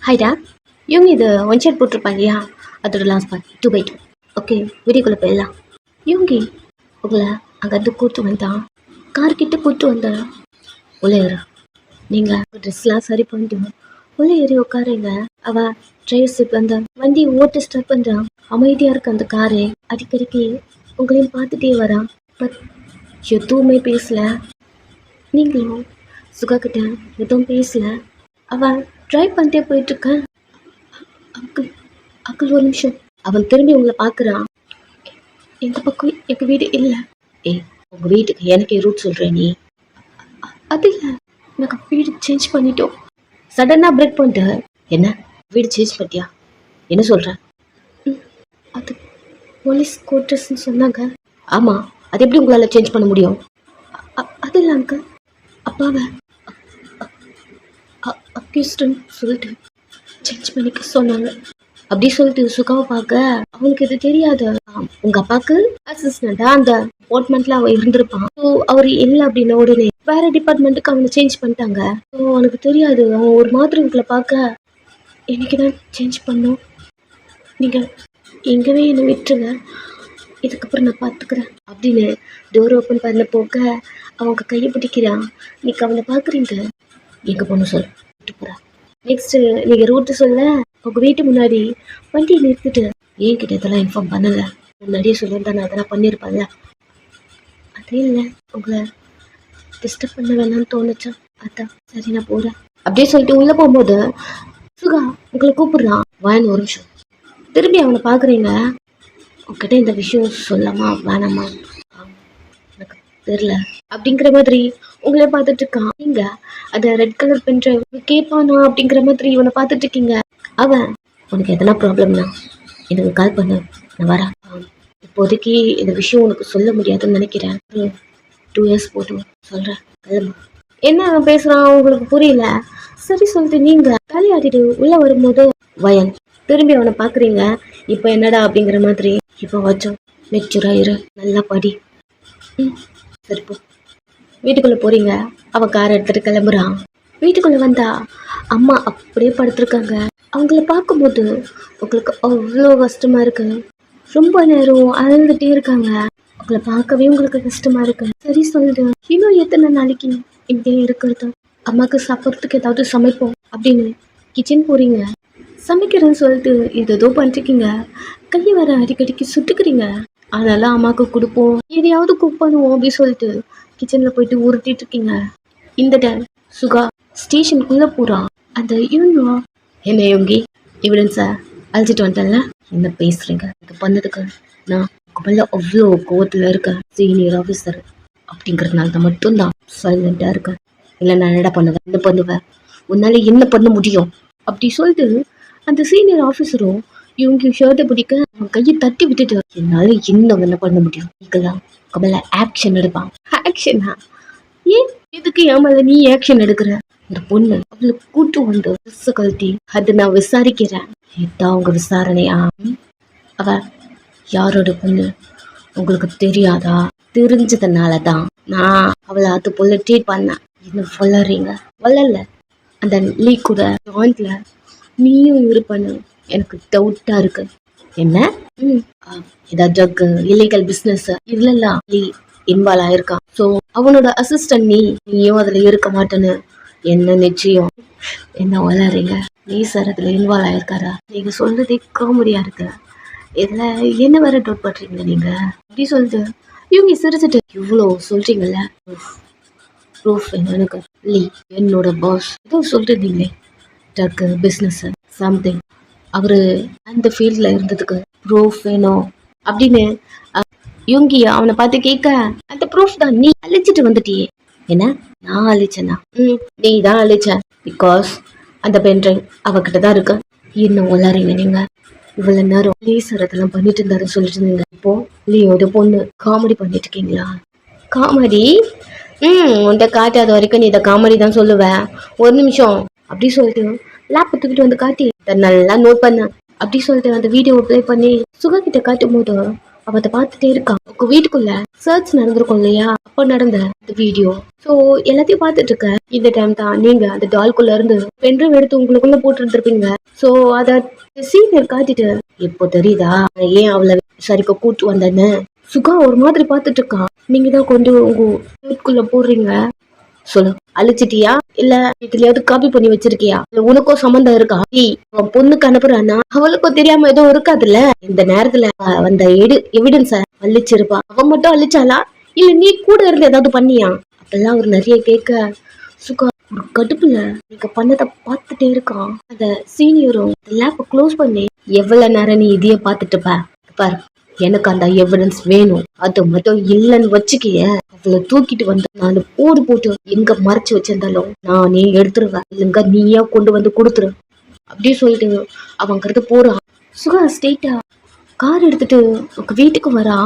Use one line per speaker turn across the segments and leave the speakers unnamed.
ஹாய்டா. இவங்க இது one shirt போட்டிருப்பாங்க இல்லையா, அதோட லாஸ்ட் பார்ட் 2/2. ஓகே, வீடியோக்குள்ளே போயிடலாம். இவங்க உங்களை அங்கேருந்து கூப்பிட்டு வந்தான், கார்கிட்ட கூப்பிட்டு வந்தேன். உள்ளே ஏறு. நீங்கள் ட்ரெஸ்லாம் சரி பண்ணிட்டு உள்ளே ஏறி உட்காருங்க. அவள் டிரைவர் சீட் வந்தா வண்டி ஓட்ட ஸ்டார்ட் பண்ணுறான். அமைதியாக இருக்கு அந்த காரு. அடிக்கடிக்கு உங்களையும் பார்த்துட்டே வரான். பட் எதுவுமே பேசல. நீங்களும் சுகா கிட்ட எதுவும் பேசல. அவன் ட்ரைவ் பண்ணிட்டே போயிட்டுருக்கேன். அங்கிள் அங்கிள் ஒரு நிமிஷம். அவன் திரும்பி உங்களை பார்க்குறான். எந்த பக்கம் எங்கள் வீடு இல்லை. ஏய், உங்கள் வீட்டுக்கு எனக்கே ரூட் சொல்கிறேன் நீ. அது இல்லை, நாங்கள் வீடு சேஞ்ச் பண்ணிட்டோம். சடனாக பிரேக் பண்ணிட்டு. என்ன வீடு சேஞ்ச் பண்ணிட்டியா? என்ன சொல்கிறேன்? அது போலீஸ் குவார்ட்டர்ஸ்ன்னு சொன்னாங்க. ஆமாம், அது எப்படி உங்களால் சேஞ்ச் பண்ண முடியும்? அது இல்லை அங்கிள், அப்பாவை அக்யூஸ்டுன்னு சொல்லிட்டு சேஞ்ச் பண்ணிக்க சொன்னாங்க. அப்படி சொல்லிட்டு சுகாவை பார்க்க அவனுக்கு இது தெரியாது. உங்க அப்பாவுக்கு அசிஸ்டண்டா அந்த டிபார்ட்மெண்ட்ல அவன் இருந்திருப்பான். ஸோ அவர் இல்லை அப்படின்ன உடனே வேற டிபார்ட்மெண்ட்டுக்கு அவனை சேஞ்ச் பண்ணிட்டாங்க. ஸோ அவனுக்கு தெரியாது. அவன் ஒரு மாதிரி உங்களை பார்க்க இன்னைக்கு தான் சேஞ்ச் பண்ணோம். நீங்க எங்கவே என்னை விட்டுருங்க, இதுக்கப்புறம் நான் பார்த்துக்கிறேன் அப்படின்னு டோர் ஓப்பன் பண்ண போக அவங்க கையை பிடிக்கிறான். நீங்க அவனை பார்க்குறீங்க. எங்கே போகணும் சொல் போகிறேன். நெக்ஸ்ட்டு நீங்கள் ரூட்டு சொல்ல உங்கள் வீட்டு முன்னாடி வண்டியை நிறுத்திட்டு ஏன்கிட்ட இதெல்லாம் இன்ஃபார்ம் பண்ணலை, முன்னாடியே சொல்லியிருந்தா நான் அதெல்லாம் பண்ணியிருப்பேன்ல. அதே இல்லை, உங்களை டிஸ்டர்ப் பண்ண வேணாம்னு தோணுச்சா, அதான் சரி நான் போகிறேன் அப்படியே சொல்லிட்டு உள்ளே போகும்போது சுகா உங்களை கூப்பிடுறான். வான்னு ஒரு நிமிஷம். திரும்பி அவனை பார்க்குறீங்க. உங்ககிட்ட இந்த விஷயம் சொல்லாமா வேணாமா எனக்கு தெரில அப்படிங்கிற மாதிரி உங்களே பார்த்துட்டு இருக்கான். நீங்க அந்த ரெட் கலர் பென்ற கேட்பானா அப்படிங்கிற மாதிரி இவனை பார்த்துட்டு இருக்கீங்க. அவன் உனக்கு எதனா ப்ராப்ளம்னா எனக்கு கால் பண்ணு, நான் வரேன். இப்போதைக்கு இந்த விஷயம் உனக்கு சொல்ல முடியாதுன்னு நினைக்கிறேன். 2 இயர்ஸ் போட்டு சொல்கிறேன், கிளம்பு. என்ன அவன் பேசுகிறான் உங்களுக்கு புரியல. சரி சொல்லிட்டு நீங்கள் தலையாடிட்டு உள்ளே வரும்போது வயன் திரும்பி அவனை பார்க்குறீங்க. இப்போ என்னடா அப்படிங்கிற மாதிரி. இப்போ வச்சோம் மெச்சூராக இரு, நல்லா படி. சரிப்போ வீட்டுக்குள்ளே போகிறீங்க. அவன் காரை எடுத்துகிட்டு கிளம்புறான். வீட்டுக்குள்ளே வந்தா அம்மா அப்படியே படுத்துருக்காங்க. அவங்கள பார்க்கும்போது உங்களுக்கு அவ்வளோ கஷ்டமாக இருக்கு. ரொம்ப நேரம் அழுந்துகிட்டே இருக்காங்க. அவங்கள பார்க்கவே உங்களுக்கு கஷ்டமாக இருக்கு. சரி சொல்லுது, இன்னும் எத்தனை நாளைக்கு இப்படியே இருக்கிறது? அம்மாவுக்கு சாப்பிட்றதுக்கு ஏதாவது சமைப்போம் அப்படின்னு கிச்சன் போகிறீங்க. சமைக்கிறேன்னு சொல்லிட்டு ஏதோ பண்ணிருக்கீங்க. கையை வர அடிக்கடிக்கு சுட்டுக்கிறீங்க. அதெல்லாம் அம்மாவுக்கு கொடுப்போம், எதையாவது குக் பண்ணுவோம் அப்படின்னு சொல்லிட்டு கிச்சனில் போயிட்டு உருட்டிட்டு இருக்கீங்க. இந்த டைம் சுகா ஸ்டேஷனுக்குள்ளே போகிறான். அந்த இவங்க என்ன இவங்கி எவிடன்ஸை அழைச்சிட்டு வந்துட்டேன்ல, என்ன பேசுகிறீங்க? இது பண்ணதுக்கு நான் மேலே அவ்வளோ கோவத்தில் இருக்கேன். சீனியர் ஆஃபீஸர் அப்படிங்கிறதுனால தான் மட்டும்தான் சைலண்ட்டாக இருக்கேன். இல்லை நான் என்னடா பண்ணுவேன், என்ன பண்ணுவேன், உன்னால என்ன பண்ண முடியும் அப்படி சொல்லிட்டு அந்த சீனியர் ஆஃபீஸரும் இவங்க ஷர்ட்டை பிடிக்க அவன் கையை தட்டி விட்டுட்டு என்னால் என்ன பண்ண முடியும், நீங்களாம் கமல ஆக்ஷன் எடுப்பான். ஆக்ஷனா? ஏன் இதுக்கு ஏமால நீ ஆக்ஷன் எடுக்கிற? ஒரு பொண்ணு அவளை கூட்டு வந்து ட்ரெஸ்ஸை கழட்டி அது நான் விசாரிக்கிறேன். இதான் உங்க விசாரணையா? அவ யாரோட பொண்ணு உங்களுக்கு தெரியாதா? தெரிஞ்சதுனால தான் நான் அவளை அது போல ட்ரீட் பண்ணேன். என்ன வளர்றீங்க? வளரல. அந்த லீ கூட ஜாயிண்ட்ல நீயும் இருப்பண்ணு எனக்கு டவுட்டா இருக்கு. என்ன? ஏதாவது ட்ரக் இல்லீகல் பிஸ்னஸ் இதுலலாம் லீ இன்வால்வ் ஆயிருக்கான். ஸோ அவனோட அசிஸ்டன்ட் நீயும் அதுல இருக்க மாட்டேன்னு என்ன நிச்சயம்? என்ன வளர்றீங்க? நீ சார் அதுல இன்வால்வ் ஆயிருக்காரா? நீங்க சொல்றதே காமெடியா இருக்கு. இதுல என்ன வேற டவுட் பண்றீங்க நீங்க அப்படி சொல்லிட்டு இவங்க சிரிச்சுட்டு இவ்வளோ சொல்றீங்கல்ல, ப்ரூஃப் எனக்கு லீ என்னோட பாஸ் ஏதோ சொல்லிட்டு இருந்தீங்களே ட்ரக் பிஸ்னஸ் சம்திங், அவரு அந்த ஃபீல்ட்ல இருந்ததுக்கு ப்ரூஃப் வேணும் அப்படின்னு இவங்க அவனை பார்த்து கேட்க அந்த ப்ரூஃப் தான் நீ அழிச்சிட்டு வந்துட்டியே. என்ன நான் அழிச்சேனா? நீ தான் அழிச்ச. பிகாஸ் அந்த பென்ட்ரைவ் அவகிட்ட தான் இருக்கு. என்ன உள்ளாரீங்க நீங்க? இவ்வளவு நேரம் லீசர் அதெல்லாம் பண்ணிட்டு இருந்தாருன்னு சொல்லிட்டு இருந்தீங்க. இப்போ லீயோட பொண்ணு காமெடி பண்ணிட்டு இருக்கீங்களா? காமெடி? உன்கிட்ட காட்டாத வரைக்கும் நீ இதை காமெடி தான் சொல்லுவேன். ஒரு நிமிஷம் அப்படி சொல்லிட்டு லேப் தூக்கிட்டு வந்து காட்டி நல்லா நோட் பண்ண அப்படி சொல்லிட்டு அந்த வீடியோவை ப்ளே பண்ணி சுகா கிட்ட காட்டும் போது அவ அதை பார்த்துட்டே இருக்கான். உங்க வீட்டுக்குள்ள சர்ச் நடந்திருக்கும் இல்லையா, அப்ப நடந்த அந்த வீடியோ. சோ எல்லாத்தையும் பார்த்துட்டு இருக்க இந்த டைம் தான் நீங்க அந்த டால்குள்ள இருந்து பென்ட்ரைவ் எடுத்து உங்களுக்குள்ள போட்டு இருந்திருப்பீங்க. சோ அத சீனியர் காட்டிட்டு இப்போ தெரியுதா நான் ஏன் அவளை சரிக்க கூட்டு வந்தேன்னு. சுகா ஒரு மாதிரி பார்த்துட்டு இருக்கான். நீங்க தான் கொண்டு உங்க வீட்டுக்குள்ள போடுறீங்க. சொல்லு, அழிச்சிட்டியா இல்ல இதுலயாவது காப்பி பண்ணி வச்சிருக்கியா? இல்ல உனக்கும் சம்மந்தம் இருக்கா? அவன் பொண்ணுக்கு அனுப்புறான்னா அவளுக்கும் தெரியாம ஏதோ இருக்காதுல்ல. இந்த நேரத்துல வந்த எவிடன்ஸ அழிச்சிருப்பா. அவன் மட்டும் அழிச்சாலா இல்ல நீ கூட இருந்து ஏதாவது பண்ணியா? அப்பெல்லாம் அவர் நிறைய கேட்க சுகா ஒரு கடுப்புல நீங்க பண்ணதை பார்த்துட்டே இருக்கான். அத சீனியரும் லேப்ப க்ளோஸ் பண்ணி எவ்வளவு நேரம் நீ இதைய பார்த்துட்டு பாரு, எனக்கு அந்த எவிடன்ஸ் வேணும். அது மட்டும் இல்லைன்னு வச்சுக்கிய அவளை தூக்கிட்டு வந்து நான் போடு போட்டு எங்க மறைச்சு வச்சிருந்தாலும் நானே எடுத்துருவேன். இல்லைங்க நீயா கொண்டு வந்து கொடுத்துரு அப்படின்னு சொல்லிட்டு அவங்கிறது போறான். சுகா ஸ்ட்ரெயிட்டா கார் எடுத்துட்டு உங்க வீட்டுக்கு வரா.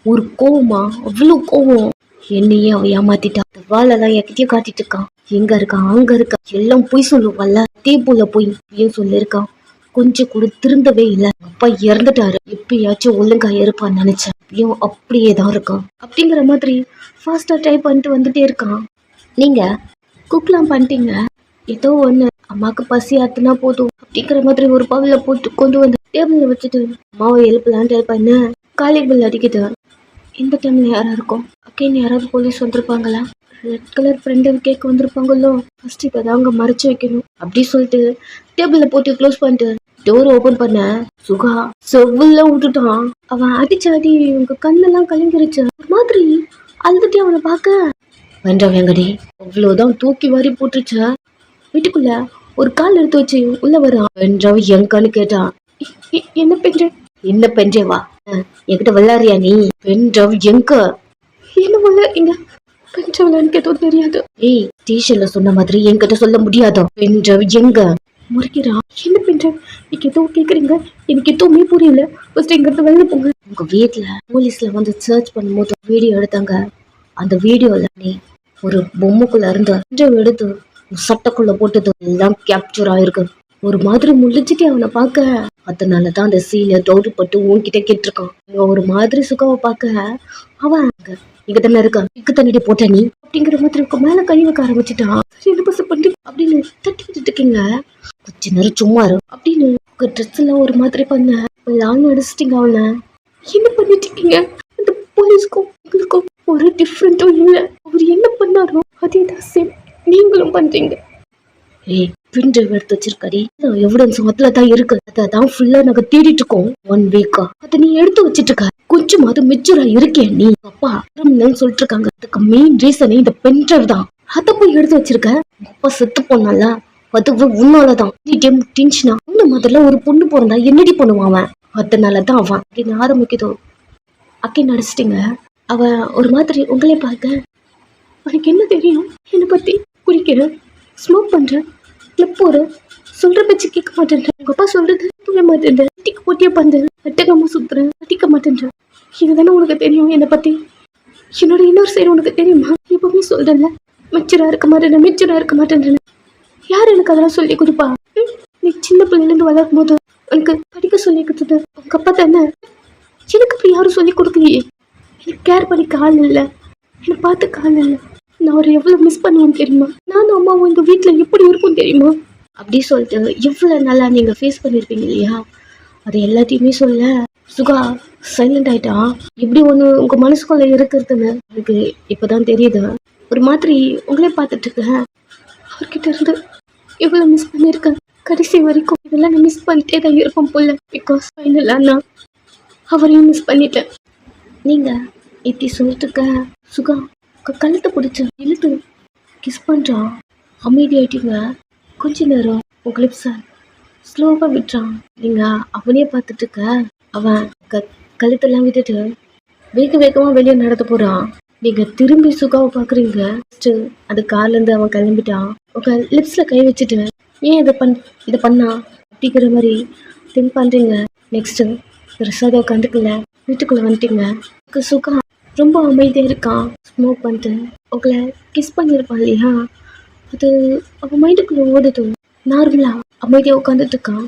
ஒரு கோவமா, அவ்வளவு கோவம். என்னையே அவ ஏமாத்திட்டா. வாழெல்லாம் என்கிட்டயே காட்டிட்டு இருக்கான். எங்க இருக்கான் அங்க இருக்கா எல்லாம் போய் சொல்லுவாள்ல, தீபுல போய் ஏன் சொல்லிருக்கான். கொஞ்சம் கூட திருந்தவே இல்லை. அப்பா இறந்துட்டாரு, எப்பயாச்சும் ஒழுங்கா இருப்பான்னு நினைச்சேன். ஐயோ அப்படியே தான் இருக்கான் அப்படிங்கிற மாதிரி ஃபாஸ்டா ட்ரை பண்ணிட்டு வந்துட்டே இருக்கான். நீங்க குக்லாம் பண்ணிட்டீங்க, ஏதோ ஒண்ணு அம்மாக்கு பசி ஆத்துனா போதும் அப்படிங்கிற மாதிரி ஒரு பவுல போட்டு கொண்டு வந்து டேபிள்ல வச்சுட்டு அம்மாவை எழுப்பலாம் ட்ரை பண்ண. காலிங் பில் அடிக்குது. இந்த டைம்ல யாரா இருக்கும்? அக்கேன்னு யாராவது போலீஸ் வந்திருப்பாங்களா? ரெட் கலர் ஃப்ரெண்டு கேட்க வந்திருப்பாங்களோ? ஃபர்ஸ்ட் இப்பதான் அவங்க மறைச்சு வைக்கணும் அப்படி சொல்லிட்டு டேபிள்ல போட்டு க்ளோஸ் பண்ணிட்டு டோர் ஓபன் பண்ண சுகா செவ்வல்ல விட்டுட்டான். அவன் அடிச்சாடி உங்க கண்ணெல்லாம் கலங்கிருச்சு. ஒரு மாதிரி அழுதுட்டே அவனை பார்க்க வென்ற வெங்கடி அவ்வளவுதான் தூக்கி வாரி போட்டுருச்ச. வீட்டுக்குள்ள ஒரு கால் எடுத்து வச்சு உள்ள வரான். வென்றவ எங்கன்னு கேட்டான். என்ன பெஞ்சே? என்ன பெஞ்சேவா? என்கிட்ட விளையாடுறியா நீ? பென்றவ் எங்க? என்ன விளையாடுங்க? பெஞ்சவளான்னு எதுவும் தெரியாது. ஏய், ஸ்டேஷன்ல சொன்ன மாதிரி என்கிட்ட சொல்ல முடியாதோ? பென்றவ் எங்க? முறைக்கிறான். என்ன பென்றவ்? நீங்க எதுவும் கேக்குறீங்க? எனக்கு எதுவுமே புரியல. ஃபர்ஸ்ட் எங்கிட்ட வெளில போங்க. உங்க வீட்டுல போலீஸ்ல வந்து சர்ச் பண்ணும்போது வீடியோ எடுத்தாங்க. அந்த வீடியோல நீ ஒரு பொம்மைக்குள்ள இருந்த பென்றவ் எடுத்து சட்டைக்குள்ள போட்டது எல்லாம் கேப்சர் ஆயிருக்கு. ஒரு மாதிரி முழிச்சிட்டு அவனை பார்க்க, அதனாலதான் அந்த சீனியர் டவுட் பட்டு உன்கிட்ட கேட்டிருக்கான். ஒரு மாதிரி சுகாவை பார்க்க அவன் இங்க தானே இருக்கான், இங்க தண்ணி போட்ட நீ அப்படிங்கிற மாதிரி மேல கை வைக்க ஆரம்பிச்சுட்டான். என்ன பசு பண்ணி அப்படின்னு தட்டி விட்டுட்டு இருக்கீங்க, கொஞ்ச நேரம் சும்மா இரு அப்படின்னு ட்ரெஸ் எல்லாம் ஒரு மாதிரி பண்ண லாங் அடிச்சிட்டீங்க. அவனை என்ன பண்ணிட்டு இருக்கீங்க? அந்த போலீஸ்க்கும் உங்களுக்கும் ஒரு டிஃப்ரெண்ட்டும் இல்லை. அவர் என்ன பண்ணாரோ அதே தான் சேம் நீங்களும் பண்றீங்க. ஏய், பிரிண்டர் எடுத்து வச்சிருக்காடி, எவிடன்ஸ் அதுல தான் இருக்கு. அதான் ஃபுல்லா நாங்க தேடிட்டு இருக்கோம் 1 வீக்கா. அத நீ எடுத்து வச்சிட்டு இருக்க. கொஞ்சமாவது மெச்சூரா இருக்கேன் நீ. அப்பா சொல்லிட்டு இருக்காங்க, அதுக்கு மெயின் ரீசனே இந்த பென்ட்ரைவ் தான். அத போய் எடுத்து வச்சிருக்க. அப்பா செத்து போனால அது உன்னாலதான். டென்ஷனா இன்னும் முதல்ல ஒரு பொண்ணு பிறந்தா என்னடி பண்ணுவான்? அதனாலதான் அவன் அப்படின்னு ஆரம்பிக்குதோ. அக்கே நடிச்சிட்டீங்க. அவன் ஒரு மாதிரி உங்களே பார்க்க, உனக்கு என்ன தெரியும் என்னை பத்தி? குடிக்கிறேன், ஸ்மோக் பண்றேன், கிளப் போறேன், சொல்ற பேச்சு கேட்க மாட்டேன். உங்க அப்பா சொல்றது புரிய மாட்டேன். அட்டிக்கு போட்டியே பண்றேன், அட்டகமா சுத்துறேன், அட்டிக்க மாட்டேன். இதுதானே உனக்கு தெரியும் என்னை பத்தி. என்னோட இன்னொரு சைடு உனக்கு தெரியுமா? எப்பவுமே சொல்றேன்ல, மெச்சூரா இருக்க மாட்டேன், மெச்சூரா இருக்க மாட்டேன். யார் எனக்கு அதெல்லாம் சொல்லி கொடுப்பா? நீ சின்ன பிள்ளைல இருந்து வளர்க்கும் போது எனக்கு படிக்க சொல்லி கொடுத்தது உங்க அப்பா தானே. எனக்கு அப்படி யாரும் சொல்லி கொடுக்கலையே. எனக்கு கேர் பண்ணிக்க ஆள் இல்லை, என்னை பார்த்துக்க ஆள் இல்லை. நான் அவரை எவ்வளவு மிஸ் பண்ணுவேன்னு தெரியுமா? நானும் அம்மாவும் இந்த வீட்டுல எப்படி இருக்கும் தெரியுமா? அப்படி சொல்லிட்டு எவ்வளவு நல்லா நீங்க ஃபேஸ் பண்ணிருப்பீங்க இல்லையா, அது எல்லாத்தையுமே சொல்ல சுகா சைலண்ட் ஆயிட்டான். இப்படி ஒண்ணு உங்க மனசுக்குள்ள இருக்கிறதுன்னு எனக்கு இப்பதான் தெரியுது. ஒரு மாதிரி உங்களே பார்த்துட்டு இருக்கேன். அவர்கிட்ட இருந்து எவ்வளவு மிஸ் பண்ணிருக்கேன். கடைசி வரைக்கும் இதெல்லாம் நான் மிஸ் பண்ணிட்டே தான் இருப்பேன் போல. பிகாஸ் ஃபைனலா நான் அவரையும் மிஸ் பண்ணிட்டேன். நீங்க இப்படி சொல்லிட்டு சுகா கழுத்தை பிடிச்ச இழுத்து கிஸ் பண்றான். அமைதியாயிட்டீங்க. கொஞ்ச நேரம் உங்க லிப்ஸ ஸ்லோவா விட்டுறான். நீங்க அவனையே பார்த்துட்டு இருக்க. அவன் கழுத்தெல்லாம் விட்டுட்டு வேக வேகமா வெளியே நடத்த போறான். நீங்க திரும்பி சுகாவை பாக்குறீங்க. அது கார்ல இருந்து அவன் கிளம்பிட்டான். உங்க லிப்ஸ்ல கை வச்சுட்டு ஏன் இதை பண்ணா அப்படிங்கிற மாதிரி திங்க் பண்றீங்க. நெக்ஸ்ட் பிரசாத கண்டுக்கல, வீட்டுக்குள்ள வந்துட்டீங்க. சுகா ரொம்ப அமைதியாக இருக்கான். ஸ்மோக் பண்ணிட்டு உங்களை கிஸ் பண்ணியிருப்பான் இல்லையா, அது அவன் மைண்டுக்குள்ளே ஓடுது. நார்மலாக அமைதியாக உட்காந்துட்டு இருக்கான்.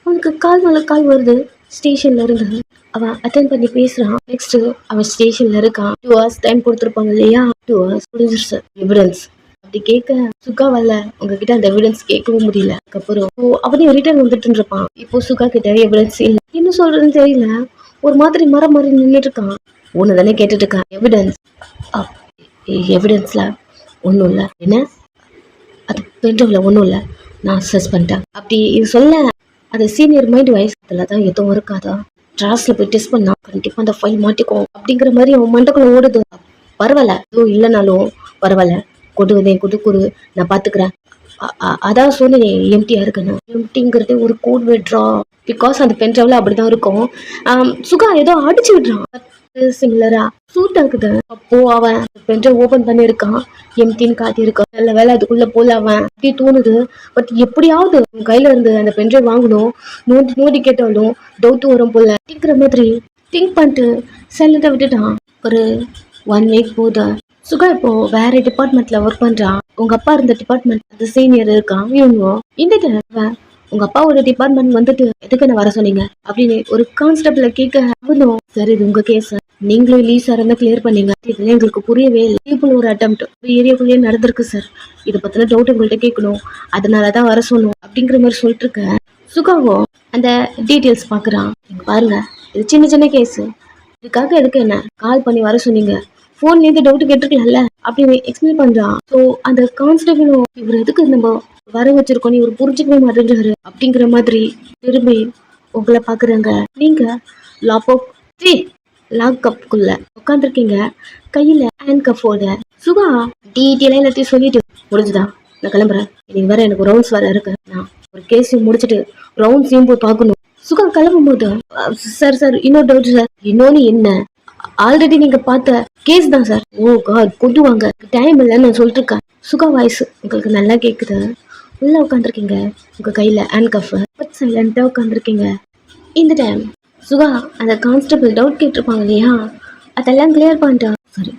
அவனுக்கு கால் மேலே கால் வருது ஸ்டேஷன்ல இருந்து. அவன் அட்டன் பண்ணி பேசுறான். நெக்ஸ்ட் அவன் ஸ்டேஷன்ல இருக்கான். 2 hours டைம் கொடுத்துருப்பாங்க இல்லையா, 2 hours முடிஞ்சிருச்சு. எவிடன்ஸ் அப்படி கேட்க சுகாவால உங்ககிட்ட அந்த எவிடன்ஸ் கேட்கவும் முடியல. அதுக்கப்புறம் அவனே ரிட்டர்ன் வந்துட்டு இருப்பான். இப்போ சுகா கிட்ட எவிடன்ஸ் இல்ல, என்ன சொல்றதுன்னு தெரியல. ஒரு மாதிரி மாதிரி நின்றுட்டு இருக்கான். ஒன்னு தானே கேட்டுட்டு இருக்கான். எவிடன்ஸ் எவிடன்ஸ்ல ஒன்றும் இல்லை. என்ன அது பென்ட்ரைவ்ல ஒன்றும் இல்லை, நான் சர்ச் பண்ணிட்டேன் அப்படி இது சொல்ல. அது சீனியர் மைண்ட் வயசுல தான் எதுவும் இருக்காதா, டிராஸ்ல போய் டெஸ்ட் பண்ணா கண்டிப்பா அந்த ஃபைல் மாட்டிக்கும் அப்படிங்கிற மாதிரி அவன் மண்டக்குள்ள ஓடுது. பரவாயில்ல, எதுவும் இல்லைனாலும் பரவாயில்ல, கொண்டு வந்தேன் கொண்டு கொடு, நான் பாத்துக்கிறேன். அதான் சொன்னேன் எம்டியா இருக்குன்னு. எம்டிங்கிறது ஒரு கோட் விட்ரா, பிகாஸ் அந்த பென்ட்ரைவ்ல அப்படிதான் இருக்கும். சுகா ஏதோ அடிச்சு விடுறான் சிமிலரா சூட் ஆகுது. அப்போ அவன் பென்ட்ரைவ் ஓபன் பண்ணிருக்கான், எம்டின்னு காட்டியிருக்கான். நல்ல வேலை அதுக்குள்ள போல அவன் அப்படி தோணுது. பட் எப்படியாவது கையில இருந்து அந்த பென்ட்ரைவ் வாங்கணும், நோண்டி நோண்டி கேட்டாலும் டவுட் வரும் போல அப்படிங்கிற மாதிரி திங்க் பண்ணிட்டு சைலண்டா விட்டுட்டான். ஒரு 1 week போகுது. சுகா இப்போ வேற டிபார்ட்மெண்ட்ல ஒர்க் பண்றான். உங்க அப்பா இருந்த டிபார்ட்மெண்ட் அந்த சீனியர் இருக்கான். இவங்க இந்த உங்க அப்பாவோட டிபார்ட்மெண்ட் வந்துட்டு எதுக்கு என்ன வர சொன்னீங்க அப்படின்னு ஒரு கான்ஸ்டபிள கேட்க, அவனும் சரி இது உங்க கேஸ், நீங்களும் லீஸ் சார் கிளியர் பண்ணீங்க, இதுல எங்களுக்கு புரியவே இல்லை. இப்படி ஒரு அட்டெம்ப்ட் ஏரியாக்குள்ளேயே நடந்திருக்கு சார், இதை பத்தின டவுட் உங்கள்கிட்ட கேட்கணும், அதனாலதான் வர சொன்னோம் அப்படிங்கிற மாதிரி சொல்லிட்டு இருக்க. சுகாவோ அந்த டீட்டெயில்ஸ் பாக்குறான். நீங்க பாருங்க, இது சின்ன சின்ன கேஸ், இதுக்காக எதுக்கு என்ன கால் பண்ணி வர சொன்னீங்க, போன்ல இருந்து டவுட் கேட்டிருக்கலாம்ல அப்படின்னு எக்ஸ்பிளைன் பண்றான். ஸோ அந்த கான்ஸ்டபிளும் இவர் எதுக்கு நம்ம வர வச்சிருக்கோம் இவர் புரிஞ்சுக்கவே மாட்டேன்றாரு அப்படிங்கிற மாதிரி திரும்பி உங்களை பாக்குறாங்க. நீங்க லாக்அப்குள்ள உட்காந்துருக்கீங்க, கையில ஹேண்ட் கஃபோட. சுகா டீட்டெயிலா எல்லாத்தையும் சொல்லிட்டு முடிஞ்சுதா, நான் கிளம்புறேன், இன்னைக்கு வர எனக்கு ரவுண்ட்ஸ் வர இருக்கு, நான் ஒரு கேஸையும் முடிச்சுட்டு ரவுண்ட்ஸையும் போய் பார்க்கணும். சுகா கிளம்பும் போது சார் இன்னொரு டவுட் சார். இன்னொன்னு என்ன, ஆல்ரெடி நீங்க பார்த்த கேஸ் தான் சார். ஓ காட், கொண்டு வாங்க, டைம் இல்லைன்னு நான் சொல்லிட்டு இருக்கேன். சுகா வாய்ஸ் உங்களுக்கு நல்லா கேக்குது. உள்ள உட்காந்துருக்கீங்க, உங்க கையில ஹேண்ட் கஃப், பட் சைலண்டா உட்காந்துருக்கீங்க. இந்த டைம் சுகா அந்த கான்ஸ்டபிள் டவுட் கேட்டிருப்பாங்க இல்லையா, அதெல்லாம் கிளியர் பண்ணிட்டா. சரி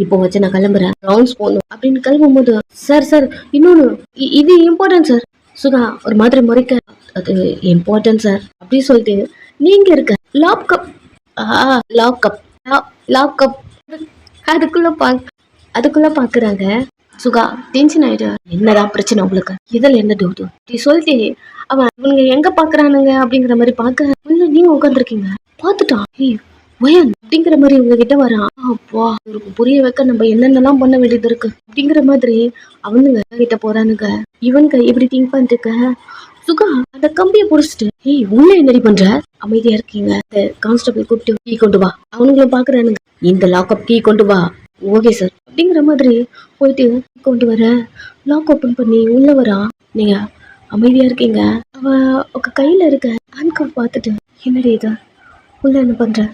இப்போ வச்சு நான் கிளம்புறேன், ரவுண்ட்ஸ் போகணும் அப்படின்னு கிளம்பும் போது சார் இன்னொன்னு இது இம்பார்ட்டன்ட் சார். சுகா ஒரு மாதிரி முறைக்க, அது இம்பார்ட்டன்ட் சார் அப்படி சொல்லிட்டு நீங்க இருக்க லாக்அப் லாக்அப் அதுக்குள்ள பாக்குறாங்க. சுகா டென்ஷன் ஆயிடு. என்னதான் பிரச்சனை உங்களுக்கு, இதுல என்ன டவுட் நீ சொல்லிட்டு அவன் இவங்க எங்க பாக்குறானுங்க அப்படிங்கிற மாதிரி பாக்க உள்ள நீங்க உட்காந்துருக்கீங்க. பாத்துட்டான், வயன் அப்படிங்கிற மாதிரி உங்ககிட்ட வரான். அப்பா இவருக்கு புரிய வைக்க நம்ம என்னென்னலாம் பண்ண வேண்டியது இருக்கு அப்படிங்கிற மாதிரி அவனுங்க கிட்ட போறானுங்க. இவனுங்க எப்படி திங்க் பண்ணிட்டு சுகா அந்த கம்பியை புடிச்சிட்டு உள்ள என்னடி பண்ற, அமைதியா இருக்கீங்க, கான்ஸ்டபிள் கூப்பிட்டு கீ கொண்டு வா, அவனுங்களும் பாக்குறானுங்க, இந்த லாக்அப் கீ கொண்டு வா. ஓகே சார் அப்படிங்கிற மாதிரி போயிட்டு கொண்டு வர லாக் ஓபன் பண்ணி உள்ள வரா. நீங்க அமைதியா இருக்கீங்க. அவ உங்க கையில இருக்க ஹேண்ட்கப் பார்த்துட்டு என்னடி இது, உள்ள என்ன பண்ற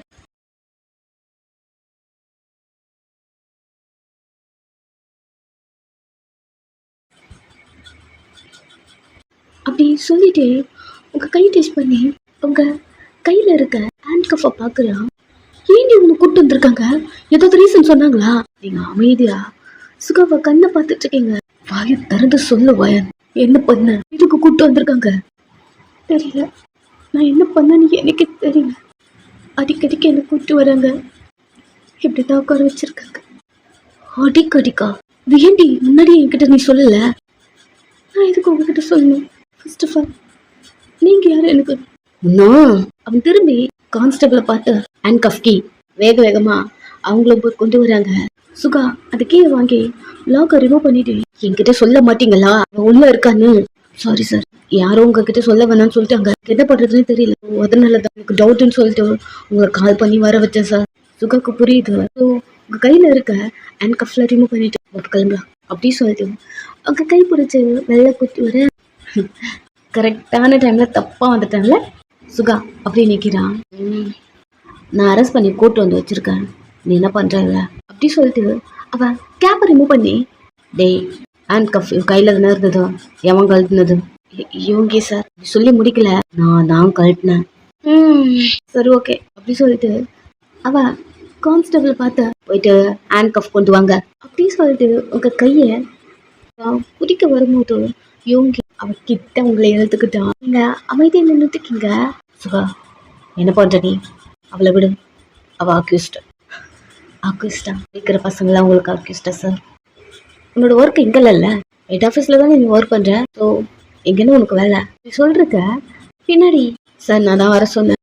அப்படி சொல்லிட்டு உங்க கை டெஸ்ட் பண்ணி உங்க கையில இருக்க ஹேண்ட் கஃபை பாக்குறா. ஏண்டி உங்களை கூப்பிட்டு வந்திருக்காங்க, ஏதாவது ரீசன் சொன்னாங்களா? நீங்க அமைதியா சுகாவை கண்ணை பார்த்துட்டு இருக்கீங்க. வாயை திறந்து சொல்லு வயன், என்ன பண்ண, இதுக்கு கூப்பிட்டு வந்திருக்காங்க? தெரியல, நான் என்ன பண்ணேன்னு எனக்கு தெரியல, அடிக்கடிக்கு என்ன கூப்பிட்டு வராங்க, இப்படிதான் உட்கார வச்சிருக்காங்க. அடிக்கடிக்கா? ஏண்டி முன்னாடி என்கிட்ட நீ சொல்லல? நான் எதுக்கு உங்ககிட்ட சொல்லணும்? ஃபர்ஸ்ட் ஆஃப் ஆல் நீங்க யாரு எனக்கு? அவன் திரும்பி கான்ஸ்டபிளை பார்த்து ஹேண்ட் கஃப் கீ வேக வேகமா அவங்களும் போய் கொண்டு வராங்க. சுகா அந்த கீயை வாங்கி லாக்கை ரிமூவ் பண்ணிட்டு, என்கிட்ட சொல்ல மாட்டீங்களா அவன் உள்ள இருக்கான்னு? சாரி சார், யாரும் உங்ககிட்ட சொல்ல வேணாம்னு சொல்லிட்டாங்க, என்ன பண்றதுன்னு தெரியல, அதனாலதான் எனக்கு டவுட்னு சொல்லிட்டு உங்களுக்கு கால் பண்ணி வர வச்சேன் சார். சுகாக்கு புரியுது. உங்க கையில இருக்க ஹேண்ட் கஃப்ல ரிமூவ் பண்ணிட்டு கிளம்பலாம் அப்படி சொல்லிட்டு அவங்க கை பிடிச்சு வெள்ள குத்தி வர கரெக்டான டைம்ல தப்பா வந்துட்டான்ல சுகா அப்படி நிக்கிறான். நான் அரெஸ்ட் பண்ணி கூட்டு வந்து வச்சிருக்கேன், நீ என்ன பண்றல அப்படி சொல்லிட்டு அவன் கேப்பை ரிமூவ் பண்ணி, டேய் ஹேண்ட் கஃப் கையில தானே இருந்தது, எவன் கழட்டினது? யோகி சார் சொல்லி முடிக்கல, நான் கழட்டினேன். சரி ஓகே அப்படி சொல்லிட்டு அவன் கான்ஸ்டபிள் பார்த்த போயிட்டு ஹேண்ட் கஃப் கொண்டு வாங்க அப்படி சொல்லிட்டு உங்க கைய குடிக்க வரும்போது யோகி அவகிட்ட உங்களை எழுத்துக்கிட்டான். நீங்க அமைதியை நின்றுட்டுக்கீங்க. சுகா என்ன பண்ற நீ? அவளை விடு. அவள் அக்யூஸ்ட். அக்யூஸ்டா? இருக்கிற பசங்களாம் உங்களுக்கு அக்யூஸ்டா சார்? உன்னோட ஒர்க் இங்கே இல்லைல்ல, ஹெட் ஆஃபீஸில் தானே நீ ஒர்க் பண்ணுற. ஸோ எங்கன்னு உனக்கு வேலை நீ சொல்லிருக்க பின்னாடி. சார் நான் தான் வர சொன்னேன்.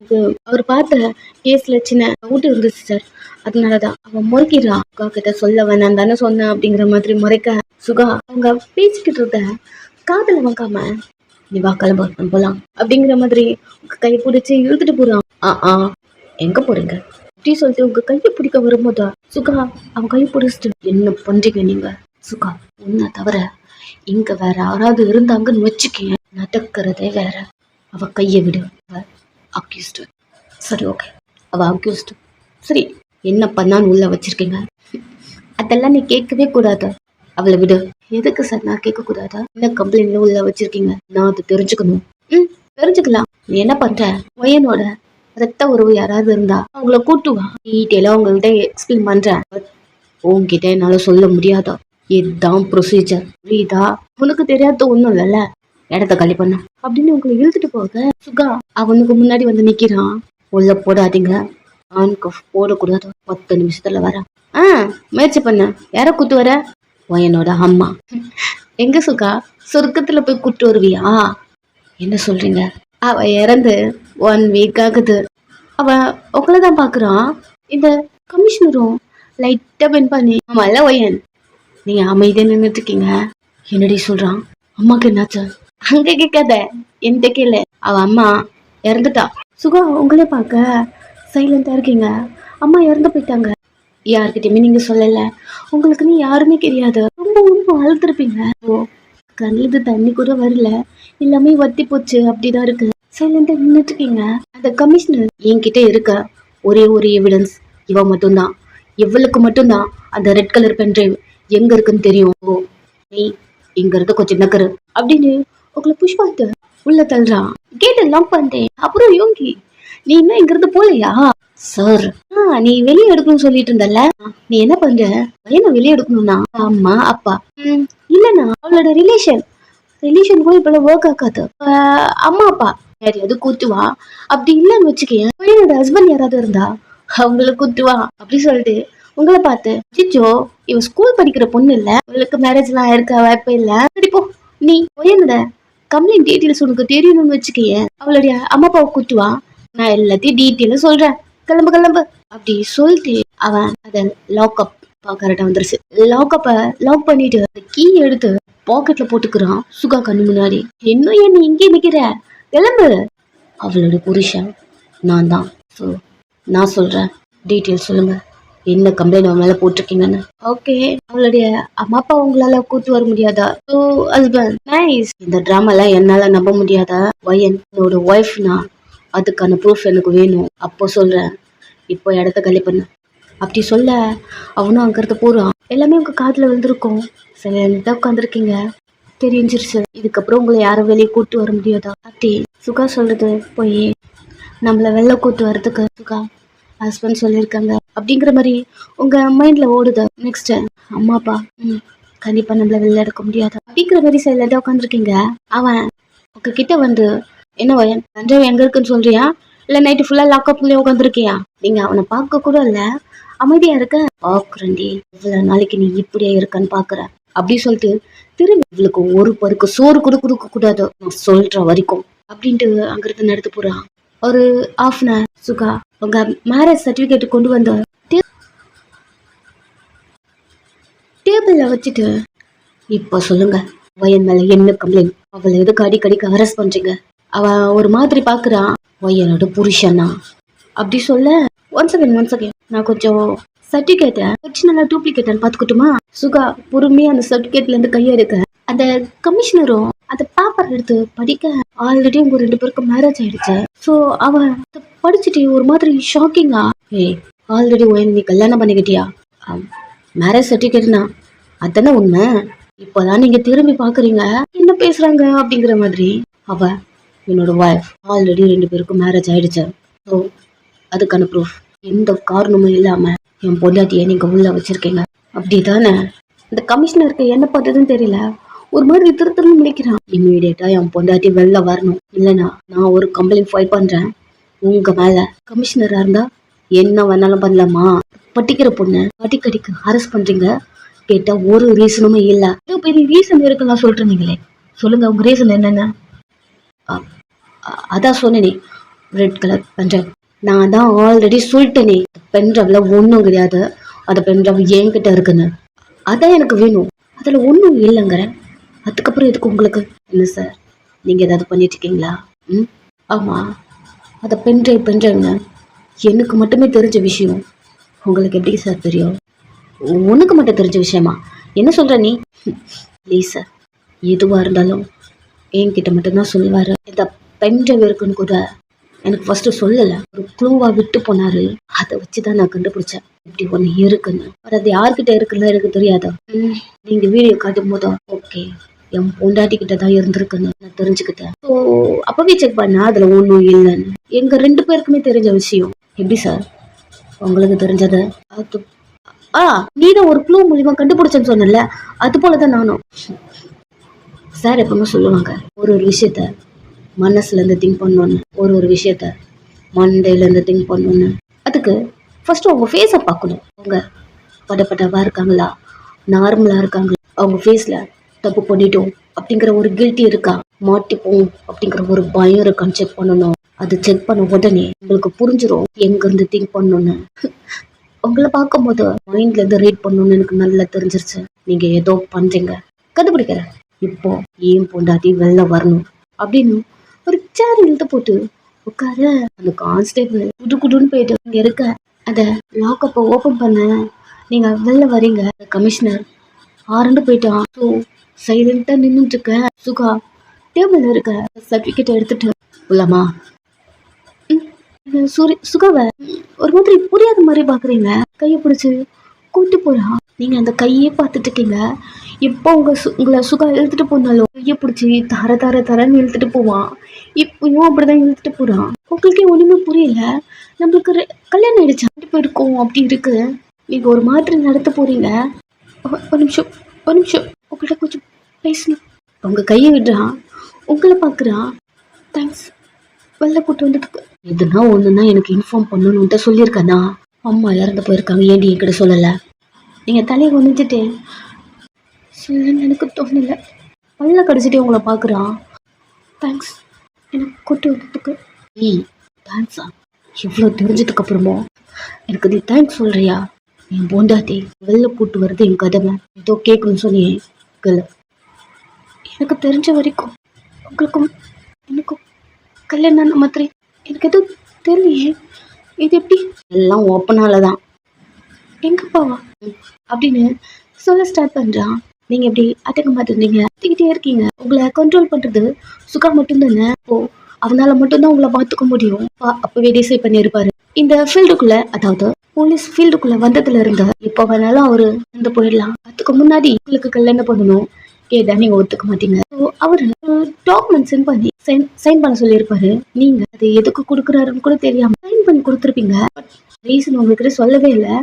அவர் பார்த்த கேஸில் சின்ன டவுட் இருந்துச்சு சார், அதனால தான். அவன் முறைக்கிறான். அக்கா கிட்ட சொல்ல வேணாம் தானே சொன்னேன் அப்படிங்கிற மாதிரி முறைக்க சுகா அவங்க பேசிக்கிட்டு இருந்த காதல வாங்காம நீ வா கிளம்பு நம்ம போலாம் அப்படிங்கிற மாதிரி உங்க கையை பிடிச்சி இழுத்துட்டு போறான். எங்க போறீங்க அப்படி சொல்லிட்டு உங்க கையை பிடிக்க வரும்போதா சுகா அவன் கையை பிடிச்சிட்டு என்ன பண்றீங்க நீங்க? சுகா உன்னை தவிர இங்க வேற யாராவது இருந்தாங்கன்னு வச்சுக்கேன், நடக்கிறதே வேற. அவ கையை விடு. அக்யூஸ்டு. சரி ஓகே, அவ அக்யூஸ்டு. சரி என்ன பண்ணான்னு உள்ள வச்சிருக்கீங்க? அதெல்லாம் நீ கேட்கவே கூடாது. அவளை விடு. எதுக்கு சார் நான் கேட்க கூடாதா? என்ன கம்ப்ளைண்ட்ல உள்ள வச்சிருக்கீங்க? நான் அது தெரிஞ்சுக்கணும். தெரிஞ்சுக்கலாம். நீ என்ன பண்ற? பையனோட ரத்த உறவு யாராவது இருந்தா அவங்கள கூட்டுவா. டீட்டெயிலா உங்கள்கிட்ட எக்ஸ்பிளைன் பண்றேன். உன்கிட்ட என்னால சொல்ல முடியாதா? இதுதான் ப்ரொசீஜர், புரியுதா? உனக்கு தெரியாத ஒண்ணும் இல்லைல்ல, இடத்த காலி பண்ண அப்படின்னு உங்களை இழுத்துட்டு போக சுகா அவனுக்கு முன்னாடி வந்து நிக்கிறான். உள்ள போடாதீங்க, ஆன்கஃப் போடக்கூடாது, 10 நிமிஷத்துல வர. முயற்சி பண்ண. யார கூட்டு வர? பையனோட அம்மா. எங்க சுகா, சொர்க்கத்துல போய் கூட்டு வருவியா? என்ன சொல்றீங்க? அவ இறந்து 1 வீக் ஆகுது. அவ உங்களதான் பாக்குறான். இந்த கமிஷனரும் லைட்டா பெண் பண்ணி ஆமால ஒயன், நீங்க அமைதியா நின்றுட்டு இருக்கீங்க. என்னடி சொல்றான்? அம்மாக்கு என்னாச்சு? அங்க கேட்காத, என்கிட்ட கேளு. அவ அம்மா இறந்துட்டா. சுகா உங்களே பார்க்க சைலண்டா இருக்கீங்க. அம்மா இறந்து போயிட்டாங்க. யாருக்கிட்டயுமே நீங்க சொல்லல. உங்களுக்கு நீ யாருமே தெரியாது. ரொம்ப அழுத்திருப்பீங்க. கண்ணுக்கு தண்ணி கூட வரல, எல்லாமே வத்தி போச்சு. அப்படிதான் இருக்கு. சைலண்டா நின்றுட்டு இருக்கீங்க. அந்த கமிஷனர் என்கிட்ட இருக்க ஒரே ஒரு எவிடன்ஸ் இவ மட்டும்தான். இவளுக்கு மட்டும்தான் அந்த ரெட் கலர் பென்ட்ரைவ் எங்க இருக்குன்னு தெரியும். நீ இங்க இருக்க கொஞ்சம் நக்கரு அப்படின்னு உங்களை புஷ் பார்த்து உள்ள தள்ளுறான். கேட் எல்லாம் பண்றேன். அப்புறம் யோகி நீ இன்னும் இங்க இருந்து போலையா? சார் நீ வெளியே எடுக்கணும்னு சொல்லிட்டு இருந்தல, நீ என்ன பண்ற? பையனை வெளியே எடுக்கணும்னா அம்மா அப்பா இல்லன்னா அவளோட ரிலேஷன் கூட இப்ப ஒர்க் ஆகாது. அம்மா அப்பா யாரையாவது கூத்துவா. அப்படி இல்லன்னு வச்சுக்கேன், பையனோட ஹஸ்பண்ட் யாராவது இருந்தா அவங்கள கூத்துவா அப்படி சொல்லிட்டு உங்களை பார்த்து சிச்சோ இவ ஸ்கூல் படிக்கிற பொண்ணு இல்ல, இவளுக்கு மேரேஜ் எல்லாம் இருக்க வாய்ப்பே இல்ல. சரிப்போ நீ பையனோட கம்ப்ளைண்ட் டீட்டெயில்ஸ் உனக்கு தெரியணும்னு வச்சுக்கேன், அவளுடைய அம்மா அப்பாவை கூட்டுவா. நான் எல்லாத்தையும் டீட்டெயிலும் சொல்றேன், கிளம்பு அப்படி சொல்லிட்டு அவன் அத லாக்அப் கரெக்டா வந்துருச்சு. லாக்அப்ப லாக் பண்ணிட்டு கீ எடுத்து பாக்கெட்ல போட்டுக்கிறான் சுகா கண்ணு முன்னாடி. இன்னும் ஏன் நீ இங்கே நிக்கிற? கிளம்பு. அவளோட புருஷன் நான் தான். ஸோ நான் சொல்றேன், டீட்டெயில் சொல்லுங்க, என்ன கம்ப்ளைண்ட் அவன் மேல போட்டிருக்கீங்கன்னு. ஓகே, அவளுடைய அம்மா அப்பா உங்களால கூத்து வர முடியாதா? So husband nice. இந்த டிராமாலாம் என்னால நம்ப முடியாதா? என்னோட ஒய்ஃப்னா அதுக்கான ப்ரூஃப் எனக்கு வேணும். அப்போ சொல்றேன், இப்போ இடத்த காலி பண்ணு அப்படி சொல்ல அவனும் அங்கிருந்து போறான். எல்லாமே உங்க காதுல விழுந்திருக்கும். சில உட்காந்துருக்கீங்க, தெரிஞ்சிருச்சு. இதுக்கப்புறம் உங்களை யாரும் வெளியே கூட்டு வர முடியாதா அப்படி சுகா சொல்றது போய் நம்மள வெளில கூட்டு வர்றதுக்கு சுகா ஹஸ்பண்ட் சொல்லியிருக்காங்க அப்படிங்கிற மாதிரி உங்க மைண்ட்ல ஓடுது. நெக்ஸ்ட் அம்மா அப்பா கண்டிப்பா நம்மள வெளில எடுக்க முடியாது அப்படிங்கிற மாதிரி சைலண்டா உட்காந்துருக்கீங்க. அவன் உங்ககிட்ட வந்து என்ன வயன் தஞ்சை எங்க இருக்குன்னு சொல்றியா, இல்ல நைட்டு ஃபுல்லா லாக்அப்லயே உட்காந்துருக்கியா? நீங்க அவனை பார்க்க கூட இல்ல, அமைதியா இருக்க. பாக்குறேன்டி இவ்வளவு நாளைக்கு நீ இப்படியே இருக்கன்னு பாக்குற அப்படி சொல்லிட்டு திரும்பி இவளுக்கு ஒரு பருக்கு சோறு கூட கொடுக்க கூடாது நான் சொல்ற வரைக்கும் அப்படின்ட்டு அங்கிருந்து நடத்து போறான். ஒரு ஹாஃப் அன் ஹவர் சுகா உங்க மேரேஜ் சர்டிபிகேட் கொண்டு வந்த டேபிள்ல வச்சுட்டு இப்ப சொல்லுங்க, வயன் மேல என்ன கம்ப்ளைண்ட்? அவளை எதுக்கு அடிக்கடிக்கு அரெஸ்ட் பண்றீங்க? அவ ஒரு மாதிரி பாக்குறான். வயனோட புருஷனா அப்படி சொல்ல ஒன் செகண்ட் நான் கொஞ்சம் சர்டிபிகேட்டை ஒரிஜினலா டூப்ளிகேட்டான்னு பாத்துக்கிட்டுமா? சுகா பொறுமையா அந்த சர்டிபிகேட்ல இருந்து கையை எடுக்க அந்த கமிஷனரும் அந்த பேப்பர் எடுத்து படிக்க ஆல்ரெடி உங்க 2 பேருக்கும் மேரேஜ் ஆயிடுச்சு. ஸோ அவ படிச்சுட்டு ஒரு மாதிரி ஷாக்கிங்கா, ஆல்ரெடி நீ கல்யாணம் பண்ணிக்கிட்டியா? மேரேஜ் சர்டிபிகேட்னா அதானே உண்மை. இப்போதான் நீங்க திரும்பி பாக்குறீங்க என்ன பேசுறாங்க அப்படிங்கிற மாதிரி. அவ என்னோட ஒய்ஃப், ஆல்ரெடி 2 பேருக்கும் மேரேஜ் ஆயிடுச்சு. ஸோ அதுக்கான ப்ரூஃப் எந்த காரணமும் இல்லாம என் பொண்டாட்டியை நீங்க உள்ள வச்சிருக்கீங்க அப்படிதானே? இந்த கமிஷனருக்கு என்ன பண்றதுன்னு தெரியல, ஒரு மாதிரி திருத்தன்னு முடிக்கிறான். இமீடியட்டா என் பொண்டாட்டி வெளில வரணும், இல்லைன்னா நான் ஒரு கம்ப்ளைண்ட் ஃபைல் பண்றேன் உங்க மேல. கமிஷனரா இருந்தா என்ன வேணாலும் பண்ணலாமா? பட்டிக்கிற பொண்ணு அடிக்கடிக்கு அரெஸ்ட் பண்றீங்க. கேட்டா ஒரு ரீசனுமே இல்ல. இது பெரிய ரீசன் இருக்குலாம் சொல்றீங்களே, சொல்லுங்க உங்க ரீசன் என்னென்ன? அதான் சொன்னேனே, ரெட் கலர் பென்ட்ரைவ். நான் தான் ஆல்ரெடி சொல்லிட்டேனே, பென்ட்ரைவ்ல ஒன்றும் கிடையாது, அந்த பென்ட்ரைவ் என்கிட்ட இருக்குன்னு. அதான் எனக்கு வேணும், அதில் ஒன்றும் இல்லைங்கிற. அதுக்கப்புறம் எதுக்கு உங்களுக்கு? என்ன சார், நீங்கள் ஏதாவது பண்ணிட்டு இருக்கீங்களா? ஆமாம், அதை பென்ட்ரைவ்ங்க எனக்கு மட்டுமே தெரிஞ்ச விஷயம். உங்களுக்கு எப்படி சார் தெரியும்? உனக்கு மட்டும் தெரிஞ்ச விஷயமா? என்ன சொல்கிற நீ? ப்ளீஸ் சார், எதுவாக இருந்தாலும் என்கிட்ட மட்டும்தான் சொல்லுவார். இந்த பென்ட்ரைவ் இருக்குன்னு கூட எனக்கு ஃபர்ஸ்ட் சொல்லலை, ஒரு க்ளூவாக விட்டு போனாரு. அதை வச்சு தான் நான் கண்டுபிடிச்சேன் இப்படி ஒன்று இருக்குன்னு. அது யார்கிட்ட இருக்குல்ல எனக்கு தெரியாதா? நீங்கள் வீடியோ காட்டும் போதோ ஓகே என் பொண்டாட்டி கிட்ட தான் இருந்திருக்குன்னு நான் தெரிஞ்சுக்கிட்டேன். ஸோ அப்பவே செக் பண்ண அதில் ஒன்றும் இல்லைன்னு. எங்கள் 2 பேருக்குமே தெரிஞ்ச விஷயம். எப்படி சார் உங்களுக்கு தெரிஞ்சது? அது நீதான் ஒரு க்ளூ மூலியமா கண்டுபிடிச்சேன்னு சொன்னல, அது போலதான் நானும். சார் எப்பவுமே சொல்லுவாங்க, ஒரு விஷயத்த மனசுல இருந்து திங்க் பண்ணணும்னு, ஒரு விஷயத்த மண்டையில இருந்து திங்க் பண்ணணும்னு. அதுக்கு ஃபர்ஸ்ட் அவங்க ஃபேஸை பார்க்கணும். அவங்க படப்படவா இருக்காங்களா, நார்மலா இருக்காங்களா, அவங்க ஃபேஸ்ல தப்பு பண்ணிட்டோம் அப்படிங்கிற ஒரு கில்ட்டி இருக்கா, மாட்டிப்போம் அப்படிங்கிற ஒரு பயம் இருக்கான்னு செக் பண்ணணும். அது செக் பண்ண உடனே உங்களுக்கு புரிஞ்சிடும் எங்க இருந்து திங்க் பண்ணணும்னு. உங்களை பார்க்கும்போது மைண்ட்ல இருந்து ரீட் பண்ணணும்னு எனக்கு நல்லா தெரிஞ்சிருச்சு. நீங்க ஏதோ பண்றீங்க, கண்டுபிடிக்கிறேன். இப்போ ஏன் பொண்டாட்டி வெளில வரணும் அப்படின்னு ஒரு சேர் இழுத்து போட்டு உட்கார. அந்த கான்ஸ்டேபிள் குடுன்னு போயிட்டு இங்க இருக்க அத லாக்கப்ப ஓபன் பண்ண, நீங்க வெளில வரீங்க. கமிஷனர் ஆரண்டு போயிட்டான். ஸோ சைலண்டா நின்றுட்டு இருக்க சுகா டேபிள் இருக்க சர்டிபிகேட் எடுத்துட்டு உள்ளமா சுகாவை ஒரு மாதிரி புரியாத மாதிரி பாக்குறீங்க. கையை பிடிச்சு கூட்டு போறா. நீங்க அந்த கையே பார்த்துட்டு இருக்கீங்க. எப்போ உங்களை சுகா இழுத்துட்டு போனாலும் கையை பிடிச்சி தரன்னு இழுத்துட்டு போவான். இப்பயும் அப்படிதான் இழுத்துட்டு போறான். உங்களுக்கே ஒண்ணுமே புரியல. நம்மளுக்கு கல்யாணம் ஆயிடுச்சு, போயிருக்கோம் அப்படி இருக்கு. நீங்க ஒரு மாதிரி நடத்த போறீங்க. ஒரு நிமிஷம் உங்கள்கிட்ட கொஞ்சம் பேசணும். உங்க கையை விடுறான், உங்களை பாக்குறான். தேங்க்ஸ், வெளில கூட்டு வந்ததுக்கு. எதுனா ஒண்ணுன்னா எனக்கு இன்ஃபார்ம் பண்ணணும்னு தான் சொல்லியிருக்கேனா? அம்மா இறந்து போயிருக்காங்க, ஏண்டி என்கிட்ட சொல்லலை? நீங்கள் தலையை ஒழிஞ்சிட்டு சொல்லணும்னு எனக்கு தோணலை. பல்ல கடிச்சிட்டே உங்களை பார்க்குறான். தேங்க்ஸ் எனக்கு கூட்டு வந்ததுக்கு. தேங்க்ஸா? எவ்வளோ தெரிஞ்சதுக்கு அப்புறமோ எனக்கு நீ தேங்க்ஸ் சொல்கிறியா? என் பொண்டாட்டி வெளில கூட்டு வர்றது என் கடமை. ஏதோ கேட்கணும்னு சொன்னியே கேளு. எனக்கு தெரிஞ்ச வரைக்கும் உங்களுக்கும் எனக்கும் கல்யாணம் மாதிரி எனக்கு எதுவும் தெரியலையே. இது எப்படி? எல்லாம் ஓப்பனால தான். எங்கப்பாவா அப்படின்னு சொல்ல ஸ்டார்ட் பண்றான். நீங்க எப்படி அடங்க மாட்டேங்க, கத்திக்கிட்டே இருக்கீங்க. உங்களை கண்ட்ரோல் பண்றது சுகா மட்டும்தானே. ஓ, அவனால மட்டும்தான் உங்களை பார்த்துக்க முடியும். அப்பவே டிசைட் பண்ணியிருப்பாரு. இந்த ஃபீல்டுக்குள்ள, அதாவது போலீஸ் ஃபீல்டுக்குள்ள வந்ததுல இருந்து இப்போ வேணாலும் அவரு வந்து போயிடலாம். அதுக்கு முன்னாடி உங்களுக்கு கல்யாணம் பண்ணணும் கேட்டா நீங்க ஒத்துக்க மாட்டீங்க. அவரு டாக்குமெண்ட் சென்ட் பண்ணி சைன் பண்ண சொல்லியிருப்பாரு. நீங்க அது எதுக்கு கொடுக்குறாருன்னு கூட தெரியாம சைன் பண்ணி கொடுத்துருப்பீங்க. ரீசன் உங்ககிட்ட சொல்லவே இல்லை.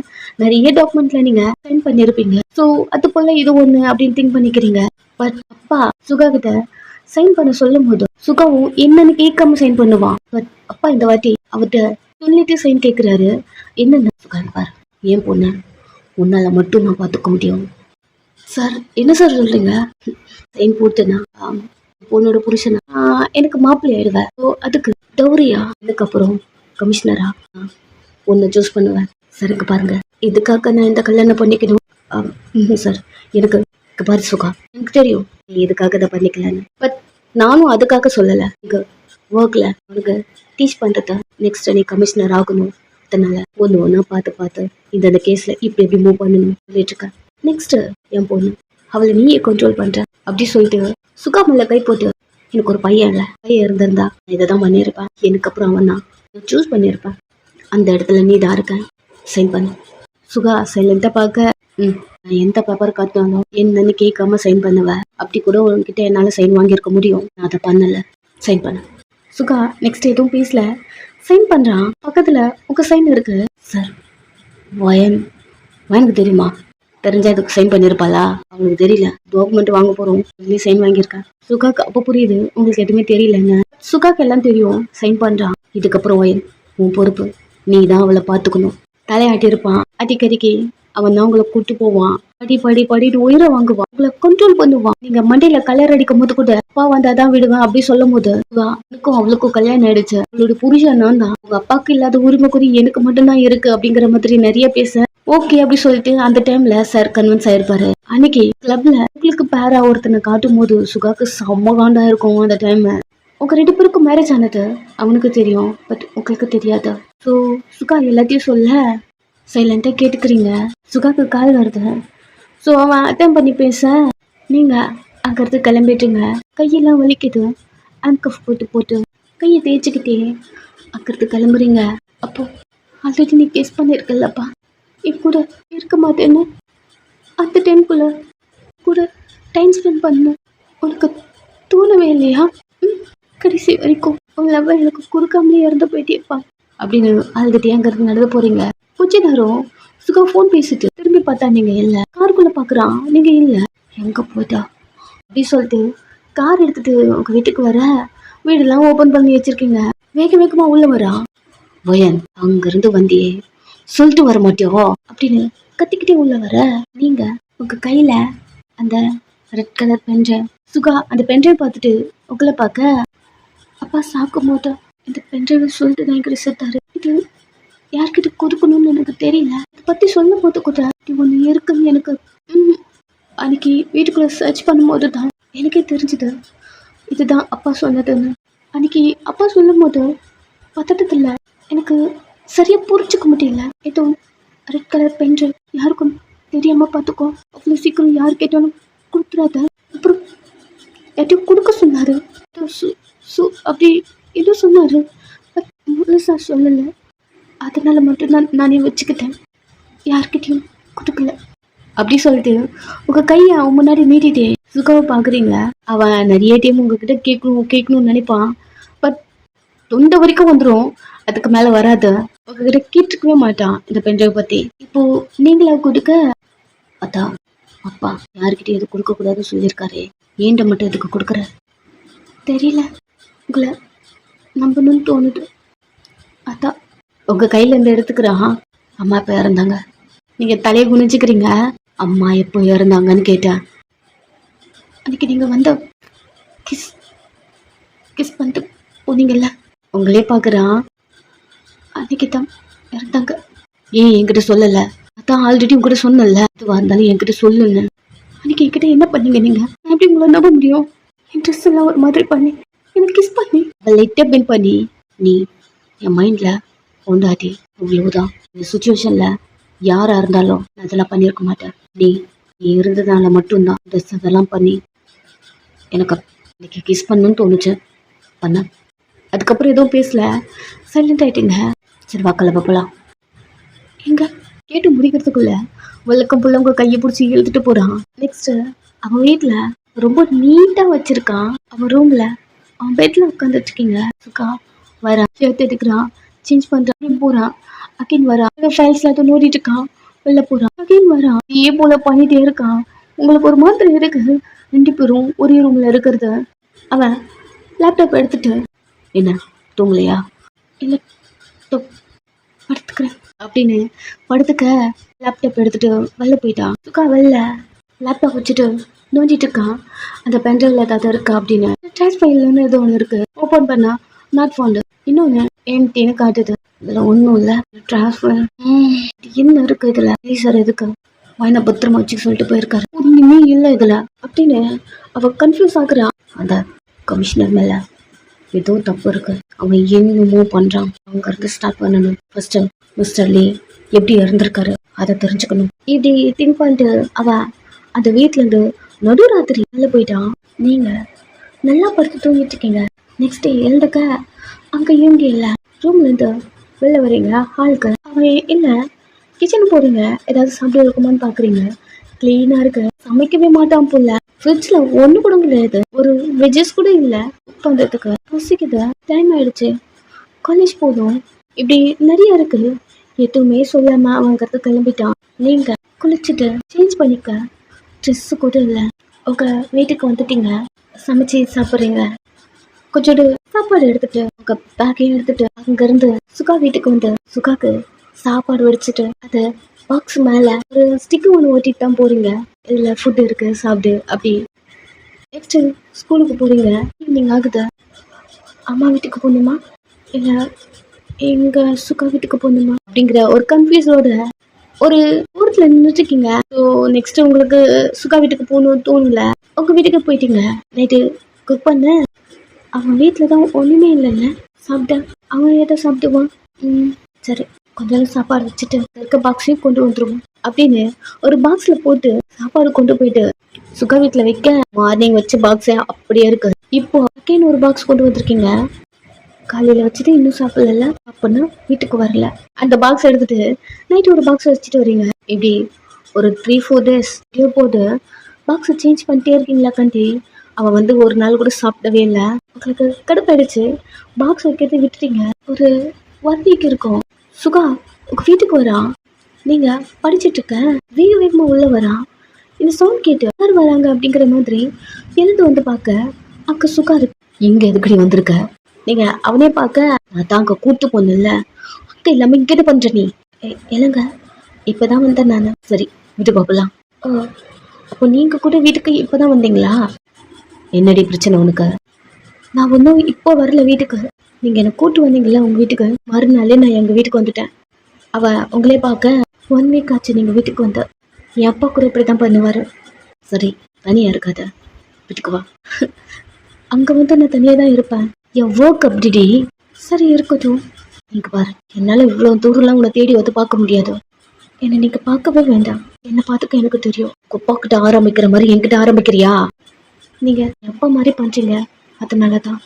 நிறைய டாக்குமெண்ட்ல நீங்க சைன் பண்ணிருப்பீங்க. ஸோ அது போல இது ஒண்ணு அப்படின்னு திங்க் பண்ணிக்கிறீங்க. பட் அப்பா சுகா கிட்ட சைன் பண்ண சொல்லும் போது சுகாவும் என்னன்னு கேட்காம சைன் பண்ணுவான். பட் அப்பா இந்த வாட்டி அவர்கிட்ட சொல்லிட்டு சைன் கேட்கிறாரு. என்னென்ன சுகா பாரு, ஏன் பொண்ணு உன்னால மட்டும் நான் பார்த்துக்க முடியும். சார் என்ன சார் சொல்றீங்க? சைன் போட்டுனா பொண்ணோட புருஷனா எனக்கு மாப்பிள்ளை ஆயிடுவேன். ஸோ அதுக்கு டௌரியா, இதுக்கப்புறம் கமிஷனரா ஒன்று சூஸ் பண்ணுவேன். சருக்கு பாருங்க, இதுக்காக நான் இந்த கல்யாணம் பண்ணிக்கணும். சார் எனக்கு பாரு சுகா, எனக்கு தெரியும் நீ இதுக்காக இதை பண்ணிக்கலான்னு. பட் நானும் அதுக்காக சொல்லலை. இங்கே ஒர்க்கில் உனக்கு டீச் பண்ணுறத நெக்ஸ்ட் நீ கமிஷனர் ஆகணும். அதனால ஒன்று பார்த்து இந்த கேஸில் இப்படி மூவ் பண்ணணும் சொல்லிட்டு இருக்கேன். நெக்ஸ்ட் என் பொண்ணு, அவளை நீயே கண்ட்ரோல் பண்ற அப்படி சொல்லிட்டு சுகா மேல கை போட்டு, எனக்கு ஒரு பையன் இருந்திருந்தா இதை தான் பண்ணியிருப்பேன். எனக்கு அப்புறம் அவன் தான் சூஸ் பண்ணியிருப்பேன். அந்த இடத்துல நீ தான் இருக்க, சைன் பண்ணு. சுகா சைலண்டா பார்க்க, நான் எந்த பேப்பர் காட்டினாலும் என்னன்னு கேட்காம சைன் பண்ணுவேன். அப்படி கூட உன்கிட்ட என்னால் சைன் வாங்கியிருக்க முடியும். நான் அதை பண்ணலை, சைன் பண்ண. சுகா நெக்ஸ்ட் எதுவும் பேசல, சைன் பண்ணுறான். பக்கத்தில் உங்க சைன் இருக்கு. சார் வயனுக்கு தெரியுமா? தெரிஞ்சா அதுக்கு சைன் பண்ணியிருப்பாளா? அவங்களுக்கு தெரியல. டாக்குமெண்ட் வாங்க போகிறோம் சொல்லி சைன் வாங்கியிருக்கேன். சுகாக்கு அப்போ புரியுது உங்களுக்கு எதுவுமே தெரியலன்னு. சுகாக்கு எல்லாம் தெரியும், சைன் பண்ணுறான். இதுக்கப்புறம் வயன் உன் பொறுப்பு. நீ தான் அவளை பார்த்துக்கணும். தலையாட்டி இருப்பான். அடிக்கடிக்கு அவன் தான் உங்களை கூட்டு போவான். படி படி படின்னு உயிரை வாங்குவான். உங்களை கண்ட்ரோல் பண்ணுவான். நீங்க மண்டையில கலர் அடிக்கும் போது கூட அப்பா வந்தாதான் விடுவேன் அப்படி சொல்லும் போது எனக்கும் அவளுக்கும் கல்யாணம் ஆயிடுச்சு, அவளோட புருஷன் நான் தான், உங்க அப்பாவுக்கு இல்லாத உரிமை குறி எனக்கு மட்டும்தான் இருக்கு அப்படிங்கிற மாதிரி நிறைய பேச ஓகே அப்படி சொல்லிட்டு அந்த டைம்ல சார் கன்வின்ஸ் ஆயிருப்பாரு. அன்னைக்கு கிளப்ல உங்களுக்கு பேரா ஒருத்தனை காட்டும் போது சுகாக்கு செம்ம காண்டா இருக்கும். அந்த டைம் உங்க 2 பேருக்கும் மேரேஜ் ஆனது அவனுக்கு தெரியும், பட் உங்களுக்கு தெரியாது. ஸோ சுகா எல்லாத்தையும் சொல்ல சைலண்டா கேட்டுக்கிறீங்க. சுகாக்கு கால் வருது. ஸோ அவன் அட்டன் பண்ணி பேச நீங்க அங்கிருந்து கிளம்பிட்டுங்க. கையெல்லாம் வலிக்குது. ஹேண்ட்கஃப் போட்டு கையை தேய்ச்சிக்கிட்டே அங்கிருந்து கிளம்புறீங்க. அப்போ ஆல்ரெடி நீ கேஸ் பண்ணியிருக்கல்லப்பா, என் கூட இருக்க மாட்டேன்னு அந்த டைம்குள்ள கூட டைம் ஸ்பெண்ட் பண்ண உனக்கு தோணவே இல்லையா? கடைசி வரைக்கும் உன் லவ் எனக்கு கொடுக்காமலே இறந்து போயிட்டேப்பா அப்படின்னு அழுதுட்டே அங்கிருந்து நடந்து போறீங்க. கொஞ்ச நேரம் சுகா ஃபோன் பேசிட்டு திரும்பி பார்த்தா நீங்க இல்லை. காருக்குள்ள பாக்குறான், நீங்க இல்லை. எங்க போயிட்டா அப்படி சொல்லிட்டு கார் எடுத்துட்டு உங்க வீட்டுக்கு வர வீடெல்லாம் ஓபன் பண்ணி வச்சிருக்கீங்க. வேக வேகமா உள்ள வரா. வயன் அங்கிருந்து வந்தியே சொல்லிட்டு வர மாட்டியோ அப்படின்னு கத்திக்கிட்டே உள்ள வர நீங்க உங்க கையில அந்த ரெட் கலர் பென்ட்ரைவ். சுகா அந்த பென்ட்ரைவ் பார்த்துட்டு உங்களை பார்க்க அப்பா சாக்கும் போது இந்த பென்ட்ரைவ் சொல்லிட்டு தான் என்கிட்ட செத்தாரு, இது யார்கிட்ட கொடுக்கணும்னு எனக்கு தெரியல, இதை பத்தி சொல்லும் போது கூட இது ஒன்று இருக்குன்னு எனக்கு அன்னைக்கு வீட்டுக்குள்ள சர்ச் பண்ணும்போது தான் எனக்கே தெரிஞ்சுது இதுதான் அப்பா சொன்னதுன்னு. அன்னைக்கு அப்பா சொல்லும் போது பதட்டத்தில் எனக்கு சரியா புரிஞ்சுக்க முடியல. ஏதோ ரெட் கலர் பென்ட்ரைவ் யாருக்கும் தெரியாம பார்த்துக்கோ, அவ்வளோ சீக்கிரம் யார் கேட்டாலும் கொடுத்துடாத, அப்புறம் யார்ட்டையும் கொடுக்க சொன்னாரு அப்படி எதுவும் சொன்னாரு, பட் முழுசா சொல்லலை. அதனால மட்டும்தான் நானே வச்சுக்கிட்டேன், யார்கிட்டையும் கொடுக்கல அப்படி சொல்லிட்டு உங்க கையை அவன் முன்னாடி நீட்டிட்டே சுகாவை பாக்குறீங்க. அவன் நிறைய டைம் உங்ககிட்ட கேட்கணும்னு நினைப்பான், பட் தொண்டை வரைக்கும் வந்துடும், அதுக்கு மேல வராது. உங்ககிட்ட கேட்டுக்கவே மாட்டான் இந்த பென்ட்ரைவ் பத்தி. இப்போ நீங்களா கொடுக்க அதான் அப்பா யாருக்கிட்டையும் எது கொடுக்க கூடாதுன்னு சொல்லியிருக்காரு, ஏன்ட மட்டும் எதுக்கு கொடுக்குற தெரியல, உங்களை நம்பணும்னு தோணுது, அதான் உங்க கையில இருந்து எடுத்துக்கிறான். அம்மா எப்ப இறந்தாங்க? நீங்க தலையை குனிஞ்சுக்கிறீங்க. அம்மா எப்போ இறந்தாங்கன்னு கேட்டேன். அன்னைக்கு நீங்க வந்த கிஸ் பண்ணிட்டு போனீங்கல்ல, உங்களே பாக்குறான். அன்னைக்கு தான் இறந்தாங்க. ஏன் என்கிட்ட சொல்லல? அதான் ஆல்ரெடி உங்ககிட்ட சொன்னல, அதுவா இருந்தாலும் என்கிட்ட சொல்லுங்க. அன்னைக்கு என்கிட்ட என்ன பண்ணீங்க நீங்க? நான் எப்படி உங்களை நம்ப முடியும்? என் ட்ரெஸ் எல்லாம் ஒரு மாதிரி பண்ணி எனக்கு கிஸ் பண்ணி லைட்டா பின் பண்ணி நீ என் மைண்ட்ல கொண்டாடி இவ்வளவுதான். இந்த சுச்சுவேஷன்ல யாரா இருந்தாலும் நான் அதெல்லாம் பண்ணியிருக்க மாட்டேன். நீ இருந்ததுனால மட்டும்தான் ட்ரெஸ் அதெல்லாம் பண்ணி எனக்கு இன்னைக்கு கிஸ் பண்ணணும்னு தோணுச்சு, பண்ண. அதுக்கப்புறம் எதுவும் பேசல, சைலண்ட் ஆயிட்டீங்க. சரி வா கிளம்ப போலாம். எங்க கேட்டு முடிக்கிறதுக்குள்ள வழக்கம் போல உங்க கையை பிடிச்சி இழுத்துட்டு போறான். நெக்ஸ்ட் அவன் வீட்டுல ரொம்ப நீட்டா வச்சிருக்கான். அவன் ரூம்ல அவன் பெட்ல உட்காந்துட்டு இருக்கீங்க. சுகா வரான், ஷர்ட் எடுக்கிறான், சேஞ்ச் பண்றான், போறான், அகைன் வரான், ஃபைல்ஸ் எல்லாம் நோடிட்டு இருக்கான், வெளில போறான், அகைன் வரான், இதே போல பண்ணிட்டே இருக்கான். உங்களுக்கு ஒரு மாதிரி இருக்கு 2 பேரும் ஒரே ரூம்ல இருக்கிறது. அவன் லேப்டாப் எடுத்துட்டு என்ன தூங்கலையா? இல்ல படுத்துக்கிறேன் அப்படின்னு படுத்துக்க லேப்டாப் எடுத்துட்டு வெளில போயிட்டான். சுக்கா வெளில லேப்டாப் வச்சுட்டு நோண்டிட்டு இருக்கான். அந்த பென்ட்ரைவ்ல ஏதாவது இருக்கா அப்படின்னு. ட்ராஷ் ஃபைல்னு ஏதோ ஒன்று இருக்கு. ஓப்பன் பண்ணா நாட் ஃபவுண்ட், இன்னொன்று எம்டின்னு காட்டுது. இதுல ஒன்றும் இல்லை. ட்ராஷ் ஃபைல் என்ன இருக்கு இதுல? சார் எதுக்கு வாய்னா பத்திரமா வச்சு சொல்லிட்டு போயிருக்காரு, ஒன்றுமே இல்லை இதுல அப்படின்னு அவ கன்ஃபியூஸ் ஆகுறான். அந்த கமிஷனர் மேல ஏதோ தப்பு இருக்கு, அவன் என்னமோ பண்றான். அவங்க இருந்து ஸ்டார்ட் பண்ணணும். ஃபர்ஸ்ட் மிஸ்டர் லீ எப்படி இறந்திருக்காரு அதை தெரிஞ்சுக்கணும். இப்படி திங்க் பண்ணிட்டு அவ அந்த வீட்டுல இருந்து நடுராத்திரி வெளில போயிட்டான். நீங்க நல்லா படுத்து தூங்கிட்டு இருக்கீங்க. நெக்ஸ்ட் டே எழுந்துக்க அங்க இவங்க இல்லை. ரூம்ல இருந்து வெளில வரீங்க, ஹாலுக்கு அவன் இல்லை. கிச்சன் போறீங்க, ஏதாவது சாப்பிட இருக்குமான்னு பாக்குறீங்க. கிளீனா இருக்கு, சமைக்கவே மாட்டான் போல. ஃப்ரிட்ஜ்ல ஒண்ணு கூட கிடையாது, ஒரு வெஜ்ஜஸ் கூட இல்லை. உட்காந்துறதுக்கு பசிக்குது, டைம் ஆயிடுச்சு, காலேஜ் போதும், இப்படி நிறைய இருக்கு. எதுவுமே சொல்லாம அவங்கிறது கிளம்பிட்டான். நீங்க குளிச்சுட்டு சேஞ்ச் பண்ணிக்க ட்ரெஸ் கூட இல்லை. உங்க வீட்டுக்கு வந்துட்டீங்க, சமைச்சு சாப்பிட்றீங்க. கொஞ்சோடு சாப்பாடு எடுத்துட்டு அவங்க பேக்கையும் எடுத்துட்டு அங்க இருந்து சுகா வீட்டுக்கு வந்து சுகாக்கு சாப்பாடு வடிச்சிட்டு அது பாக்ஸ் மேல ஒரு ஸ்டிக் ஒன்று ஓட்டிட்டு தான் போறீங்க. இதுல ஃபுட் இருக்கு சாப்பிடு அப்படி. நெக்ஸ்ட் ஸ்கூலுக்கு போறீங்க. ஈவினிங் ஆகுது. அம்மா வீட்டுக்கு போகணுமா இல்ல எங்க சுகா வீட்டுக்கு போகணுமா அப்படிங்கிற ஒரு கன்ஃபியூஸோட ஒரு ஊரத்துல நின்றுட்டு இருக்கீங்க. ஸோ நெக்ஸ்ட் உங்களுக்கு சுகா வீட்டுக்கு போகணும்னு தோணல. உங்க வீட்டுக்கு போயிட்டீங்க. நைட்டு குக் பண்ண அவன் வீட்டில் தான் ஒன்றுமே இல்லைல்ல. சாப்பிட்டேன். அவன் எதை சாப்பிடுவான். சரி கொஞ்ச நேரம் சாப்பாடு வச்சுட்டு இருக்க பாக்ஸையும் கொண்டு வந்துருவோம் அப்படின்னு ஒரு பாக்ஸில் போட்டு சாப்பாடு கொண்டு போயிட்டு சுகா வீட்டில் வைக்க மார்னிங் வச்ச பாக்ஸே அப்படியே இருக்கு. இப்போ அக்கைன்னு ஒரு பாக்ஸ் கொண்டு வந்திருக்கீங்க. காலையில் வச்சுட்டு இன்னும் சாப்பிடல அப்படின்னா வீட்டுக்கு வரல. அந்த பாக்ஸ் எடுத்துட்டு நைட்டு ஒரு பாக்ஸ் வச்சுட்டு வரீங்க. இப்படி ஒரு 3-4 days போட்டு பாக்ஸை சேஞ்ச் பண்ணிட்டே இருக்கீங்களா கண்டி. அவன் வந்து ஒரு நாள் கூட சாப்பிடவே இல்லை. உங்களுக்கு கடுப்பாயிடுச்சு. பாக்ஸ் வைக்கிறத விட்டுட்டீங்க. ஒரு 1 week இருக்கும். சுகா உங்க வீட்டுக்கு வரா. நீங்க படிச்சுட்டு இருக்க வேக வேகமா உள்ள வரா. இந்த சவுண்ட் கேட்டு யார் வராங்க அப்படிங்கிற மாதிரி எழுந்து வந்து பார்க்க அங்க சுகா இருக்கு. இங்க எதுக்கடி வந்திருக்க. நீங்க அவனே பார்க்க நான் தான் அங்க கூட்டு போனேன்ல. அங்க இல்லாம இங்க பண்ற நீ. இல்லைங்க இப்பதான் வந்தேன் நானு. சரி வீட்டுக்கு போகலாம். அப்போ நீங்க கூட வீட்டுக்கு இப்பதான் வந்தீங்களா. என்னடி பிரச்சனை உனக்கு. நான் ஒன்றும் இப்போ வரல வீட்டுக்கு. நீங்கள் என்னை கூட்டு வந்தீங்களா உங்கள் வீட்டுக்கு. மறுநாளே நான் எங்கள் வீட்டுக்கு வந்துட்டேன். அவள் உங்களே பார்க்க 1 week ஆச்சு நீங்கள் வீட்டுக்கு வந்த. என் அப்பா கூட இப்படி தான் பண்ணுவார். சரி தனியாக இருக்காத வீட்டுக்கு வா. அங்கே வந்து நான் தனியாக தான் இருப்பேன். என் ஒர்க் அப்படிடி. சரி இருக்கட்டும். நீங்கள் பாரு என்னால் இவ்வளோ தூரம்லாம் உன்னை தேடி வந்து பார்க்க முடியாது. என்னை நீங்கள் பார்க்கவே வேண்டாம். என்னை பார்த்துக்க எனக்கு தெரியும். குப்பாக்கிட்ட ஆரம்பிக்கிற மாதிரி என்கிட்ட ஆரம்பிக்கிறியா. நீங்க எப்ப மாதிரி பண்றீங்க அதனால தான்.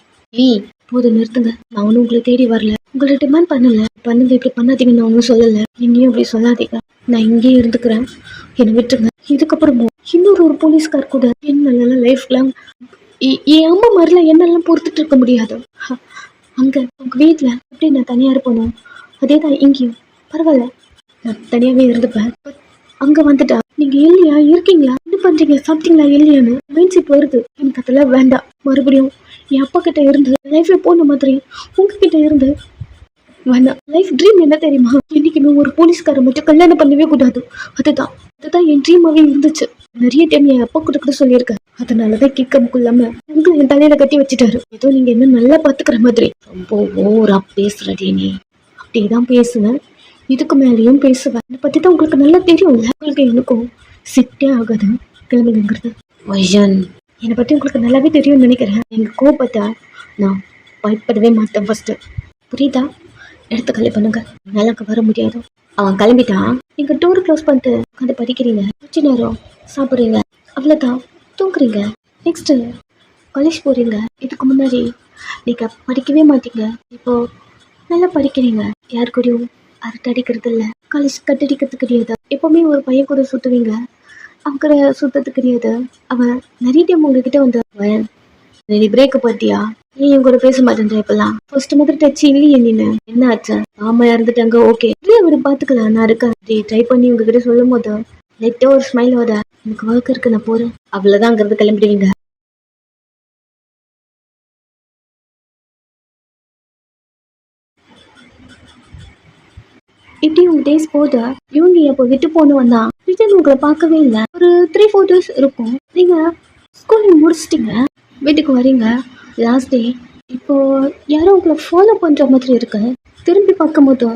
போது நிறுத்துங்க. நான் ஒன்றும் உங்களை தேடி வரல. உங்களை டிமாண்ட் பண்ணல. பண்ணுங்க இப்படி பண்ணாதீங்க. நான் ஒன்றும் சொல்லலை. என்னையும் இப்படி சொல்லாதீங்க. நான் இங்கேயே இருந்துக்கிறேன். என்னை விட்டுருங்க. இதுக்கப்புறமும் இன்னொரு போலீஸ்கார் கூட என்னெல்லாம் லைஃப்லாம் என் அம்மா மாதிரிலாம் என்னெல்லாம் பொறுத்துட்டு இருக்க முடியாது. அங்க உங்க வீட்டில் எப்படி நான் தனியா இருப்பணும் அதே தான் இங்கேயும். பரவாயில்ல நான் தனியாவே இருந்துப்பேன். அங்க வந்துட்டா நீங்க இல்லையா இருக்கீங்களா என்ன பண்றீங்க சாப்பிட்டீங்களா இல்லையான்னு மைண்ட் செட் வருது. எனக்கு அதெல்லாம் வேண்டாம். மறுபடியும் என் அப்பா கிட்ட இருந்து லைஃப்ல போன மாதிரி உங்ககிட்ட இருந்து வேண்டாம். லைஃப் ட்ரீம் என்ன தெரியுமா. இன்னைக்குமே ஒரு போலீஸ்காரை மட்டும் கல்யாணம் பண்ணவே கூடாது. அதுதான் என் ட்ரீமாவே இருந்துச்சு. நிறைய டைம் என் அப்பா கூட சொல்லியிருக்கேன். அதனாலதான் கேட்கமுக்குள்ளாம உங்களை என் தலையில கட்டி வச்சுட்டாரு. ஏதோ நீங்க என்ன நல்லா பாத்துக்கிற மாதிரி. ரொம்ப ஓவரா பேசுறடி நீ. அப்படியேதான் பேசுவேன். இதுக்கு மேலேயும் பேசுவேன். அதை பத்தி தான் உங்களுக்கு நல்லா தெரியும்ல. உங்களுக்கு எனக்கும் சிட்டே ஆகாது. கிளம்புங்கிறது வையன். என்னை பத்தி உங்களுக்கு நல்லாவே தெரியும்னு நினைக்கிறேன். எங்க கோபத்தை நான் பயப்படவே மாட்டேன். ஃபர்ஸ்ட் புரியுதா. எடுத்து காலி பண்ணுங்க. என்னால அங்க வர முடியாது. அவன் கிளம்பிட்டான். நீங்க டோர் க்ளோஸ் பண்ணிட்டு உட்காந்து படிக்கிறீங்க. கொஞ்ச நேரம் சாப்பிடுறீங்க. அவ்வளவுதான் தூங்குறீங்க. நெக்ஸ்ட் காலேஜ் போறீங்க. இதுக்கு முன்னாடி நீங்க படிக்கவே மாட்டீங்க. இப்போ நல்லா படிக்கிறீங்க. யாரு கூடயும் அரட்டடிக்கிறது இல்லை. காலேஜ் கட்டடிக்கிறது கிடையாது. எப்பவுமே ஒரு பையன் கூட சுத்துவீங்க. அவன் கூட சுத்தது கிடையாது. அவன் நிறைய டைம் உங்ககிட்ட வந்து நீ பிரேக் பார்த்தியா ஏன் என் கூட பேச மாட்டேன் இப்பெல்லாம். ஃபர்ஸ்ட் மாதிரி டச் இல்லையே நீனு. என்ன ஆச்சு. ஆமா இறந்துட்டாங்க. ஓகே விட பாத்துக்கலாம். நான் இருக்கேன். ட்ரை பண்ணி உங்ககிட்ட சொல்லும் போது லைட்டா ஒரு ஸ்மைல் வர எனக்கு ஒர்க் இருக்கு நான் போறேன். அவ்வளவுதான் அங்கிருந்து கிளம்பிடுவீங்க. இப்படி உங்க டேஸ் போது இவங்க எப்போ விட்டு போனவன் தான் ரிட்டன் உங்களை பார்க்கவே இல்லை. ஒரு 3-4 days இருக்கும். நீங்க ஸ்கூல்ல முடிச்சிட்டீங்க. வீட்டுக்கு வரீங்க. Last day. இப்போ யாரும் உங்களை ஃபாலோ பண்ற மாதிரி இருக்கு. திரும்பி பார்க்கும் போது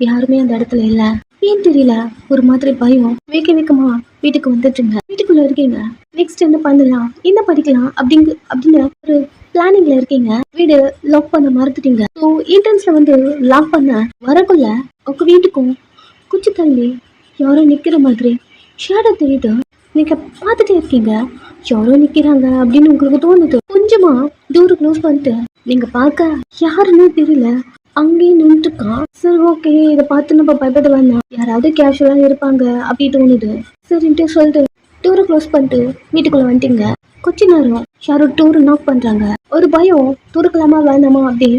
யாருமே அந்த இடத்துல இல்லை. ஏன் தெரியல. ஒரு மாதிரி பயம். வேகமா வீட்டுக்கு வந்துட்டுங்க. வீட்டுக்குள்ள இருக்கீங்க. நெக்ஸ்ட் என்ன பண்ணலாம் என்ன படிக்கலாம் அப்படின்னு ஒரு பிளானிங்ல இருக்கீங்க. வீடு லாக் பண்ண மறந்துட்டீங்க. ஸோ என்ட்ரன்ஸ்ல வந்து லாக் பண்ண வரக்குள்ள உங்க வீட்டுக்கும் குச்சி தள்ளி யாரோ நிக்கிற மாதிரி ஷேடோ தெரியுது. நீங்க பார்த்துட்டே இருக்கீங்க. யாரோ நிக்கிறாங்க அப்படின்னு உங்களுக்கு தோணுது. கொஞ்சமா டோர் க்ளோஸ் பண்ணிட்டு நீங்க பார்க்க யாருன்னு தெரியல. அங்கேயே நின்றுட்டு இருக்கான். சரி ஓகே இதை பார்த்து நம்ம பயப்பட வேண்டாம். யாராவது கேஷுவலா இருப்பாங்க அப்படி தோணுது. சரின்ட்டு சொல்லிட்டு டோரை க்ளோஸ் பண்ணிட்டு வீட்டுக்குள்ள வந்துட்டீங்க. கொஞ்ச நேரம் யாரோ டோர் நாக் பண்றாங்க. ஒரு பயம் துறக்கலாமா வேண்டாமா அப்படி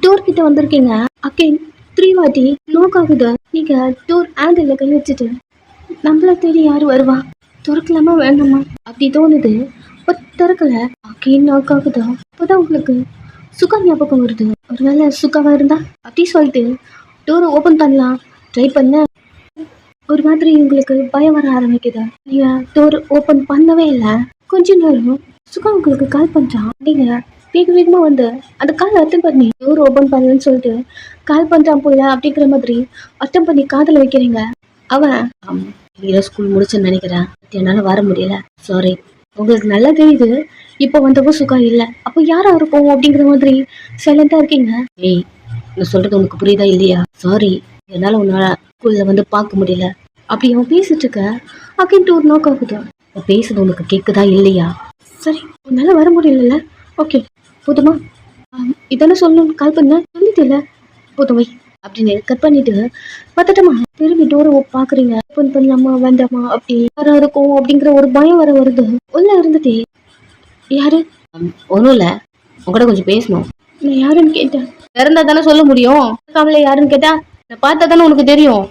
டோர் கிட்ட வந்திருக்கீங்க. அகெயின் 3 வாட்டி நாக் ஆகுது. நீங்க டோர் ஹேண்டில் கை வச்சுட்டு நம்மள தேடி யாரு வருவா துறக்கலாமா வேண்டாமா அப்படி தோணுது. திறக்கல. அகெயின் நாக் ஆகுது. அப்போதான் உங்களுக்கு சுகா ஞாபகம் வருது. ஒருவேளை சுகாவா இருந்தா அப்படி சொல்லிட்டு டோரை ஓபன் பண்ணலாம் ட்ரை பண்ண ஒரு மாதிரி உங்களுக்கு பயம் வர ஆரம்பிக்குது. நீங்க டோர் ஓபன் பண்ணவே இல்லை. கொஞ்ச நேரம் சுகா உங்களுக்கு கால் பண்றான். நீங்க வேக வேகமா வந்து அந்த கால் அட்டன் பண்ணி டோர் ஓபன் பண்ணலன்னு சொல்லிட்டு கால் பண்றான் போல அப்படிங்கிற மாதிரி அட்டன் பண்ணி காதல வைக்கிறீங்க. அவன் ஸ்கூல் முடிச்சுன்னு நினைக்கிறேன், என்னால வர முடியல, சாரி. உங்களுக்கு நல்லா தெரியுது இப்போ வந்தவோ சுகா இல்லை, அப்போ யாரா இருக்கும் அப்படிங்கிற மாதிரி சைலண்டா இருக்கீங்க. ஏய், நான் சொல்றது உனக்கு புரியுதா இல்லையா? சாரி, என்னால உன்னால ஸ்கூல்ல வந்து பார்க்க முடியல அப்படி அவன் பேசிட்டு இருக்க. அக்கின்ட்டு ஒரு நோக்கம் ஆகுது. பேசுறது உனக்கு கேக்குதா இல்லையா? சரி, உன்னால வர முடியல, ஓகே போதுமா? இதெல்லாம் சொல்லணும்னு கால் பண்ண சொல்லிட்டு இல்ல, போதுமை அப்படின்னு கட் பண்ணிட்டு பார்த்துட்டமா திரும்பி டோரை பாக்குறீங்க. ஓப்பன் பண்ணலாமா வேண்டாமா அப்படி யாரா இருக்கும் அப்படிங்கிற ஒரு பயம் வர வருது. உள்ள இருந்துட்டே யாரு? ஒன்றும் இல்லை, உங்ககிட்ட கொஞ்சம் பேசணும். நான் யாருன்னு கேட்டேன். இறந்தா தானே சொல்ல முடியும். கவலை யாருன்னு கேட்டா நான் பார்த்தா தானே உனக்கு தெரியும்.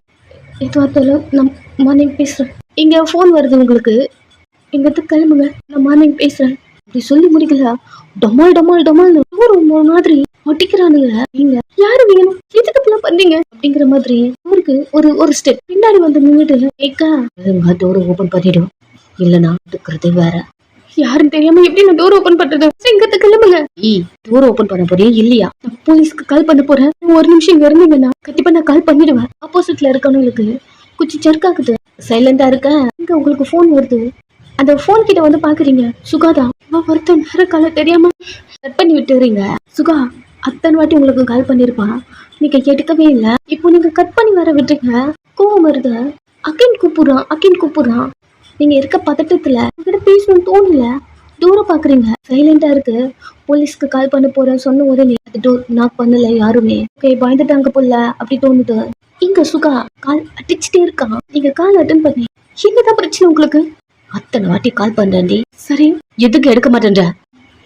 எதுவாக இருந்தாலும் நான் மார்னிங் பேசுறேன். இங்க ஃபோன் வருது உங்களுக்கு, இங்கிட்ட கிளம்புங்க, நான் மார்னிங் பேசுறேன் அப்படி சொல்லி முடிக்கல. டமால் டமால் டமால் ஒரு மாதிரி ஒட்டிக்கிறானுங்க. நீங்க யாரு வேணும், எதுக்கு இப்பெல்லாம் பண்றீங்க அப்படிங்கிற மாதிரி ஊருக்கு ஒரு ஸ்டெப் பின்னாடி வந்து நின்றுட்டு ஏக்கா டோரை ஓபன் பண்ணிடும், இல்லைன்னா இருக்கிறது வேற. யாருன்னு தெரியாம எப்படி நான் டோர் ஓபன் பண்றது? இங்கத்து கிளம்புங்க. டோர் ஓபன் பண்ண போறேன் இல்லையா? நான் போலீஸ்க்கு கால் பண்ண போறேன். ஒரு நிமிஷம் இங்க இருந்தீங்கன்னா கண்டிப்பா நான் கால் பண்ணிடுவேன். ஆப்போசிட்ல இருக்கவங்களுக்கு குச்சி சர்க்காக்குது. சைலண்டா இருக்க இங்க உங்களுக்கு போன் வருது. அந்த போன் கிட்ட வந்து பாக்குறீங்க சுகாதா. ஒருத்தன் நேர கால தெரியாம கட் பண்ணி விட்டுறீங்க. சுகா அத்தனை வாட்டி உங்களுக்கு கால் பண்ணிருப்பான், நீங்க எடுக்கவே இல்லை. இப்போ நீங்க கட் பண்ணி வர விட்டுங்க. கோவம் வருது. அக்கின் கூப்பிடுறான். நீங்க இருக்க பதட்டத்துல உங்ககிட்ட பேசணும்னு தோணல. தூரம் பாக்குறீங்க, சைலண்டா இருக்கு. போலீஸ்க்கு கால் பண்ண போறேன் சொன்ன உடனே அது டோர் நாக் பண்ணல யாருமே. பயந்துட்டாங்க போல அப்படி தோணுது. இங்க சுகா கால் அடிச்சுட்டே இருக்கான். நீங்க கால் அட்டன் பண்ணி என்னதான் பிரச்சனை உங்களுக்கு? அத்தனை வாட்டி கால் பண்றேன்டி. சரி, எதுக்கு எடுக்க மாட்டேன்ற?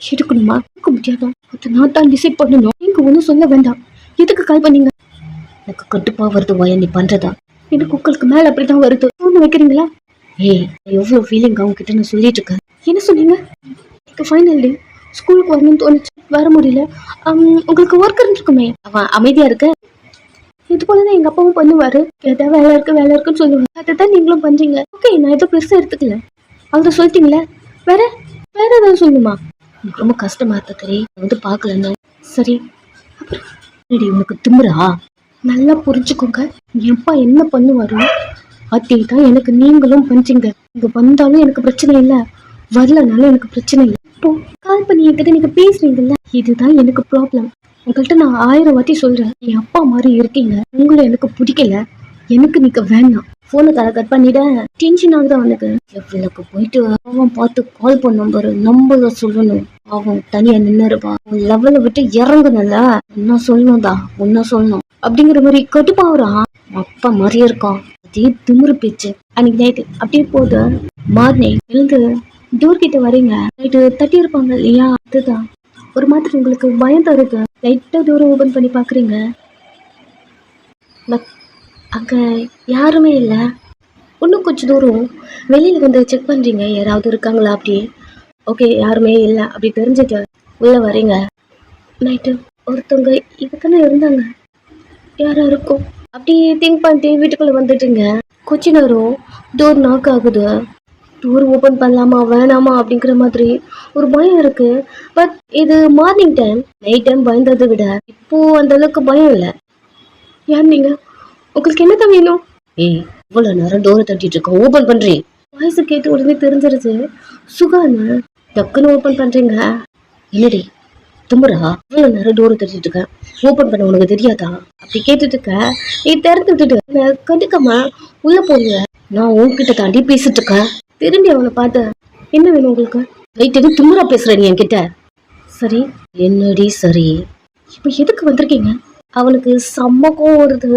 எடுக்கணுமா? எடுக்க முடியாதா? அதை நான் தான் டிசைட் பண்ணணும். நீங்க ஒன்றும் சொல்ல வேண்டாம். எதுக்கு கால் பண்ணீங்க? எனக்கு கட்டுப்பா வருது வயா நீ பண்றதா. எனக்கு உங்களுக்கு மேல அப்படிதான் வருது. ஒண்ணு வைக்கிறீங்களா? ஏய், எவ்வளவு ஃபீலிங் அவங்க கிட்ட நான் சொல்லிட்டு இருக்கேன். என்ன சொன்னீங்க? ஃபைனல் டே ஸ்கூலுக்கு வரணும்னு தோணுச்சு, வர முடியல. உங்களுக்கு ஒர்க் இருந்துருக்குமே. அவன் அமைதியா இருக்க. இது போலதான் எங்க அப்பாவும் பண்ணுவாரு. கேட்டா வேலை இருக்குன்னு சொல்லுவாங்க. அதுதான் நீங்களும் பண்றீங்க. ஓகே, நான் ஏதோ பெருசா எடுத்துக்கல. அவர்கிட்ட சொல்லிட்டீங்களே, வேற ஏதாவது சொல்லுமா? எனக்கு ரொம்ப கஷ்டமா இருக்க தெரியும், வந்து பாக்கலன்னு. சரி, அப்புறம் உனக்கு திமுறா? நல்லா புரிஞ்சுக்கோங்க. எப்பா என்ன பண்ணுவாரோ அதே தான் எனக்கு நீங்களும் பண்றீங்க. இங்க வந்தாலும் எனக்கு பிரச்சனை இல்லை, வரலனாலும் எனக்கு பிரச்சனை இல்லை. இப்போ கால் பண்ணி என்கிட்ட நீங்க பேசுறீங்கல்ல, இதுதான் எனக்கு ப்ராப்ளம். உங்கள்கிட்ட நான் 1000 வாட்டி சொல்றேன், என் அப்பா மாதிரி இருக்கீங்க, உங்களை எனக்கு பிடிக்கல, எனக்கு நீங்க வேணாம். போனை கட் பண்ணிட. டென்ஷன் ஆகுதா அவனுக்கு? எவ்வளவுக்கு போயிட்டு அவன் பார்த்து கால் பண்ண நம்பரை சொல்லணும். அவன் தனியா நின்னுருப்பா. லெவலை விட்டு இறங்குனல, ஒன்னா சொல்லணும் அப்படிங்கிற மாதிரி கட்டுப்பாவுறான். அப்பா மாதிரியே இருக்கான். அதே திமுரு பேச்சு. அன்னைக்கு நைட்டு அப்படியே போது. மார்னிங் எழுந்து டோர் கிட்ட வரீங்க. நைட்டு தட்டி இருப்பாங்க இல்லையா, அதுதான் ஒரு மாதிரி உங்களுக்கு பயம் தருது. லைட்டா டோரை ஓபன் பண்ணி பாக்குறீங்க. அங்க யாருமே இல்லை. இன்னும் கொஞ்சம் தூரம் வெளியில வந்து செக் பண்றீங்க, யாராவது இருக்காங்களா அப்படி. ஓகே, யாருமே இல்லை அப்படி தெரிஞ்சுட்டு உள்ள வரீங்க. நைட்டு ஒருத்தவங்க இதுதானே இருந்தாங்க, யாரா இருக்கும் அப்படி திங்க் பண்ணிட்டு வீட்டுக்குள்ள வந்துட்டீங்க. கொஞ்ச நேரம் டோர் நாக் ஆகுது. டோர் ஓபன் பண்ணலாமா வேணாமா அப்படிங்கிற மாதிரி ஒரு பயம் இருக்கு. பட் இது மார்னிங் டைம். நைட் டைம் பயந்ததை விட இப்போ அந்த அளவுக்கு பயம் இல்லை. யார் நீங்க? உங்களுக்கு என்னதான் வேணும்? ஏய், இவ்வளவு நேரம் டோரை தட்டிட்டு இருக்க, ஓபன் பண்றேன். வாய்ஸ் கேட்டு உடனே தெரிஞ்சிருச்சு சுகான்னு. டக்குன்னு ஓபன் பண்றீங்க. என்னடி தும்புறா? இவ்வளவு நேரம் டோரை தட்டிட்டு இருக்க, ஓபன் பண்ண உனக்கு தெரியாதா? அப்படி கேட்டுட்டு இருக்க. நீ திறந்து விட்டுட்டு கண்டுக்காம உள்ள போறீங்க. நான் உன்கிட்ட தாண்டி பேசிட்டு இருக்கேன். திரும்பி அவனை பார்த்த, என்ன வேணும் உங்களுக்கு? ரைட்டு தும்புறா பேசுற நீ என்கிட்ட. சரி, என்னடி சரி, இப்ப எதுக்கு வந்திருக்கீங்க? அவனுக்கு செம்மக்கம் வருது.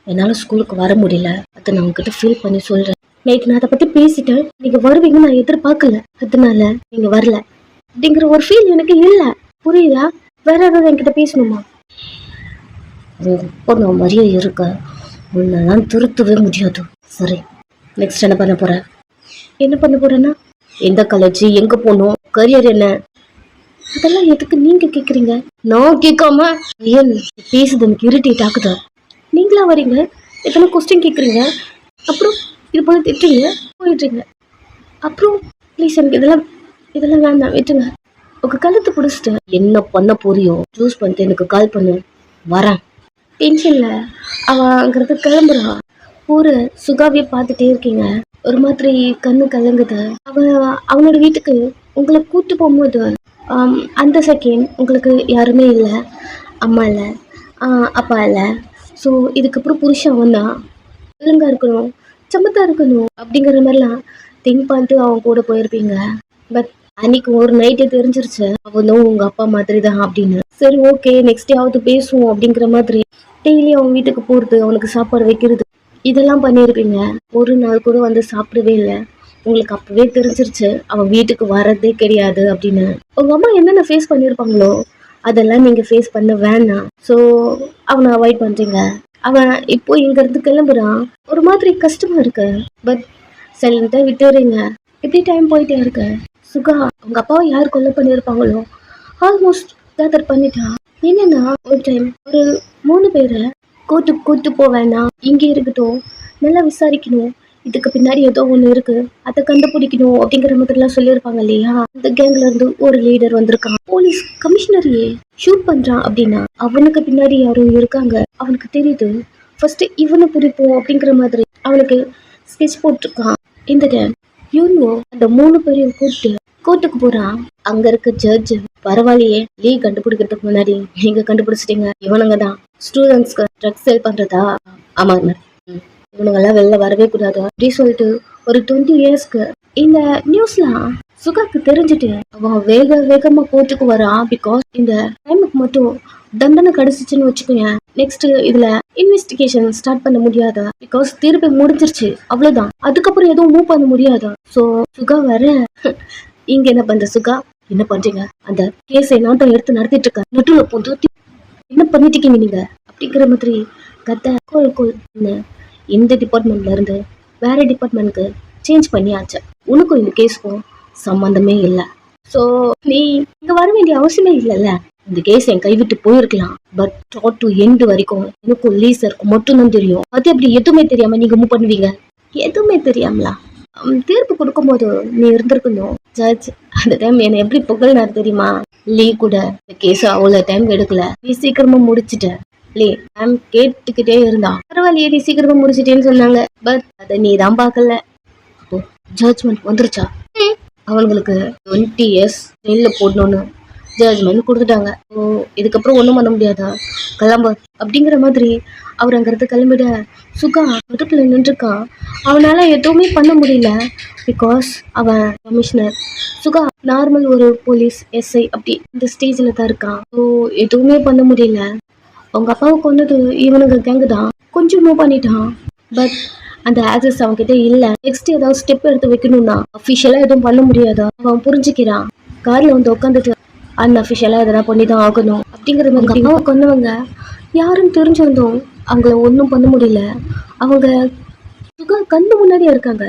என்னால ஸ்கூலுக்கு வர முடியல, அதை நான் உங்ககிட்ட ஃபீல் பண்ணி சொல்றேன். நைட் நான் அதை பத்தி பேசிட்டேன், நீங்க வருவீங்கன்னு நான் எதிர்பார்க்கல, அதனால நீங்க வரல அப்படிங்கிற ஒரு ஃபீல் எனக்கு இல்லை. புரியுதா? வேற ஏதாவது என்கிட்ட பேசணுமா? இப்போ நான் மாதிரியே இருக்க, உன்னெல்லாம் திருத்தவே முடியாது. சரி, நெக்ஸ்ட் என்ன பண்ண போறேன்னா, எந்த காலேஜ், எங்க போகணும், கரியர் என்ன? அதெல்லாம் எதுக்கு நீங்க கேக்குறீங்க? நான் கேட்காம ஐயன் பேசுது எனக்கு இரிட்டேட் ஆகுது. நீங்களா வரீங்க, எத்தனை கொஸ்டின் கேக்குறீங்க, அப்புறம் இது போல திட்டுறீங்க, போயிடுறீங்க. அப்புறம் ப்ளீஸ் எனக்கு இதெல்லாம் வேண்டாம், விட்டுங்க. உங்க கழுத்து பிடிச்சிட்டு என்ன பண்ண போறியோ சூஸ் பண்ணிட்டு எனக்கு கால் பண்ணு, வரேன். டென்ஷன்ல அவ அங்கிறது கிளம்புறா. ஊரு சுகாவிய பார்த்துட்டே இருக்கீங்க. ஒரு மாதிரி கண்ணு கலங்குது. அவனோட வீட்டுக்கு உங்களை கூட்டு போகும்போது அந்த செகண்ட் உங்களுக்கு யாருமே இல்லை, அம்மா இல்லை, அப்பா இல்லை. ஸோ இதுக்கப்புறம் புருஷன் அவன் தான், ஒழுங்கா இருக்கணும், சமத்தா இருக்கணும் அப்படிங்கிற மாதிரிலாம் திங்க் பண்ணிட்டு அவன் கூட போயிருப்பீங்க. பட் அன்னைக்கு ஒரு நைட்டே தெரிஞ்சிருச்சு அவனும் உங்க அப்பா மாதிரி தான் அப்படின்னு. சரி ஓகே, நெக்ஸ்ட் டே ஆவது பேசுவோம் அப்படிங்கிற மாதிரி டெய்லி அவன் வீட்டுக்கு போறது, அவனுக்கு சாப்பாடு வைக்கிறது, இதெல்லாம் பண்ணியிருப்பீங்க. ஒரு நாள் கூட வந்து சாப்பிடவே இல்லை. உங்களுக்கு அப்பவே தெரிஞ்சிருச்சு அவன் வீட்டுக்கு வர்றதே கிடையாது அப்படின்னு. உங்க அம்மா என்னென்ன ஃபேஸ் பண்ணியிருப்பாங்களோ அதெல்லாம் நீங்க ஃபேஸ் பண்ண வேணாம். ஸோ அவனை அவாய்ட் பண்றீங்க. அவன் இப்போ இங்க இருந்து கிளம்புறான். ஒரு மாதிரி கஷ்டமா இருக்கு, பட் சைலண்டா விட்டுறீங்க. எப்படி டைம் போயிட்டே இருக்கு. சுகா உங்க அப்பாவை யார் கொலை பண்ணியிருப்பாங்களோ ஆல்மோஸ்ட் கேதர் பண்ணிட்டான். என்னன்னா ஒரு டைம் ஒரு 3 பேரை கூட்டு கூட்டு போவேன்னா இங்கே இருக்கட்டும், நல்லா விசாரிக்கணும், இதுக்கு பின்னாடி ஏதோ ஒன்று இருக்கு, அதை கண்டுபிடிக்கணும் அப்படிங்கிற மாதிரிலாம் சொல்லியிருப்பாங்க இல்லையா. அந்த கேங்ல இருந்து ஒரு லீடர் வந்திருக்கான், போலீஸ் கமிஷனரையே ஷூட் பண்றான் அப்படின்னா அவனுக்கு பின்னாடி யாரும் இருக்காங்க அவனுக்கு தெரியுது. ஃபர்ஸ்ட் இவனை பிடிப்போம் அப்படிங்கிற மாதிரி அவனுக்கு ஸ்கெட்ச் போட்டிருக்கான். இந்த டைம் அந்த 3 பேரையும் கூப்பிட்டு கோர்ட்டுக்கு போறான். அங்க இருக்க ஜட்ஜ் பரவாயில்லையே, லீ கண்டுபிடிக்கிறதுக்கு முன்னாடி நீங்க கண்டுபிடிச்சிட்டீங்க, இவனுங்க தான் ஸ்டூடெண்ட்ஸ்க்கு ட்ரக்ஸ் சேல் பண்றதா. ஆமா இவனுங்கெல்லாம் வெளில வரவே கூடாது அப்படி சொல்லிட்டு ஒரு 20 இயர்ஸ்க்கு இந்த நியூஸ்லாம் சுகாக்கு தெரிஞ்சுட்டு அவன் வேகமா கோர்ட்டுக்கு வரான். பிகாஸ் இந்த டைமுக்கு மட்டும் தண்டனை கிடைச்சிச்சுன்னு வச்சுக்கோங்க, நெக்ஸ்ட் இதுல இன்வெஸ்டிகேஷன் ஸ்டார்ட் பண்ண முடியாதா, பிகாஸ் தீர்ப்பு முடிஞ்சிருச்சு அவ்வளவுதான், அதுக்கப்புறம் எதுவும் மூவ் பண்ண முடியாதா. சோ சுகா வர இங்க என்ன பண்ற சுகா, என்ன பண்றீங்க, அந்த கேஸை நாட்டம் எடுத்து நடத்திட்டு இருக்க, நடுவுல போட்டு என்ன பண்ணிட்டு இருக்கீங்க நீங்க அப்படிங்கிற மாதிரி கத்த கோல் இந்த டிபார்ட்மெண்ட்ல இருந்து வேற டிபார்ட்மெண்ட்க்கு சேஞ்ச் பண்ணியாச்சு, உனக்கும் இந்த கேஸ்க்கும் சம்பந்தமே இல்லை. ஸோ நீ இங்க வர வேண்டிய அவசியமே இல்லைல்ல. இந்த கேஸ் என் கைவிட்டு போயிருக்கலாம், பட் ஸ்டார்ட் டு எண்ட் வரைக்கும் எனக்கும் லீசருக்கும் மட்டும்தான் தெரியும். அது எப்படி எதுவுமே தெரியாம நீங்க மூவ் பண்ணுவீங்க? எதுவுமே தெரியாமலா? தீர்ப்பு கொடுக்கும் போது நீ இருந்திருக்கணும். ஜட்ஜ் அந்த டைம் என்னை எப்படி புகழ்னாரு தெரியுமா? லீ கூட இந்த கேஸ் அவ்வளவு டைம் எடுக்கல, நீ சீக்கிரமா முடிச்சுட்ட. லீ மேம் கேட்டுக்கிட்டே இருந்தா, பரவாயில்லையே நீ சீக்கிரமா முடிச்சிட்டேன்னு சொன்னாங்க, பட் அதை நீ தான் பார்க்கல. அப்போ ஜட்ஜ்மெண்ட் வந்துருச்சா? அவங்களுக்கு 20 இயர்ஸ் ஜெயில போடணும்னு ஜட்ஜ்மெண்ட் கொடுத்துட்டாங்க. ஓ இதுக்கப்புறம் ஒன்றும் பண்ண முடியாதா, கிளம்ப அப்படிங்கிற மாதிரி அவர் அங்கிருந்து கிளம்பிட சுகா நடுப்புல நின்றுருக்கான். அவனால எதுவுமே பண்ண முடியல, பிகாஸ் அவன் கமிஷனர், சுகா நார்மல் ஒரு போலீஸ் எஸ்ஐ அப்படி இந்த ஸ்டேஜில் தான் இருக்கான். ஸோ எதுவுமே பண்ண முடியல. அவங்க அப்பாவை கொண்டது இவனுங்க கேங்கு தான், கொஞ்சம் மூவ் பண்ணிட்டான், பட் அந்த ஆக்சஸ் அவன்கிட்ட இல்ல. நெக்ஸ்ட் ஏதாவது ஸ்டெப் எடுத்து வைக்கணும்னா அஃபிஷியலா எதுவும் பண்ண முடியாதா அவன் புரிஞ்சுக்கிறான். கார்ல வந்து உட்காந்துட்டு அன்அஃபிஷியலா எதனா பண்ணிதான் ஆகணும் அப்படிங்கிற மாதிரி அப்பாவை கொண்டவங்க யாருன்னு தெரிஞ்சிருந்தோம் அவங்கள ஒன்றும் பண்ண முடியல. அவங்க சுகா கண்ணு முன்னாடியே இருக்காங்க,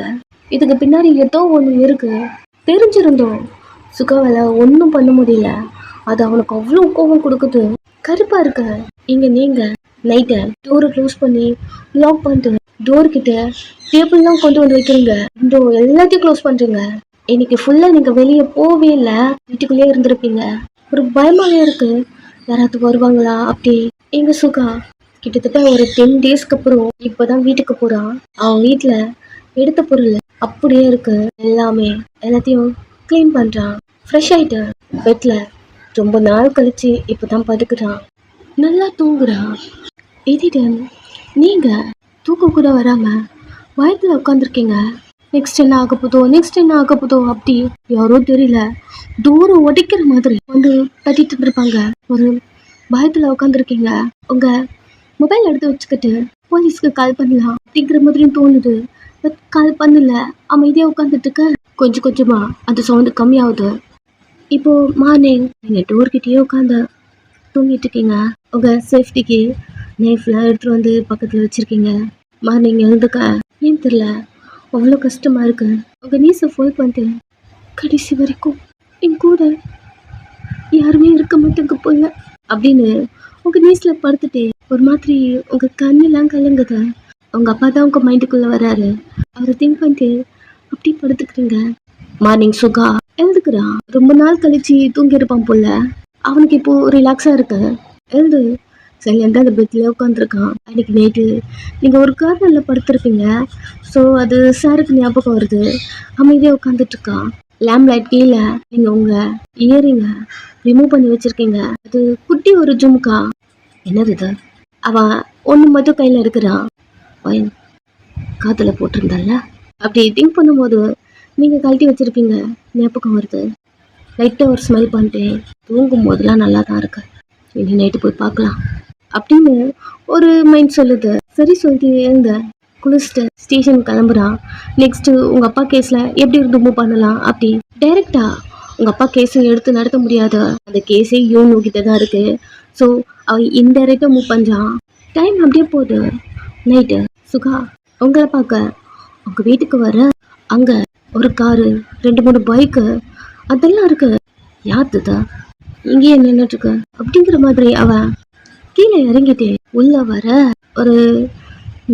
இதுக்கு பின்னாடி ஏதோ ஒன்று இருக்கு தெரிஞ்சிருந்தோம் சுகாவால ஒன்றும் பண்ண முடியல. அது அவனுக்கு அவ்வளோ கோபம் கொடுக்குது, கருப்பா இருக்கு. இங்க நீங்க நைட்டை டோரை க்ளோஸ் பண்ணி லாக் பண்ணிட்டு டோர் கிட்ட டேபிள்லாம் கொண்டு வந்து வைக்கிறீங்க, விண்டோ எல்லாத்தையும் க்ளோஸ் பண்றீங்க. இன்னைக்கு ஃபுல்லா நீங்க வெளியே போவே இல்லை, வீட்டுக்குள்ளேயே இருந்திருப்பீங்க. ஒரு பயமாவே இருக்கு, யாராவது வருவாங்களா அப்படி. எங்க சுகா கிட்டத்தட்ட ஒரு 10 டேஸ்க்கு அப்புறம் இப்பதான் வீட்டுக்கு போறான். அவன் வீட்டுல எடுத்த பொருள் அப்படியே இருக்கு, எல்லாத்தையும் கிளீன் பண்றான். ஃப்ரெஷ் ஆயிட்டு பெட்ல ரொம்ப நாள் கழிச்சு இப்பதான் படுக்கிறான், நல்லா தூங்குறான். எதிடன் நீங்க தூக்கம் கூட வராம பயத்துல உட்காந்துருக்கீங்க. நெக்ஸ்ட் என்ன ஆக போதோ அப்படி யாரோ தெரியல தூரம் உடைக்கிற மாதிரி வந்து தட்டிட்டு இருந்திருப்பாங்க. ஒரு பயத்துல உட்காந்துருக்கீங்க. உங்க மொபைல் எடுத்து வச்சுக்கிட்டு போலீஸ்க்கு கால் பண்ணலாம் அப்படிங்கிற மாதிரியும் தோணுது, பட் கால் பண்ணல, அமைதியா உட்காந்துட்டு இருக்க. கொஞ்சம் கொஞ்சமா அந்த சவுண்டு கம்மியாகுது. இப்போ மார்னிங் நீங்க டோர்கிட்டயே உட்காந்து தூங்கிட்டு இருக்கீங்க. உங்க சேஃப்டிக்கு நைஃப்லாம் எடுத்துட்டு வந்து பக்கத்துல வச்சிருக்கீங்க. மார்னிங் எழுந்துக்க ஏன் தெரியல அவ்வளோ கஷ்டமா இருக்கு. உங்க நீஸை ஃபோல் பண்ணிட்டு கடைசி வரைக்கும் என் கூட யாருமே இருக்க மாட்டாங்க போல அப்படின்னு உங்க நீஸ்ல படுத்துட்டு ஒரு மாதிரி உங்க கண்ணெல்லாம் கலங்குது. உங்க அப்பா தான் உங்க மைண்டுக்குள்ள வராரு. அவரை திங்க் பண்ணிட்டு அப்படி படுத்துக்கிறீங்க. மார்னிங் சுகா எழுதுக்குறான். ரொம்ப நாள் கழிச்சு தூங்கி இருப்பான் போல. அவனுக்கு இப்போ ரிலாக்ஸா இருக்கு. எழுது சைலண்டா அந்த பெட்ல உட்காந்துருக்கான். அன்னைக்கு நைட்டு நீங்க ஒரு கார்னர்ல படுத்திருப்பீங்க. ஸோ அது சாருக்கு ஞாபகம் வருது. அமைதியா உட்காந்துட்டு இருக்கான். லேம்ப் லைட் கீழே நீங்க உங்க இயரிங்க ரிமூவ் பண்ணி வச்சிருக்கீங்க. அது குட்டி ஒரு ஜும்கா. என்னது இது? அவன் ஒண்ணு மட்டும் கையில இருக்கிறான். பையன் காத்துல போட்டிருந்தால அப்படி திங்க் பண்ணும்போது நீங்க கழட்டி வச்சிருப்பீங்க ஞாபகம் வருது. லைட்டா ஒரு ஸ்மெல் பண்ணிட்டேன். தூங்கும் போதெல்லாம் நல்லா தான் இருக்கு. இன்னி நைட்டு போய் பார்க்கலாம் அப்படின்னு ஒரு மைண்ட் சொல்லுது. சரி சொல்லிட்டு எழுந்த குளிச்சுட்டு ஸ்டேஷன் கிளம்புறான். நெக்ஸ்ட் உங்க அப்பா கேஸ்ல எப்படி ரிமூவ் பண்ணலாம் அப்படி டைரக்டா உங்க அப்பா கேஸை எடுத்து நடத்த முடியாது. அந்த கேஸே யூனோ கிட்ட தான் இருக்கு. ஸோ அவன் இன்டைரக்டா மூவ் பண்றான். டைம் அப்படியே போகுது. நைட்டு சுகா உங்களை பார்க்க உங்க வீட்டுக்கு வர அங்க ஒரு காரு 2-3 பைக்கு அதெல்லாம் இருக்கு. யாத்துதா இங்கேயே நின்றுட்டு இருக்கு அப்படிங்கிற மாதிரி அவன் கீழே இறங்கிட்டே உள்ள வர ஒரு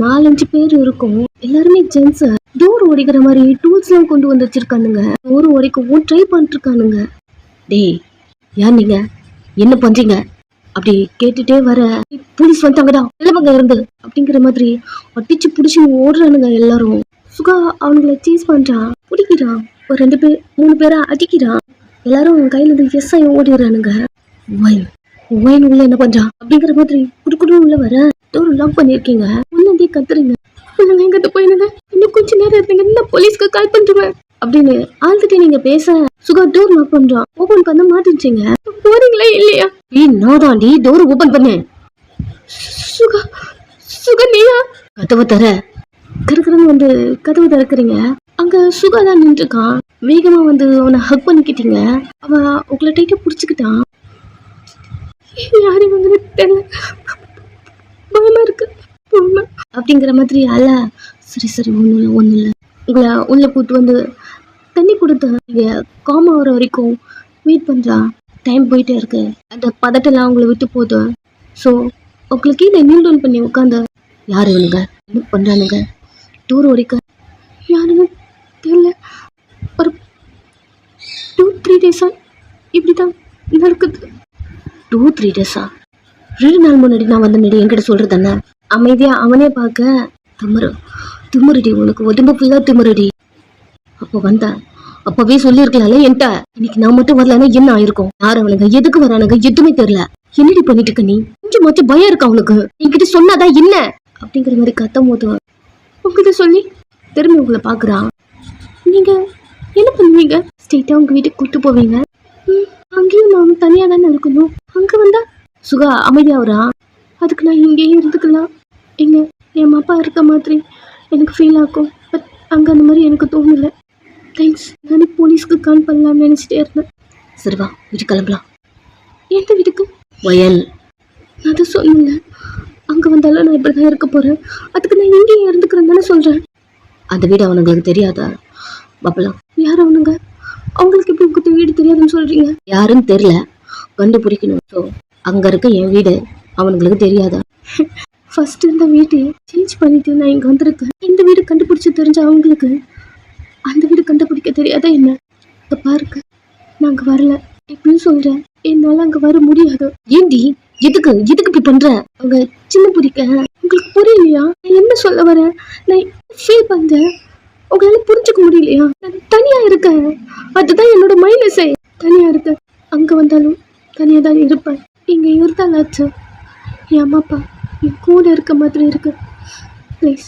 4-5 பேர் இருக்கும். எல்லாருமே ஜென்ஸ். டோர் உடைக்கிற மாதிரி டூல்ஸ் எல்லாம் கொண்டு வந்து வச்சிருக்கானுங்க. டோர் உடைக்கவும் ட்ரை பண்ணிட்டு இருக்கானுங்க. டேய் யார் நீங்க, என்ன பண்றீங்க அப்படி கேட்டுட்டே வர போலீஸ் வந்துட்டாங்கடா நிலவங்க இருந்து அப்படிங்கிற மாதிரி ஒட்டிச்சு பிடிச்சி ஓடுறானுங்க எல்லாரும். சுகா அவனுங்களை சீஸ் பண்றான், பிடிக்கிறான். ஒரு 2 பேர் 3 பேரா அடிக்கிறான். எல்லாரும் அவன் கையில இருந்து எஸ் ஆகி ஓடிடுறானுங்க. ஒயின் உள்ள என்ன பண்றான் அப்படிங்கிற மாதிரி குடுக்குடு உள்ள வர டோர் லாக் பண்ணிருக்கீங்க. உள்ளே கத்துறீங்க. சொல்லுங்க எங்கிட்ட போயிடுங்க, இன்னும் கொஞ்ச நேரம் இருந்தீங்க நான் போலீஸ்க்கு கால் பண்றேன் அப்படின்னு ஆள்கிட்ட நீங்க பேச சுகா டோர் லாக் பண்றான். ஓபன் பண்ண மாட்டேங்க. போறீங்களா இல்லையா? நான் தாண்டி டோர் ஓபன் பண்ணு. சுகா சுகா நீயா? கதவை தர கருக்குறன்னு வந்து கதவை திறக்கிறீங்க. அங்க சுகா தான் நின்று இருக்கான். வேகமா வந்து அவனை ஹக் பண்ணிக்கிட்டீங்க. அவன் உங்களை டைட்டா புடிச்சுக்கிட்டான். யாரு வந்து தெரியல, பயமா இருக்கு அப்படிங்கிற மாதிரி அல்ல. சரி ஒண்ணு இல்ல உங்களை உள்ள கூட்டு வந்து தண்ணி கொடுத்து காமா வர வரைக்கும் வெயிட் பண்றா. டைம் போயிட்டே இருக்கு. அந்த பதட்டெல்லாம் உங்களை விட்டு போகுது. ஸோ உங்களுக்கு இதை நீல் டவுன் பண்ணி உட்காந்து யாரு இவனுங்க என்ன பண்றானுங்க டூர் ஓடிக்க யாருன்னு தெரியல. ஒரு 2-3 டேஸா இப்படிதான் நடக்குது. 2-3 டேஸா? 2 நாள் முன்னாடி நான் வந்து நடி என்கிட்ட சொல்றது தானே. அமைதியா அவனே பார்க்க திமுருடி உனக்கு உடம்பு ஃபுல்லா திமுருடி. அப்போ வந்தா அப்பவே சொல்லிருக்கலாம்ல என்கிட்ட. இன்னைக்கு நான் மட்டும் வரலன்னா என்ன ஆயிருக்கும்? யார் அவனுங்க, எதுக்கு வரானுங்க எதுவுமே தெரியல. என்னடி பண்ணிட்டு இருக்க நீ? கொஞ்சம் மொத்த பயம் இருக்கா உனக்கு? என்கிட்ட சொன்னாதான் என்ன அப்படிங்கிற மாதிரி கத்தும் போது உங்ககிட்ட சொல்லி திரும்பி உங்களை பாக்குறான். நீங்க என்ன பண்ணுவீங்க? ஸ்ட்ரெயிட்டா உங்க வீட்டுக்கு கூட்டு போவீங்க. அங்கேயும் நான் தனியா தானே இருக்கணும். அங்க வந்தா சுகா அமைதியாவரா. அதுக்கு நான் இங்கேயே இருந்துக்கலாம். எங்க என் அப்பா இருக்க மாதிரி எனக்கு ஃபீல் ஆகும். பட் அங்க அந்த மாதிரி எனக்கு தோணல. தேங்க்ஸ். நானே போலீஸ்க்கு கால் பண்ணலாம்னு நினைச்சிட்டே இருந்தேன். சரிவா வீட்டுக்கு கிளம்பலாம். எந்த வீட்டுக்கு? வயல். நான் அதை சொன்னேங்க. அங்க வந்தாலும் நான் இப்படிதான் இருக்க போறேன். அதுக்கு நான் இங்கேயே இருந்துக்கிறேன் தானே சொல்றேன். அந்த வீடு அவனுங்களுக்கு தெரியாதா? பாப்பலாம். யார் அவனுங்க? அவங்களுக்கு எப்படி உங்க வீடு தெரியாதுன்னு சொல்றீங்க? யாருன்னு தெரியல, கண்டுபிடிக்கணும். ஸோ அங்க இருக்க என் வீடு அவனுங்களுக்கு தெரியாதா? ஃபர்ஸ்ட் இந்த வீட்டை சேஞ்ச் பண்ணிட்டு நான் இங்க வந்திருக்கேன். இந்த வீடு கண்டுபிடிச்சு தெரிஞ்ச அவங்களுக்கு அந்த வீடு கண்டுபிடிக்க தெரியாதா என்ன? பாருங்க நான் அங்க வரல எப்படின்னு சொல்றேன். என்னால அங்க வர முடியாது. ஏண்டி எதுக்கு இப்படி பண்ற? அவங்க சின்ன பிடிக்க உங்களுக்கு புரியலையா? நான் என்ன சொல்ல வரேன்? நான் ஃபீல் பண்றேன். உங்களால புரிஞ்சுக்க முடியலையா? நான் தனியா இருக்கேன். அதுதான் என்னோட மைனஸே. தனியா இருக்கேன். அங்க வந்தாலும் தனியா தான் இருப்பேன். இங்க இருந்தாலாச்சு என் அம்மா அப்பா என் கூட இருக்க மாதிரி இருக்கு. ப்ளீஸ்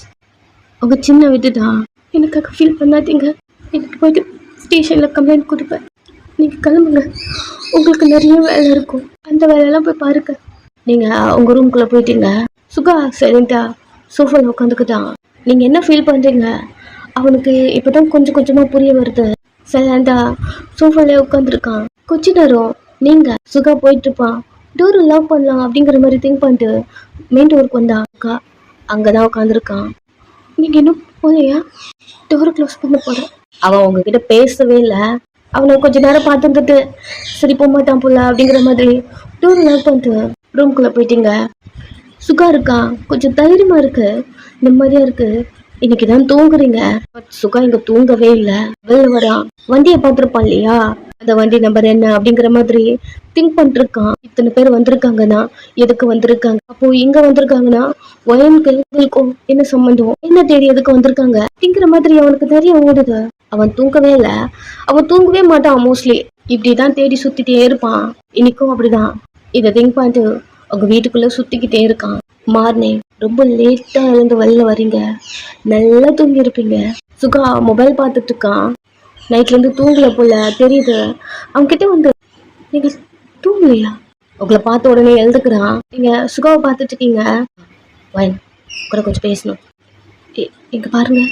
உங்க சின்ன விட்டுதான் எனக்காக ஃபீல் பண்ணாதீங்க. எனக்கு போயிட்டு ஸ்டேஷனில் கம்ப்ளைண்ட் கொடுப்பேன். நீங்கள் கிளம்புங்க. உங்களுக்கு நிறைய வேலை இருக்கும். அந்த வேலையெல்லாம் போய் பாருங்க. நீங்கள் உங்கள் ரூம்குள்ளே போயிட்டீங்க. சுகா சரிண்டா சோஃபாவில் உட்காந்துக்கிட்டான். நீங்கள் என்ன ஃபீல் பண்ணுறீங்க? அவனுக்கு இப்போ தான் கொஞ்சம் கொஞ்சமாக புரிய வருது. சரிண்டா சோஃபாவிலே உட்காந்துருக்கான். கொஞ்ச நேரம் நீங்கள் சுகா போயிட்டுருப்பான். டோரை லாக் பண்ணலாம் அப்படிங்கிற மாதிரி திங்க் பண்ணிட்டு மெயின் டோருக்கு வந்தா அக்கா அங்கே தான் உட்காந்துருக்கான். நீங்கள் இன்னும் போலையா? டோரை க்ளோஸ் பண்ண போகிறேன். அவன் உங்ககிட்ட பேசவே இல்லை. அவனை கொஞ்ச நேரம் பார்த்துட்டு சரி போக மாட்டான் போல அப்படிங்கிற மாதிரி டோர் லாக் பண்ணிட்டு ரூம்குள்ள போயிட்டீங்க. சுகா இருக்கா, கொஞ்சம் தைரியமா இருக்கு, நிம்மதியா இருக்கு. இன்னைக்கு தான் தூங்குறீங்க. பட் சுகா இங்க தூங்கவே இல்லை. வெளில வரான், வண்டியை பார்த்துருப்பான் இல்லையா, அந்த வண்டி நம்பர் என்ன அப்படிங்கிற மாதிரி திங்க் பண்ணிட்டு இருக்கான். இத்தனை பேர் வந்திருக்காங்கன்னா எதுக்கு வந்திருக்காங்க, அப்போ இங்க வந்திருக்காங்கன்னா வயலுக்கும் என்ன சம்பந்தம், என்ன தேடி எதுக்கு வந்திருக்காங்க அப்படிங்கிற மாதிரி அவனுக்கு நிறைய ஓடுது. அவன் தூங்கவே இல்லை, அவன் தூங்கவே மாட்டான் மோஸ்ட்லி. இப்படிதான் தேடி சுத்திட்டே இருப்பான். இன்னைக்கும் அப்படிதான். இதை திங்க் பண்ணிட்டு உங்க வீட்டுக்குள்ள சுத்திக்கிட்டே இருக்கான். மார்னிங் ரொம்ப லேட்டா எழுந்து வெளில வரீங்க. நல்லா தூங்கி இருப்பீங்க. சுகா மொபைல் பார்த்துட்டு இருக்கான். நைட்ல இருந்து தூங்கல போல தெரியுது. அவங்க கிட்ட வந்து நீங்க தூங்கலையா, உங்களை பார்த்த உடனே எழுதுக்குறான். நீங்க சுகாவை பார்த்துட்டு இருக்கீங்க. வயன் கூட கொஞ்சம் பேசணும். இங்க பாருங்க,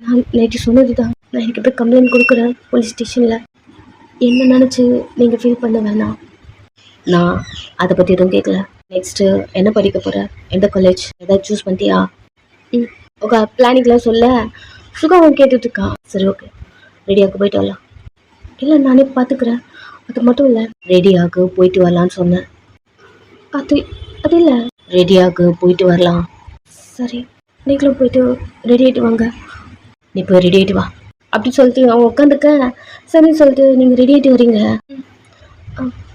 நான் நைட்டு சொன்னதுதான். நான் எனக்கு போய் கம்ப்ளைண்ட் கொடுக்குறேன் போலீஸ் ஸ்டேஷன்ல. என்ன நினைச்சு நீங்க ஃபீல் பண்ண வேணாம். நான் அதை பத்தி எதுவும் கேட்கல. நெக்ஸ்ட் என்ன படிக்க போற, எந்த காலேஜ் ஏதாவது சூஸ் பண்ணிட்டியா? உங்க பிளானிங்லாம் சொல்ல சுகாவும் கேட்டுட்டு இருக்கான். சரி ஓகே, ரெடியாக்கு போயிட்டு வரலாம். இல்லை நானே பார்த்துக்கிறேன். அது மட்டும் இல்லை, ரெடியாக்கு போயிட்டு வரலான்னு சொன்னேன். அது அது இல்லை, ரெடியாக்கு போயிட்டு வரலாம். சரி, நீங்களும் போயிட்டு ரெடி ஆகிட்டு வாங்க. நீ போய் ரெடி ஆகிட்டு வா அப்படின்னு சொல்லிட்டு அவன் உட்காந்துக்க. சரின்னு சொல்லிட்டு நீங்கள் ரெடி ஆகிட்டு வரீங்க.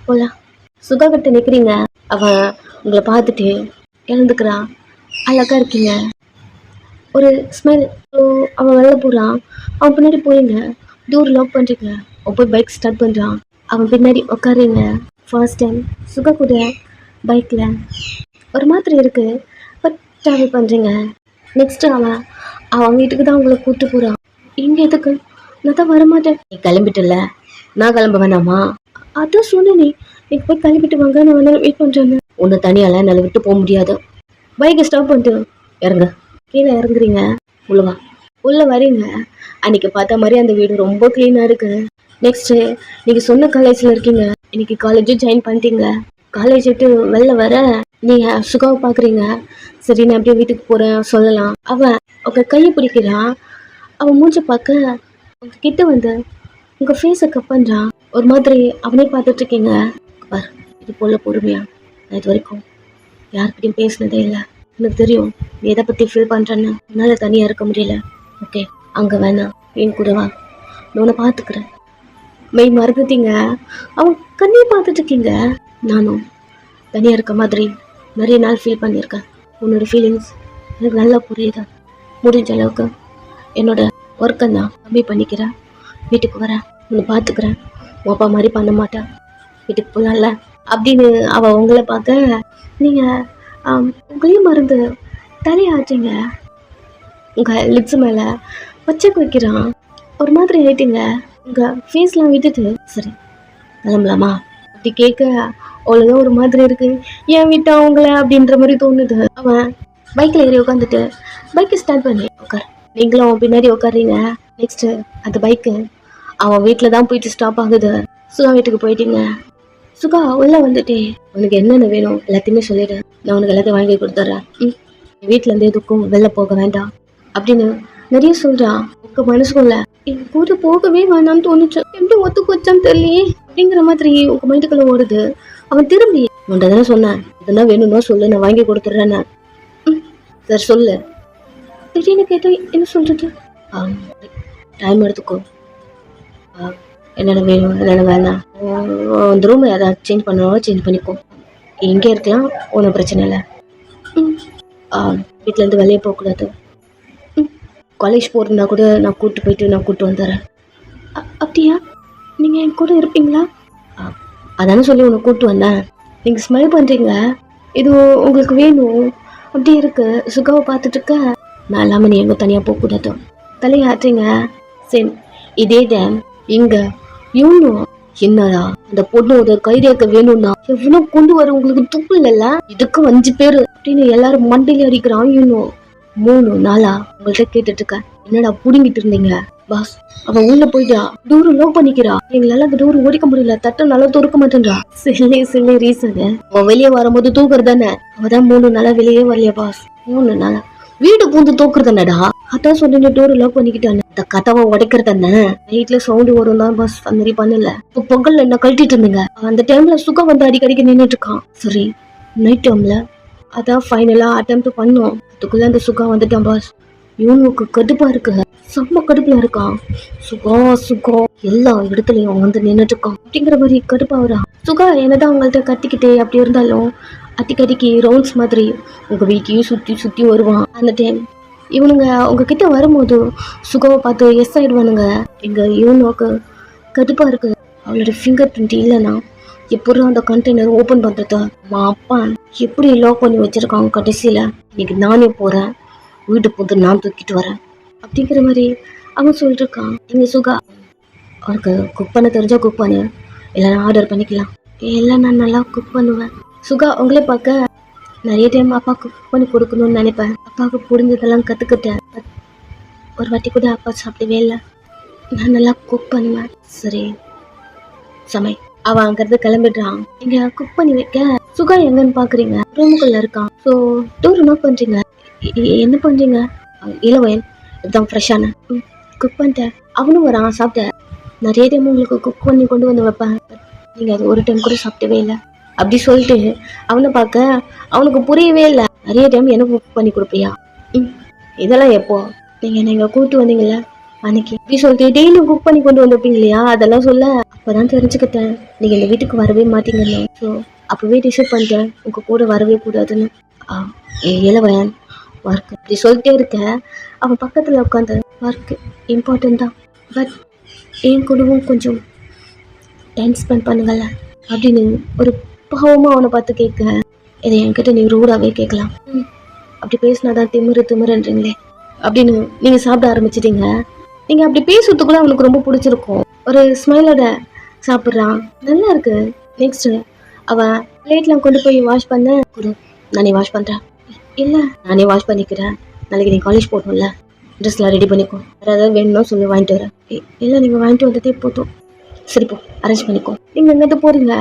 போகலாம். சுகா கிட்ட நிற்கிறீங்க. அவன் உங்களை பார்த்துட்டு எழுந்துக்கிறான். அழகா இருக்கீங்க, ஒரு ஸ்மெல். அவன் வெளில போகிறான். அவன் பின்னாடி போறீங்க. டோர் லாக் பண்ணுறீங்க. அவன் போய் பைக் ஸ்டார்ட் பண்ணுறான். அவன் பின்னாடி உட்காருங்க. ஃபர்ஸ்ட் டைம் சுகா கூட பைக்கில் ஒரு மாதிரி இருக்கு, பட் ட்ராவல் பண்ணுறீங்க. நெக்ஸ்ட்டு அவன் வீட்டுக்கு தான் உங்களை கூப்பிட்டு போகிறான். இங்கே எதுக்கு, நான் தான் வரமாட்டேன். நீ கிளம்பிட்டல, நான் கிளம்ப வேணாமா? அதான் சொன்னேனே, நீ போய் கிளம்பிட்டு வாங்க, நான் வேணாலும் வெயிட் பண்ணுறேன்னு. ஒன்று தனியால என்னால் விட்டு போக முடியாது. பைக்கை ஸ்டாப் பண்ணிட்டு இறங்க. கீழே இறங்குறீங்க. உள்ளவா உள்ள வரீங்க. அன்னைக்கு பார்த்த மாதிரி அந்த வீடு ரொம்ப க்ளீனாக இருக்கு. நெக்ஸ்ட்டு நீங்கள் சொன்ன காலேஜில் இருக்கீங்க. இன்னைக்கு காலேஜும் ஜாயின் பண்ணிட்டீங்க. காலேஜ் விட்டு வெளில வர நீங்கள் சுகாவை பார்க்குறீங்க. சரி நான் அப்படியே வீட்டுக்கு போகிறேன் சொல்லலாம். அவன் உங்கள் கையை பிடிக்கிறான். அவன் மூஞ்ச பார்க்க உங்கள் கிட்ட வந்து உங்கள் ஃபேஸை கப் பண்ணுறான். ஒரு மாதிரி அவனே பார்த்துட்டு இருக்கீங்க. பார், இது போல் பொறுமையா நான் இது வரைக்கும் யார்கிட்டையும் பேசினதே இல்லை. எனக்கு தெரியும் நீ எதை பற்றி ஃபீல் பண்ணுறேன்னு. என்னால் தனியாக இருக்க முடியல. ஓகே, அங்கே வேணாம், என் கூட வா, நான் உன்னை பார்த்துக்கிறேன். மெய் மறந்துட்டீங்க. அவன் கண்ணியை பார்த்துட்டு இருக்கீங்க. நானும் தனியாக இருக்க மாதிரி நிறைய நாள் ஃபீல் பண்ணியிருக்கேன். உன்னோட ஃபீலிங்ஸ் எனக்கு நல்லா புரியுது. முடிஞ்ச அளவுக்கு என்னோட ஒர்க்கை நான் கம்மி பண்ணிக்கிறேன். வீட்டுக்கு வரேன், உன்னை பார்த்துக்கிறேன். உன் அப்பா மாதிரி பண்ண மாட்டேன். வீட்டுக்கு போகலாம்ல அப்படின்னு அவள் உங்களை பார்க்க நீங்கள் உங்களையும் மறந்து தலையாச்சுங்க. உங்கள் லிப்ஸ் மேலே பச்சைக்கு வைக்கிறான். ஒரு மாதிரி ஆயிட்டீங்க. உங்கள் ஃபேஸ்லாம் விட்டுட்டு சரி கிளம்பலாமா அப்படி கேட்க அவ்வளோதான் ஒரு மாதிரி இருக்கு. ஏன் விட்டா அவங்கள அப்படின்ற மாதிரி தோணுது. அவன் பைக்கில் ஏறி உட்காந்துட்டு பைக்கை ஸ்டார்ட் பண்ணி உட்கார். நீங்களும் அவன் பின்னாடி உட்காடுறீங்க. நெக்ஸ்ட்டு அந்த பைக்கு அவன் வீட்டில் தான் போயிட்டு ஸ்டாப் ஆகுது. சுகா வீட்டுக்கு போயிட்டீங்க. சுகா உள்ள வந்துட்டே உனக்கு என்னென்ன வேணும் எல்லாத்தையுமே சொல்லிடு, நான் உனக்கு எல்லாத்தையும் வாங்கி கொடுத்துட்றேன். வீட்டிலேருந்து எதுக்கும் வெளில போக வேண்டாம் அப்படின்னு நிறைய சொல்கிறான். உங்க மனசுக்குள்ள என் கூட போகவே வேணாம்னு தோணுச்சு. எப்படி ஒத்துக்கு வச்சான்னு தெரியலையே அப்படிங்கிற மாதிரி உங்க மைண்டுக்குள்ள ஓடுது. அவன் திரும்பி உன்ட்ட தானே சொன்னேன், இதெல்லாம் வேணும்னா சொல்லு, நான் வாங்கி கொடுத்துட்றேன்னு. சரி சொல்லு. திடீர்னு கேட்ட என்ன சொல்றது? டைம் எடுத்துக்கோ. என்னென்ன வேணும் என்னென்ன வேணாம், அந்த ரூமை ஏதாவது சேஞ்ச் பண்ணணும் சேஞ்ச் பண்ணிக்கோ. எங்கே இருக்கலாம் ஒன்றும் பிரச்சனை இல்லை. வீட்டிலேருந்து வெளியே போகக்கூடாது. காலேஜ் போகிறதுனா கூட நான் கூப்பிட்டு வந்துடுறேன். அப்படியா, நீங்கள் என் கூட இருப்பீங்களா? அதானே சொல்லி உன்னை கூப்பிட்டு வந்தேன். நீங்கள் ஸ்மைல் பண்ணுறீங்க, இது உங்களுக்கு வேணும் அப்படி இருக்கு. சுகாவை பார்த்துட்டு இருக்க. நான் இல்லாமல் நீ எங்கே தனியாக போகக்கூடாது. தலையாட்டுறீங்க. சரி, இதே டைம் இங்கே இவனும் என்னடா அந்த பொண்ணோட கைரேக்க வேணும்னா எவ்வளோ கொண்டு வர உங்களுக்கு துப்பு இல்லைல்ல, இதுக்கு 5 பேர் அப்படின்னு எல்லாரும் மண்டையில அடிக்கிறான். இன்னும் 3 நாளா உங்கள்கிட்ட கேட்டுட்டு இருக்கேன், என்னடா புடுங்கிட்டு இருந்தீங்க பாஸ். அவன் உள்ள போயிட்டா, டோர் லோக் பண்ணிக்கிறா. எங்களால அந்த டோர் ஓடிக்க முடியல, தட்ட நல்லா துறக்க மாட்டேன்றா. சில ரீசன் அவன் வெளியே வரும்போது தூக்குறது தானே. அவதான் 3 நாளா வெளியே வரலையா பாஸ். 3 நாளா வீடு பூந்து தூக்குறது தானடா. அதான் சொன்ன டோர் லாக் பண்ணிக்கிட்டானு. இந்த கதவை உடைக்கிறது என்ன, நைட்ல சவுண்ட் வரும் தான் பஸ் அந்த மாதிரி பண்ணல. இப்போ பொங்கல் என்ன கழட்டிட்டு இருந்தீங்க. அந்த டைம்ல சுகா வந்து அடிக்கடிக்கு நின்றுட்டு இருக்கான். சரி நைட் டைம்ல அதான் ஃபைனலா அட்டெம்ப்ட் பண்ணோம். அதுக்குள்ள அந்த சுகா வந்துட்டான் பாஸ். இவனுக்கு கடுப்பா இருக்கு, செம்ம கடுப்புல இருக்கான். சுகா சுகா எல்லா இடத்துலயும் வந்து நின்றுட்டு இருக்கான் அப்படிங்கிற மாதிரி கடுப்பா வரா. சுகா என்னதான் அவங்கள்ட்ட கத்திக்கிட்டே அப்படி இருந்தாலும் அடிக்கடிக்கு ரவுண்ட்ஸ் மாதிரி உங்க வீட்டையும் சுத்தி சுத்தி வருவான். அந்த டைம் இவனுங்க உங்ககிட்ட வரும்போது சுகாவை பார்த்து எஸ் ஆயிடுவானுங்க. எங்க இவனுக்கு கடுப்பா இருக்கு. அவளோட ஃபிங்கர் பிரிண்ட் இல்லைன்னா எப்படி அந்த கண்டெய்னர் ஓபன் பண்றதா அப்பா எப்படி லாக் பண்ணி வச்சிருக்காங்க. கடைசியில இன்னைக்கு நானே போறேன், வீட்டு போது நான் தூக்கிட்டு வரேன் அப்படிங்கிற மாதிரி அவன் சொல்லிட்டு இருக்கான். எங்க சுகா அவனுக்கு குக் பண்ண தெரிஞ்சா குக் பண்ணு, இல்லைன்னா ஆர்டர் பண்ணிக்கலாம். எல்லாம் நான் நல்லா குக் பண்ணுவேன். சுகா உங்களே பார்க்க நிறைய டைம் அப்பா குக் பண்ணி கொடுக்கணும்னு நினைப்பேன். அப்பாவுக்கு புரிஞ்சதெல்லாம் கற்றுக்கிட்டேன். ஒரு வாட்டி கூட அப்பா சாப்பிடவே இல்லை. நான் நல்லா குக் பண்ணுவேன். சரி சமை. அவன் அங்கிருந்து கிளம்பிடுறான். இங்க குக் பண்ணி வைக்க சுகா எங்கன்னு பாக்குறீங்க, ரூமுக்குள்ள இருக்கான். ஸோ டோர் என்ன பண்றீங்க, என்ன பண்றீங்க? இளவயன் இதுதான் ஃப்ரெஷ்ஷான குக் பண்ணிட்டேன். அவனும் வரான். சாப்பிட்டேன். நிறைய டைம் உங்களுக்கு குக் பண்ணி கொண்டு வந்து வைப்பேன், நீங்க அது ஒரு டைம் கூட சாப்பிட்டவே இல்லை அப்படி சொல்லிட்டு அவனை பார்க்க அவனுக்கு புரியவே இல்லை. நிறைய டைம் எனக்கு குக் பண்ணி கொடுப்பியா? இதெல்லாம் எப்போ நீங்க கூப்பிட்டு வந்தீங்கல்ல அன்னைக்கு அப்படி சொல்லிட்டு டெய்லியும் குக் பண்ணி கொண்டு வந்திருப்பீங்க இல்லையா, அதெல்லாம் சொல்ல அப்பதான் தெரிஞ்சுக்கிட்டேன் நீங்க இந்த வீட்டுக்கு வரவே மாட்டீங்கன்னு. ஸோ அப்பவே டிசைட் பண்ணிட்டேன் உங்க கூட வரவே கூடாதுன்னு. இளவயன் ஒர்க் அப்படி சொல்லிட்டே இருக்க அவன் பக்கத்துல உட்காந்து ஒர்க் இம்பார்ட்டன்ட் தான், பட் என் கூடவும் கொஞ்சம் டைம் ஸ்பெண்ட் பண்ணுங்கள்ல அப்படின்னு ஒரு பாவமாக அவனை பார்த்து கேட்க, இதை என்கிட்ட நீ ரூடாகவே கேட்கலாம். அப்படி பேசினாதான் திமிருன்றீங்களே அப்படின்னு நீங்கள் சாப்பிட ஆரம்பிச்சிட்டீங்க. நீங்கள் அப்படி பேசுறதுக்குள்ள அவனுக்கு ரொம்ப பிடிச்சிருக்கும். ஒரு ஸ்மைலோட சாப்பிட்றான். நல்லா இருக்கு. நெக்ஸ்ட் அவன் பிளேட்லாம் கொண்டு போய் வாஷ் பண்ண கொடு, நானே வாஷ் பண்ணுறேன். இல்லை நானே வாஷ் பண்ணிக்கிறேன், நாளைக்கு நீ காலேஜ் போகணும்ல, ட்ரெஸ்லாம் ரெடி பண்ணிக்கோ, வேறு ஏதாவது வேணும்னா சொல்லி வாங்கிட்டு வரேன். இல்லை நீங்கள் வாங்கிட்டு வந்ததே போதும். சரிப்போ அரேஞ்ச் பண்ணிக்கோ. நீங்கள் எங்கிட்ட போறீங்க,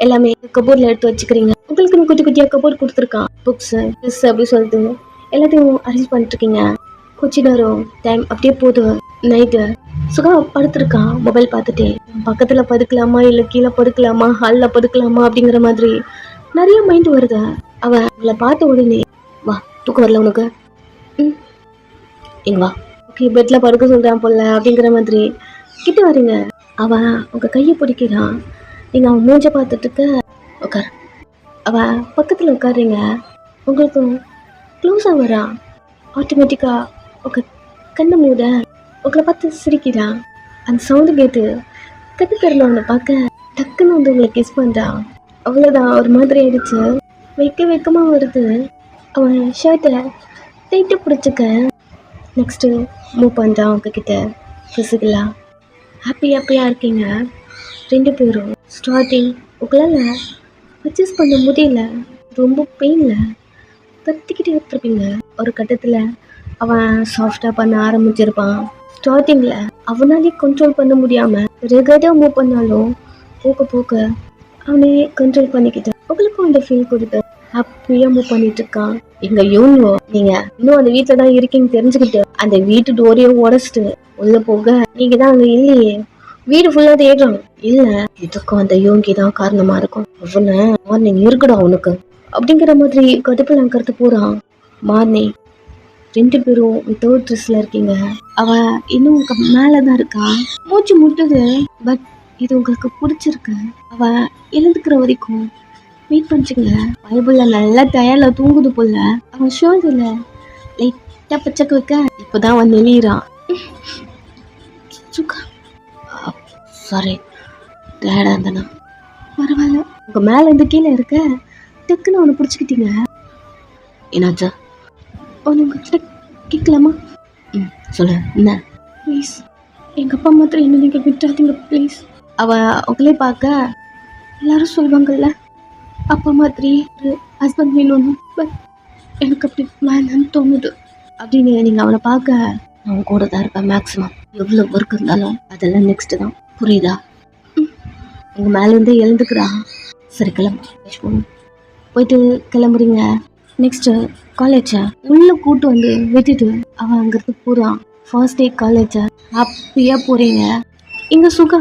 எல்லாமே கபோர்டில் எடுத்து வச்சுக்கிறீங்க. உங்களுக்கு குட்டி குட்டியாக கபோர்ட் கொடுத்துருக்கான். புக்ஸ் ட்ரெஸ் அப்படி சொல்லிட்டு எல்லாத்தையும் அரேஞ்ச் பண்ணிட்டு இருக்கீங்க. கொஞ்ச நேரம் டைம் அப்படியே போதும். நைட்டு சுகா படுத்துருக்கான் மொபைல் பார்த்துட்டே. பக்கத்தில் படுக்கலாமா இல்லை கீழே படுக்கலாமா ஹாலில் படுக்கலாமா அப்படிங்கிற மாதிரி நிறைய மைண்ட் வருது. அவன் உங்களை பார்த்த உடனே வா தூக்கம் வரல உனக்கு, இங்க வா, ஓகே பெட்ல படுக்க சொல்றான் போல அப்படிங்கிற மாதிரி கிட்ட வரீங்க. அவன் உங்க கையை பிடிக்கிறான். நீங்க அவன் மூஞ்ச பார்த்துட்டு இருக்க உட்கார். அவன் பக்கத்துல உட்காருங்க. உங்களுக்கு க்ளோஸா வரா. ஆட்டோமேட்டிக்கா உங்க கண்ணை மூட உங்களை பார்த்து சிரிக்கிறான். அந்த சவுண்டு கேட்டு கட்டு திறந்தவனை பார்க்க டக்குன்னு வந்து உங்களை கிஸ் பண்றான். அவ்வளோதான், ஒரு மாதிரி ஆயிடுச்சு. வெக்கமா வருது. அவன் ஷர்ட்டை டைட்டு பிடிச்சிக்க நெக்ஸ்ட்டு மூவ் பண்ணுறான் உங்ககிட்ட ஃபிசிக்கலா. ஹாப்பியாக இருக்கீங்க ரெண்டு பேரும். ஸ்டார்டிங் உங்களால் அட்ஜஸ்ட் பண்ண முடியல, ரொம்ப பெயினில் கத்திக்கிட்டே இருப்பீங்க. ஒரு கட்டத்தில் அவன் சாஃப்டாக பண்ண ஆரம்பிச்சிருப்பான். ஸ்டார்டிங்கில் அவனாலே கண்ட்ரோல் பண்ண முடியாமல் ரெகுலராக மூவ் பண்ணாலும் போக போக அவனே கண்ட்ரோல் பண்ணிக்கிட்டு உங்களுக்கும் அந்த ஃபீல் கொடுத்து ஹாப்பியாக மூவ் பண்ணிட்டு இருக்கான். எங்க யூனியோ நீங்க இன்னும் அந்த வீட்டுல தான் இருக்கீங்க தெரிஞ்சுக்கிட்டு அந்த வீட்டு டோரையும் உடச்சிட்டு உள்ள போக நீங்க தான் அங்க இல்லையே, வீடு ஃபுல்லா தேடுறாங்க. இல்ல இதுக்கும் அந்த யோங்கி தான் காரணமா இருக்கும். அவனை மார்னிங் இருக்குடா அவனுக்கு அப்படிங்கிற மாதிரி கடுப்புல கருத்து போறான். மார்னிங் ரெண்டு பேரும் வித்தவுட் ட்ரெஸ்ல இருக்கீங்க. அவ இன்னும் மேலதான் இருக்கா, மூச்சு முட்டுது. பட் இது உங்களுக்கு பிடிச்சிருக்கு. அவ எழுந்துக்கிற வரைக்கும் வெயிட் பண்ணிச்சுங்க. பைபிள்ல நல்லா டயர்ல தூங்குது போல. அவன் ஷோல்டர்ல லைட்டா பச்சைக்கு வைக்க இப்பதான் அவன் நெளிறான். சாரி டயர்டா இருந்தானா, பரவாயில்ல. உங்க மேல இருந்து கீழே இருக்க டக்குன்னு அவனை பிடிச்சிக்கிட்டீங்க. என்னாச்சா அவன் உங்ககிட்ட கேட்கலாமா? சொல்லு என்ன ப்ளீஸ். எங்க அப்பா மாத்திரம் என்ன நீங்க விட்டாதீங்க ப்ளீஸ். அவ உங்களே பார்க்க எல்லாரும் சொல்லுவாங்கல்ல அப்பா மாதிரி ஒரு ஹஸ்பண்ட் வேணும்னு, பட் எனக்கு அப்படி வேணான்னு தோணுது அப்படின்னு. நீங்கள் அவனை பார்க்க நான் கூட தான் இருப்பேன் மேக்ஸிமம். எவ்வளோ ஒர்க் இருந்தாலும் அதெல்லாம் நெக்ஸ்ட் தான், புரியுதா? உங்கள் மேலேருந்தே எழுந்துக்கிறா. சரி கிளம்பு போயிட்டு கிளம்புறீங்க. நெக்ஸ்ட் காலேஜ உள்ள கூட்டு வந்து விட்டுட்டு அவன் அங்கிருந்து போறான். ஃபர்ஸ்ட் டே காலேஜ ஹாப்பியா போறீங்க. இங்க சுகா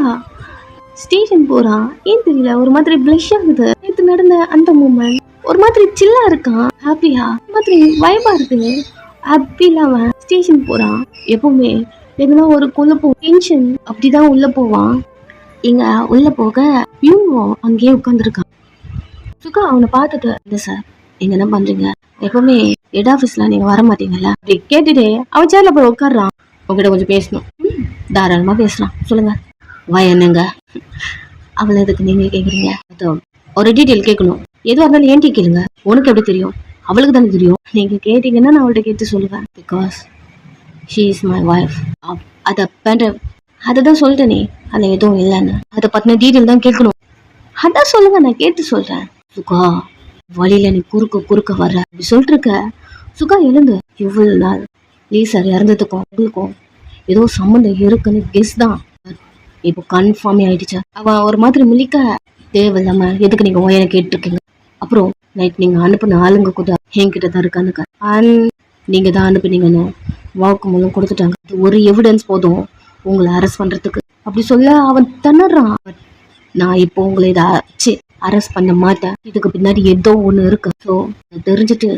ஸ்டேஷன் போறான். ஏன் தெரியல ஒரு மாதிரி பிளஷ் ஆகுது. நேற்று நடந்த அந்த மூமெண்ட் ஒரு மாதிரி சில்லா இருக்கான். ஹாப்பியா ஒரு மாதிரி வைபா இருக்கு. ஹாப்பில அவன் ஸ்டேஷன் போறான். எப்பவுமே எதுனா ஒரு குழப்பம் டென்ஷன் அப்படிதான் உள்ள போவான். இங்க உள்ள போக இவங்க அங்கேயே உட்காந்துருக்கான். சுகா அவனை பார்த்துட்டு, இல்லை சார் நீங்க என்ன பண்றீங்க? எப்பவுமே ஹெட் ஆஃபீஸ்ல நீங்க வர மாட்டீங்கல்ல அப்படி கேட்டுட்டு அவன் சேர்ல போய் உட்காடுறான். உங்ககிட்ட கொஞ்சம் பேசணும். தாராளமா பேசலாம், சொல்லுங்க. வா என்னங்க அவளை எதுக்கு நீங்க கேக்குறீங்க? ஒரு டீட்டெயில் கேட்கணும். எதுவாக இருந்தாலும் ஏன்டி கேளுங்க. உனக்கு எப்படி தெரியும்? அவளுக்கு தானே தெரியும். நீங்க கேட்டீங்கன்னா நான் அவள்கிட்ட கேட்டு சொல்லுவேன். Because she is my wife. அதை பண்ற அதுதான் சொல்லிட்டேனே அதில் எதுவும் இல்லைன்னு. அதை பத்தின டீட்டெயில் தான் கேட்கணும். அதான் சொல்லுங்க, நான் கேட்டு சொல்றேன். சுகா வழியில நீ குறுக்க வர்ற அப்படி சொல்லிட்டு இருக்க. சுகா எழுந்து, இவ்வளவு நாள் லீசர் இறந்ததுக்கும் உங்களுக்கும் ஏதோ சம்மந்தம் இருக்குன்னு கெஸ் தான். இப்போ கன்ஃபார்மே ஆயிடுச்சு. அவன் ஒரு மாதிரி முழிக்க, தேவையில்லாம எதுக்கு நீங்க ஓயனை கேட்டுருக்கீங்க? அப்புறம் நைட் நீங்க அனுப்பின ஆளுங்க கூட என்கிட்ட தான் இருக்கானுங்க. நீங்க தான் அனுப்புனீங்கன்னு வாக்கு மூலம் கொடுத்துட்டாங்க. ஒரு எவிடன்ஸ் போதும் உங்களை அரெஸ்ட் பண்றதுக்கு அப்படி சொல்ல அவன் திணறான். நான் இப்போ உங்களை இதை அரெஸ்ட் பண்ண மாட்டேன். இதுக்கு பின்னாடி ஏதோ ஒண்ணு இருக்கு. ஸோ தெரிஞ்சுட்டு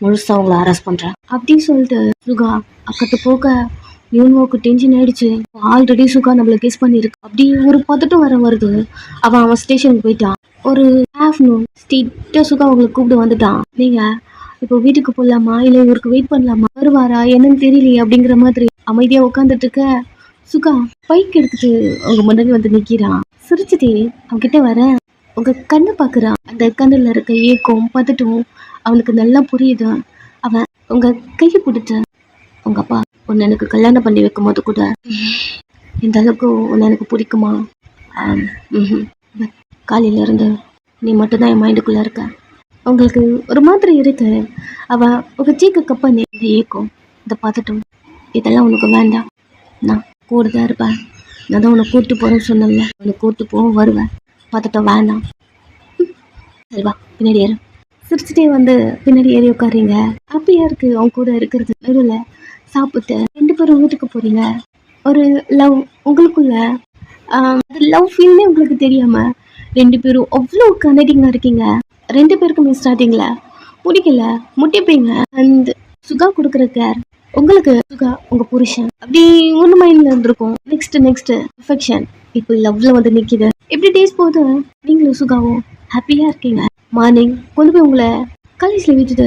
முழுசா உங்களை அரெஸ்ட் பண்றேன் அப்படின்னு சொல்லிட்டு சுகா அக்கத்து போக இவனுக்கு டென்ஷன் ஆயிடுச்சு. ஆல்ரெடி சுகா நம்மள கெஸ் பண்ணிருக்கு. அப்படி ஒரு பதட்டம் வருது. அவன் ஸ்டேஷனுக்கு போயிட்டான். ஒரு ஆஃப்டர்நூன் ஸ்ட்ரீட்டா சுகா அவங்களுக்கு கூப்பிட்டு வந்துட்டான். நீங்க இப்போ வீட்டுக்கு போகலாமா இல்லை இவருக்கு வெயிட் பண்ணலாமா, வருவாரா என்னன்னு தெரியலையே அப்படிங்கிற மாதிரி அமைதியா உட்காந்துட்டு இருக்க. சுகா பைக் எடுத்துட்டு அவங்க முன்னாடி வந்து நிக்கிறான். சிரிச்சுட்டே அவன்கிட்ட வர உங்க கண்ணை பாக்குறான். அந்த கண்ணுல இருக்க ஏக்கம் பதட்டம் அவனுக்கு நல்லா புரியுது. அவன் உங்க கையை பிடிச்ச, உங்க அப்பா உன்னை எனக்கு கல்யாணம் பண்ணி வைக்கும் போது கூட இந்த அளவுக்கு உன்னை எனக்கு பிடிக்குமா? காலையில இருந்து நீ மட்டும்தான் என் மைண்டுக்குள்ள இருக்க. உங்களுக்கு ஒரு மாதிரி இருக்கு. அவன் உங்க சீக்கு கப்பனி இந்த ஏக்கம் இந்த பதட்டம் இதெல்லாம் உனக்கு வேண்டாம். நான் கூட தான் இருப்பேன். நான் தான் உன்னை கூப்பிட்டு போறேன்னு சொன்னேன்ல, உன்னை கூப்பிட்டு போவோம் வருவேன். பதட்டம் வேண்டாம். சரிவா பின்னாடி ஏறு. சிரிச்சுட்டே வந்து பின்னாடி ஏறி உட்காருங்க. ஹாப்பியா இருக்கு அவங்க கூட இருக்கிறது. நடுவில் சாப்பிட்டு 2 பேரும் வீட்டுக்கு போறீங்க. ஒரு லவ் உங்களுக்குள்ள லவ் ஃபீல்னே உங்களுக்கு தெரியாம 2 பேரும் அவ்வளோ கனெக்டிங்கா இருக்கீங்க. 2 பேருக்குமே ஸ்டார்டிங்ல முடிக்கல முட்டிப்பீங்க. அண்ட் சுகா கொடுக்குற கேர் உங்களுக்கு சுகா உங்க புருஷன் அப்படி ஒன்று மைண்ட்ல இருந்திருக்கும். நெக்ஸ்ட் அஃபெக்ஷன் இப்போ லவ்ல வந்து நிக்குது. எப்படி டேஸ் போகுது. நீங்களும் சுகாவும் ஹாப்பியா இருக்கீங்க. மார்னிங் கொண்டு போய் உங்களை காலேஜ்ல விட்டுட்டு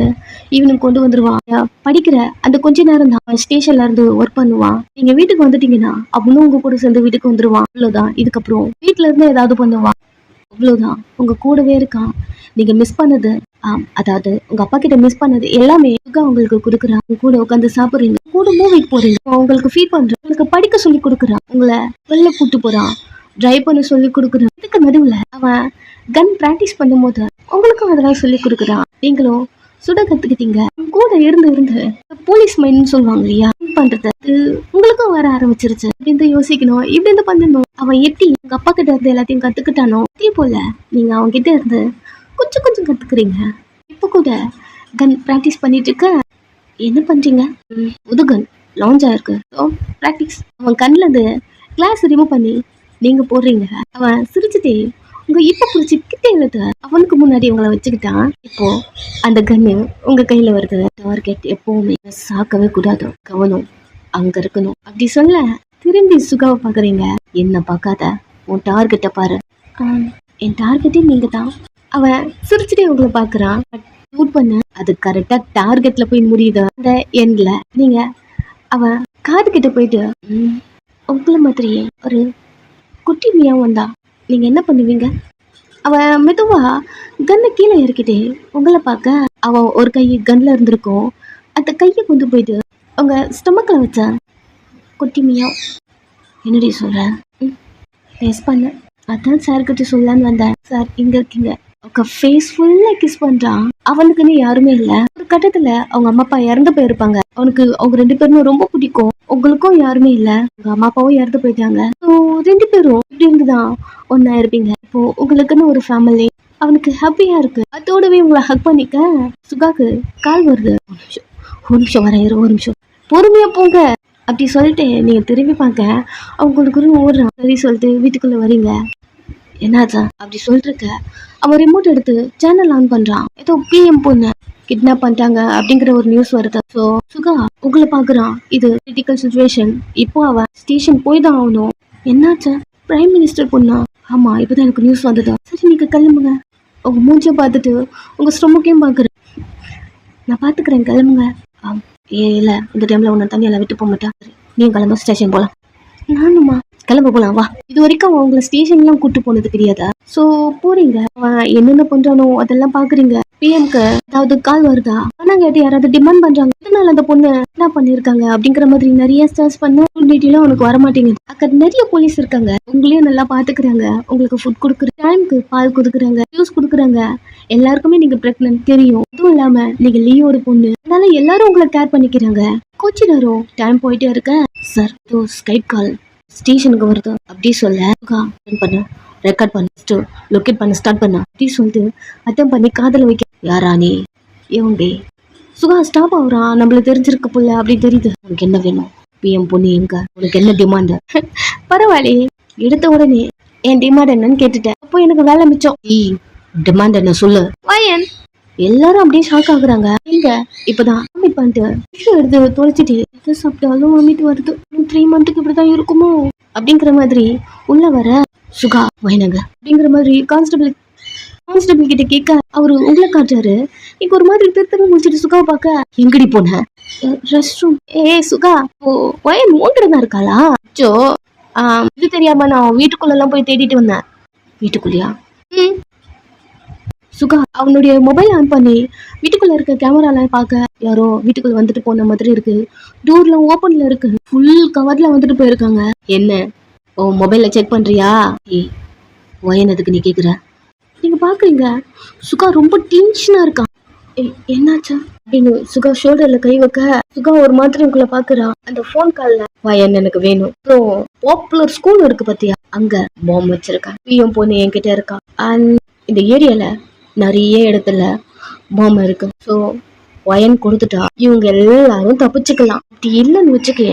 ஈவினிங் கொண்டு வந்துருவான். படிக்கிற அந்த கொஞ்ச நேரம் தான் ஸ்டேஷன்ல இருந்து ஒர்க் பண்ணுவான். நீங்க வீட்டுக்கு வந்துட்டீங்கன்னா அவனும் உங்க கூட சேர்ந்து வீட்டுக்கு வந்துருவான். அவ்வளவுதான். இதுக்கப்புறம் வீட்டுல இருந்து ஏதாவது பண்ணுவான். அவ்வளவுதான். உங்க கூடவே இருக்கான். நீங்க மிஸ் பண்ணது அதாவது உங்க அப்பா கிட்ட மிஸ் பண்ணது எல்லாமே உங்களுக்கு கொடுக்குறான். உங்க கூட உட்காந்து சாப்பிடுறீங்க, கூட மூவிக்கு போறீங்க, உங்களுக்கு ஃபீல் பண்றான், உங்களுக்கு படிக்க சொல்லி கொடுக்குறான், உங்களை வெளில கூட்டு போறான், டிரைவ் பண்ண சொல்லி கொடுக்குறான். இதுக்கு நடுவுல அவன் கன் பிராக்டிஸ் பண்ணும் போது உங்களுக்கும் அதெல்லாம் சொல்லி கொடுக்குறான். நீங்களும் சுட கத்துக்கிட்டீங்க. கூட இருந்து போலீஸ் மைண்ட்னு சொல்லுவாங்க இல்லையா, பண்றது உங்களுக்கும் வர ஆரம்பிச்சிருச்சு. இப்படி யோசிக்கணும், இப்படி இருந்து பண்ணணும். அவன் எப்படி உங்க அப்பா கிட்ட இருந்து எல்லாத்தையும் கத்துக்கிட்டானோ அதே போல நீங்க அவங்க கிட்ட இருந்து கொஞ்சம் கத்துக்கிறீங்க. இப்போ கூட கன் பிராக்டிஸ் பண்ணிட்டு இருக்க. என்ன பண்றீங்க? உதுகன் லான்ச் ஆயிருக்கு. பிராக்டிஸ். அவன் கண்ணுல இருந்து கிளாஸ் ரிமூவ் பண்ணி நீங்க போடுறீங்க. அவன் சிரிச்சுட்டே உங்க இப்ப பிடிச்சி கிட்டே எழுத அவனுக்கு முன்னாடி உங்களை வச்சுக்கிட்டான். இப்போ அந்த கன்னு உங்க கையில வருது. டார்கெட் எப்பவுமே சாக்கவே கூடாது, கவனம் அங்க இருக்கணும் அப்படி சொல்ல திரும்பி சுகாவை பாக்குறீங்க. என்ன பார்க்காத, உன் டார்கெட்டை பாரு. என் டார்கெட்டே நீங்க தான். அவன் சிரிச்சுட்டே உங்களை பாக்குறான். ஷூட் பண்ண அது கரெக்டா டார்கெட்ல போய் முடியுது. அந்த எண்ட்ல நீங்க அவன் காது கிட்ட போயிட்டு உங்களை மாதிரியே ஒரு குட்டி மியா வந்தா நீங்க என்ன பண்ணுவீங்க? அவன் மெதுவா கன்னை கீழே இறக்கிட்டே உங்களை பார்க்க அவன் ஒரு கை கன்ல இருந்திருக்கும். அந்த கையை கொண்டு போயிட்டு அவங்க ஸ்டொமக்கில் வச்ச குட்டி மியா. என்னடி சொல்ற? டேஸ்ட் பண்ண அதான் சார் கிட்ட சொல்லலான்னு வந்தேன். சார் இங்க இருக்கீங்க. அவங்க ஃபேஸ் ஃபுல்லா கிஸ் பண்றான். அவனுக்குன்னு யாருமே இல்ல. ஒரு கட்டத்துல அவங்க அம்மா அப்பா இறந்து போயிருப்பாங்க. அவனுக்கு அவங்க 2 பேரும் ரொம்ப பிடிக்கும். உங்களுக்கும் யாருமே இல்ல, உங்க அம்மா அப்பாவும் இறந்து போயிட்டாங்க. 2 பேரும் இப்படி இருந்துதான் ஒன்னா இருப்பீங்க. இப்போ உங்களுக்குன்னு ஒரு ஃபேமிலி, அவனுக்கு ஹாப்பியா இருக்கு. அதோடவே உங்களை ஹக் பண்ணிக்க சுகாக்கு கால் வருது. ஒரு நிமிஷம் வரேன், ஒரு நிமிஷம் பொறுமையா போங்க அப்படி சொல்லிட்டு நீங்க திரும்பி பார்க்க அவங்களுக்கு ஓடுறான். சரி சொல்லிட்டு வீட்டுக்குள்ள வரீங்க. என்னாச்சா அப்படி சொல்லிருக்க. அவன் ரிமோட் எடுத்து சேனல் ஆன் பண்றான். ஏதோ பிஎம் பொண்ணு கிட்னாப் பண்ணிட்டாங்க அப்படிங்கிற ஒரு நியூஸ் வருது. ஸோ சுகா உங்களை பாக்குறான். இது கிரிட்டிக்கல் சுச்சுவேஷன். இப்போ அவன் ஸ்டேஷன் போய் தான் ஆகணும். என்னாச்சா? பிரைம் மினிஸ்டர் பொண்ணா? ஆமா, இப்பதான் எனக்கு நியூஸ் வந்ததா. சரி நீங்க கிளம்புங்க. உங்க மூஞ்சிய பார்த்துட்டு உங்க ஸ்டொமக்கையும் பாக்குறேன். நான் பாத்துக்கிறேன், கிளம்புங்க. இல்ல இந்த டைம்ல உன்னை தனியால விட்டு போக மாட்டேன். நீங்க கிளம்ப, ஸ்டேஷன் போலாம். நானுமா? கிளம்ப போலாம் வா. இது வரைக்கும் அவங்களை ஸ்டேஷன்லாம் கூட்டு போனது கிடையாதா? சோ போறீங்க, என்னென்ன பண்றானோ அதெல்லாம் பாக்குறீங்க. பிஎம்க்கு ஏதாவது கால் வருதா? ஆனா கேட்டு யாராவது டிமாண்ட் பண்றாங்க, இதனால அந்த பொண்ணு என்ன பண்ணிருக்காங்க அப்படிங்கிற மாதிரி நிறைய சர்ச் பண்ண டீட்டெயிலும் உனக்கு வரமாட்டேங்குது. அక్కడ நிறைய போலீஸ் இருக்காங்க, உங்களையும் நல்லா பாத்துக்கிறாங்க. உங்களுக்கு ஃபுட் கொடுக்குற டைம்க்கு பால் கொடுக்குறாங்க, ஜூஸ் கொடுக்குறாங்க. எல்லாருக்குமே நீங்க பிரெக்னன்ட் தெரியும். அதுவும் இல்லாம நீங்க லியோட பொண்ணு, அதனால எல்லாரும் உங்களை கேர் பண்ணிக்கிறாங்க. கோச்சினாரோ டைம் போயிட்டே இருக்க. சார் ஸ்கைப் கால் ஸ்டேஷனுக்கு வருது அப்படி சொல்ல பண்ண ரெக்கார்ட் பண்ணி லொக்கேட் பண்ண ஸ்டார்ட் பண்ண அப்படி சொல்லிட்டு அட்டம் பண்ணி காதல வைக்க. யாரா நீ? இவங்க சுகா ஸ்டாப் ஆகுறான். நம்மளுக்கு தெரிஞ்சிருக்க போல அப்படி தெரியுது. உனக்கு என்ன வேணும்? பிஎம் பொண்ணு எங்க? உனக்கு என்ன டிமாண்ட்? பரவாயில்லையே, எடுத்த உடனே என் டிமாண்ட் என்னன்னு கேட்டுட்டேன். அப்போ எனக்கு வேலை மிச்சம். டிமாண்ட் என்ன சொல்லு. வயன் எல்லாரும் அப்படியே ஷாக் ஆகுறாங்க. எங்க இப்பதான் வாமிட் பண்ணிட்டு எடுத்து தொலைச்சிட்டு எதை சாப்பிட்டாலும் வாமிட் வருது. 3 மந்த்துக்கு இப்படிதான் இருக்குமோ அப்படிங்கிற மாதிரி உள்ள வர சுகா வயனங்க அப்படிங்கிற மாதிரி கான்ஸ்டபிள் கிட்ட கேட்க அவரு உங்களை காட்டுறாரு. இங்க ஒரு மாதிரி திருத்தங்க முடிச்சிட்டு சுகாவை பார்க்க எங்கடி போன? Rest room. சுகா வயன் ஓங்கிட்டு தான் இருக்காளா? ஜோ இது தெரியாம நான் வீட்டுக்குள்ள எல்லாம் போய் தேடிட்டு வந்தேன். வீட்டுக்குள்ளயா? சுகா அவனுடைய மொபைல் ஆன் பண்ணி வீட்டுக்குள்ள இருக்க கேமரால பார்க்க யாரோ வீட்டுக்குள்ள வந்துட்டு போன மாதிரி இருக்கு. டோர்ல ஓபன்ல இருக்கு. ஃபுல் கவர்ல வந்துட்டு போயிருக்காங்க. என்ன மொபைல செக் பண்றியா? வயனதுக்கு நீ கேக்குற? நீங்க பாக்குறீங்க சுகா ரொம்ப டென்ஷனா இருக்கான். என்னாச்சா அப்படின்னு சுகா ஷோல்டர்ல கை வைக்க சுகா ஒரு மாதிரி உங்களை பாக்குறா. அந்த போன் கால்ல வயன் எனக்கு வேணும். பாப்புலர் ஸ்கூல் இருக்கு பாத்தியா, அங்க பாம்பு வச்சிருக்கேன். பிஎம் பொண்ணு என்கிட்ட இருக்கா. அண்ட் இந்த ஏரியால நிறைய இடத்துல பாம்பு இருக்கு. ஸோ வயன் கொடுத்துட்டா இவங்க எல்லாரும் தப்பிச்சுக்கலாம். அப்படி இல்லைன்னு வச்சுக்க,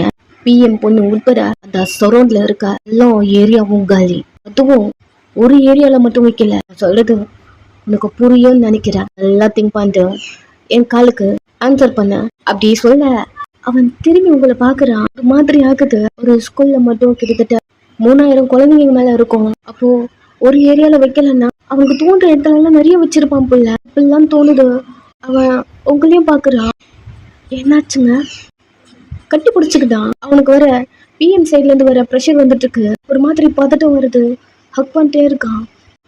பிஎம் பொண்ணு உட்பட அந்த சரௌண்ட்ல இருக்க எல்லா ஏரியாவும் காலி. அதுவும் ஒரு ஏரியால மட்டும் வைக்கல. சொல்றது உனக்கு புரியும் நினைக்கிறேன். நல்லா திங்க் பண்ணிட்டு என் காலுக்கு ஆன்சர் பண்ண அப்படி சொல்ல அவன் திரும்பி உங்களை பாக்குறான். ஒரு மாதிரி ஆகுது. ஒரு ஸ்கூல்ல மட்டும் கிட்டத்தட்ட 3000 குழந்தைங்க மேல இருக்கும். அப்போ ஒரு ஏரியால வைக்கலன்னா அவனுக்கு தோன்ற இடத்துல எல்லாம் நிறைய வச்சிருப்பான் போல. இப்பெல்லாம் தோணுது. அவன் உங்களையும் பாக்குறான். என்னாச்சுங்க? கட்டி பிடிச்சுக்கிட்டான். அவனுக்கு வர பிஎம் சைட்ல இருந்து வர ப்ரெஷர் வந்துட்டு இருக்கு. ஒரு மாதிரி பதட்டம் வருது. ஹக் பண்ணிட்டே இருக்கான்.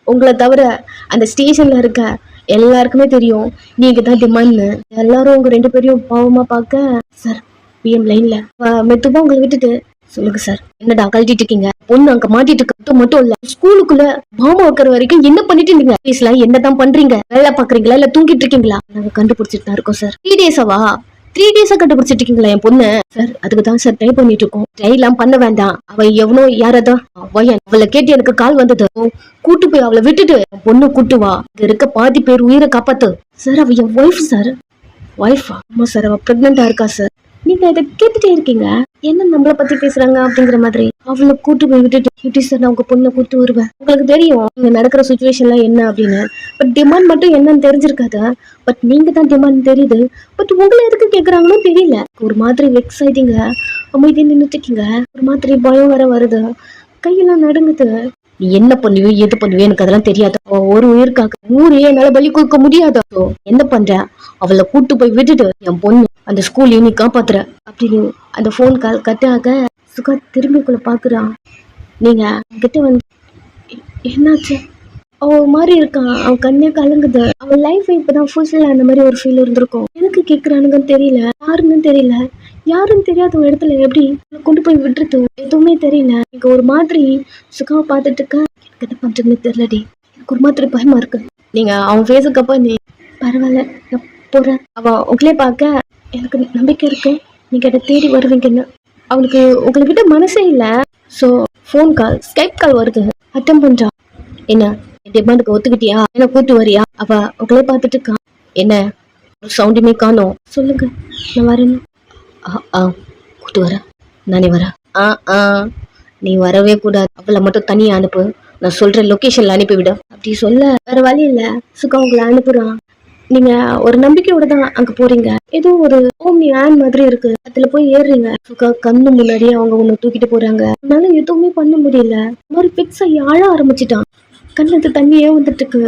உங்களை தவிர அந்த ஸ்டேஷன்ல இருக்க எல்லாருக்குமே தெரியும் நீங்க தான் டிமாண்ட்னு. எல்லாரும் உங்க 2 பேரையும் பாவமா பார்க்க சார் பிஎம் லைன்ல மெத்துவா உங்களை விட்டுட்டு சொல்லுங்க சார், என்னடா கழட்டிட்டு இருக்கீங்க? பொண்ணு அங்க மாட்டிட்டு இருக்க மட்டும் இல்ல, ஸ்கூலுக்குள்ள பாம்பு வைக்கிற வரைக்கும் என்ன பண்ணிட்டு இருந்தீங்க? என்னதான் பண்றீங்க? வேலை பாக்குறீங்களா இல்ல தூங்கிட்டு இருக்கீங்களா? நாங்க கண்டுபிடிச்சிட்டு தான் இருக்கோம் சார். 3 டேஸாவா? 3 டேஸா கண்டுபிடிச்சிட்டு இருக்கீங்களா என் பொண்ணு? சார் அதுக்கு தான் சார் ட்ரை பண்ணிட்டு இருக்கோம். ட்ரை எல்லாம் பண்ண வேண்டாம். அவ எவனோ யாரதான் வயன் அவளை கேட்டு எனக்கு கால் வந்தது. கூட்டு போய் அவளை விட்டுட்டு பொண்ணு கூட்டு வா. இங்க இருக்க பாதி பேர் உயிரை காப்பாத்து. சார் அவ என் ஒய்ஃப் சார். ஒய்ஃபா? ஆமா சார், அவ பிரெக்னெண்டா இருக்கா சார். நீங்க இதை கேட்டுட்டே இருக்கீங்க, என்ன நம்மளை பத்தி பேசுறாங்க அப்படிங்கிற மாதிரி. அவளை கூட்டு போய் விட்டுட்டு எப்படி சார் நான் உங்க பொண்ணை கூட்டு வருவேன்? உங்களுக்கு தெரியும் இங்க நடக்கிற சுச்சுவேஷன்லாம் என்ன அப்படின்னு. பட் டிமாண்ட் மட்டும் என்னன்னு தெரிஞ்சிருக்காது. பட் நீங்க தான் டிமாண்ட் தெரியுது. பட் உங்களை எதுக்கு கேக்குறாங்கன்னு தெரியல. ஒரு மாதிரி வெக்ஸ் ஆயிட்டீங்க. அமைதியா நின்றுட்டு இருக்கீங்க. ஒரு மாதிரி பயம் வர வருது. கையெல்லாம் நடுங்குது. நீ என்ன பண்ணுவியோ எது பண்ணுவியோ எனக்கு அதெல்லாம் தெரியாது. ஒரு உயிருக்காக ஊரே என்னால பலி கொடுக்க முடியாது. என்ன பண்ற? அவளை கூட்டு போய் விட்டுட்டு என் பொண்ணு அந்த ஸ்கூல்ல நீ காப்பாத்துற அப்படின்னு அந்த போன் கால் கட்டாக சுகா திரும்பிக்குள்ள பாக்குறான். நீங்க கிட்ட வந்து என்னாச்சு? அவன் மாதிரி இருக்கான். அவன் கண்ணே கலங்குது. அவன் லைஃப் இப்பதான் ஃபுல்ஃபில் ஆன மாதிரி ஒரு ஃபீல் இருந்திருக்கும். எனக்கு கேக்குறானுங்கன்னு தெரியல, யாருன்னு தெரியல. யாருன்னு தெரியாத ஒரு இடத்துல எப்படி கொண்டு போய் விட்டுறது எதுவுமே தெரியல. எனக்கு ஒரு மாதிரி சுகாவை பார்த்துட்டு இருக்க. எனக்கு என்ன பண்றதுன்னு தெரியலடி. எனக்கு ஒரு மாதிரி பயமா இருக்கு. நீங்க அவன் ஃபேஸுக்கு அப்ப நீ பரவாயில்ல நான் போறேன். அவன் உங்களே பார்க்க எனக்கு நம்பிக்கை இருக்கு நீங்க அதை தேடி வருவீங்கன்னு. அவனுக்கு உங்களை விட மனசே இல்லை. ஸோ ஃபோன் கால் ஸ்கைப் கால் வருது. அட்டன் பண்றான். என்ன என் டிமாண்டுக்கு ஒத்துக்கிட்டியா? என்ன கூட்டு வரியா? அவ உங்களே பார்த்துட்டு இருக்கா. என்ன ஒரு சவுண்டுமே காணோம். சொல்லுங்க, நான் வரேன்னு. கூட்டு வர. நானே வரேன். ஆ நீ வரவே கூடாது. அவளை மட்டும் தனியா அனுப்பு. நான் சொல்ற லொகேஷன்ல அனுப்பிவிட. அப்படி சொல்ல வேற வழி இல்ல. சுகா உங்களை அனுப்புறான். நீங்க ஒரு நம்பிக்கையோட தான் அங்க போறீங்க. ஏதோ ஒரு ஓம்னி ஆன் மாதிரி இருக்கு, அதுல போய் ஏறுறீங்க. சுகா கண்ணு முன்னாடியே அவங்க உன்னை தூக்கிட்டு போறாங்க. அதனால எதுவுமே பண்ண முடியல. ஒரு பிக்ஸ் ஆகி ஆழ ஆரம்பிச்சிட்டான். கண்ணுக்கு தண்ணியே வந்துட்டு இருக்கு.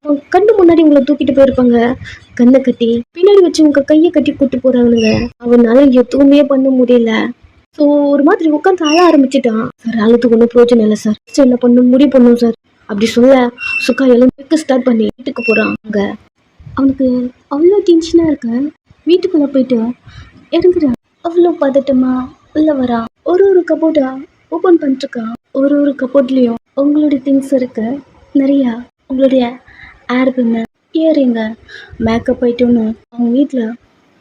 அவங்க கண்ணு முன்னாடி உங்களை தூக்கிட்டு போயிருப்பாங்க. கண்ணை கட்டி பின்னாடி வச்சு உங்க கையை கட்டி கூட்டு போறானுங்க. அவனால எதுவுமே பண்ண முடியல. ஸோ ஒரு மாதிரி உட்காந்து அழ ஆரம்பிச்சிட்டான். சார் அழுத்துக்கு ஒன்றும் பிரோஜனம் இல்லை சார். என்ன பண்ணும் முடிவு பண்ணும் சார். அப்படி சொல்ல சுக்கா எல்லாம் ஸ்டார்ட் பண்ணி வீட்டுக்கு போறான். அங்க அவனுக்கு அவ்வளோ டென்ஷனா இருக்க. வீட்டுக்குள்ள போயிட்டு இறங்குறான். அவ்வளோ பதட்டமா உள்ள வரான். ஒரு கபோர்டா ஓபன் பண்ணிருக்கான். ஒரு கபோர்ட்லயும் உங்களுடைய திங்ஸ் இருக்கு நிறையா. உங்களுடைய ஏர் பின்னு, இயரிங்க, மேக்கப் ஐட்டம்னு அவங்க வீட்டுல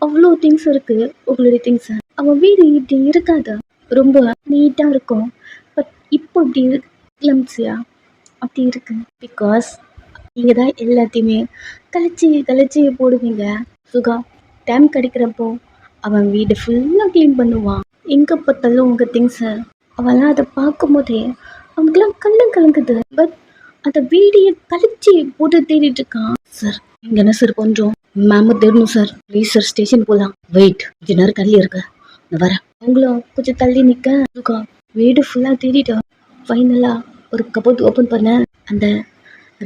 அவ்வளோ திங்ஸ் இருக்கு. உங்களுடைய திங்ஸ். அவன் வீடு இப்படி இருக்காது, ரொம்ப நீட்டா இருக்கும். பட் இப்போ இப்படி கிளம்ஸியா அப்படி இருக்கு. பிகாஸ் நீங்க தான் எல்லாத்தையுமே கழிச்சி போடுவீங்க. சுகா டைம் கிடைக்கிறப்போ அவன் வீடு ஃபுல்லாக க்ளீன் பண்ணுவான். எங்கே பார்த்தாலும் உங்கள் திங்ஸை. அவெல்லாம் அதை பார்க்கும் போதே அவனுக்குலாம் கண்ணு கலங்குது. பட் அந்த வீடியை கழிச்சி போட்டு தேடிட்டு இருக்கான். சார் இங்கே என்ன சார் கொஞ்சம் மேம தேடணும் சார். ப்ளீஸ் சார், ஸ்டேஷன் போகலாம். வெயிட், கொஞ்ச நேரம் தள்ளி இருக்க, நான் வரேன். அவங்களும் கொஞ்சம் தள்ளி நிற்க. சுகா வீடு ஃபுல்லாக தேடிட்டா. ஃபைனலாக ஒரு கபோர்ட் ஓப்பன் பண்ண. அந்த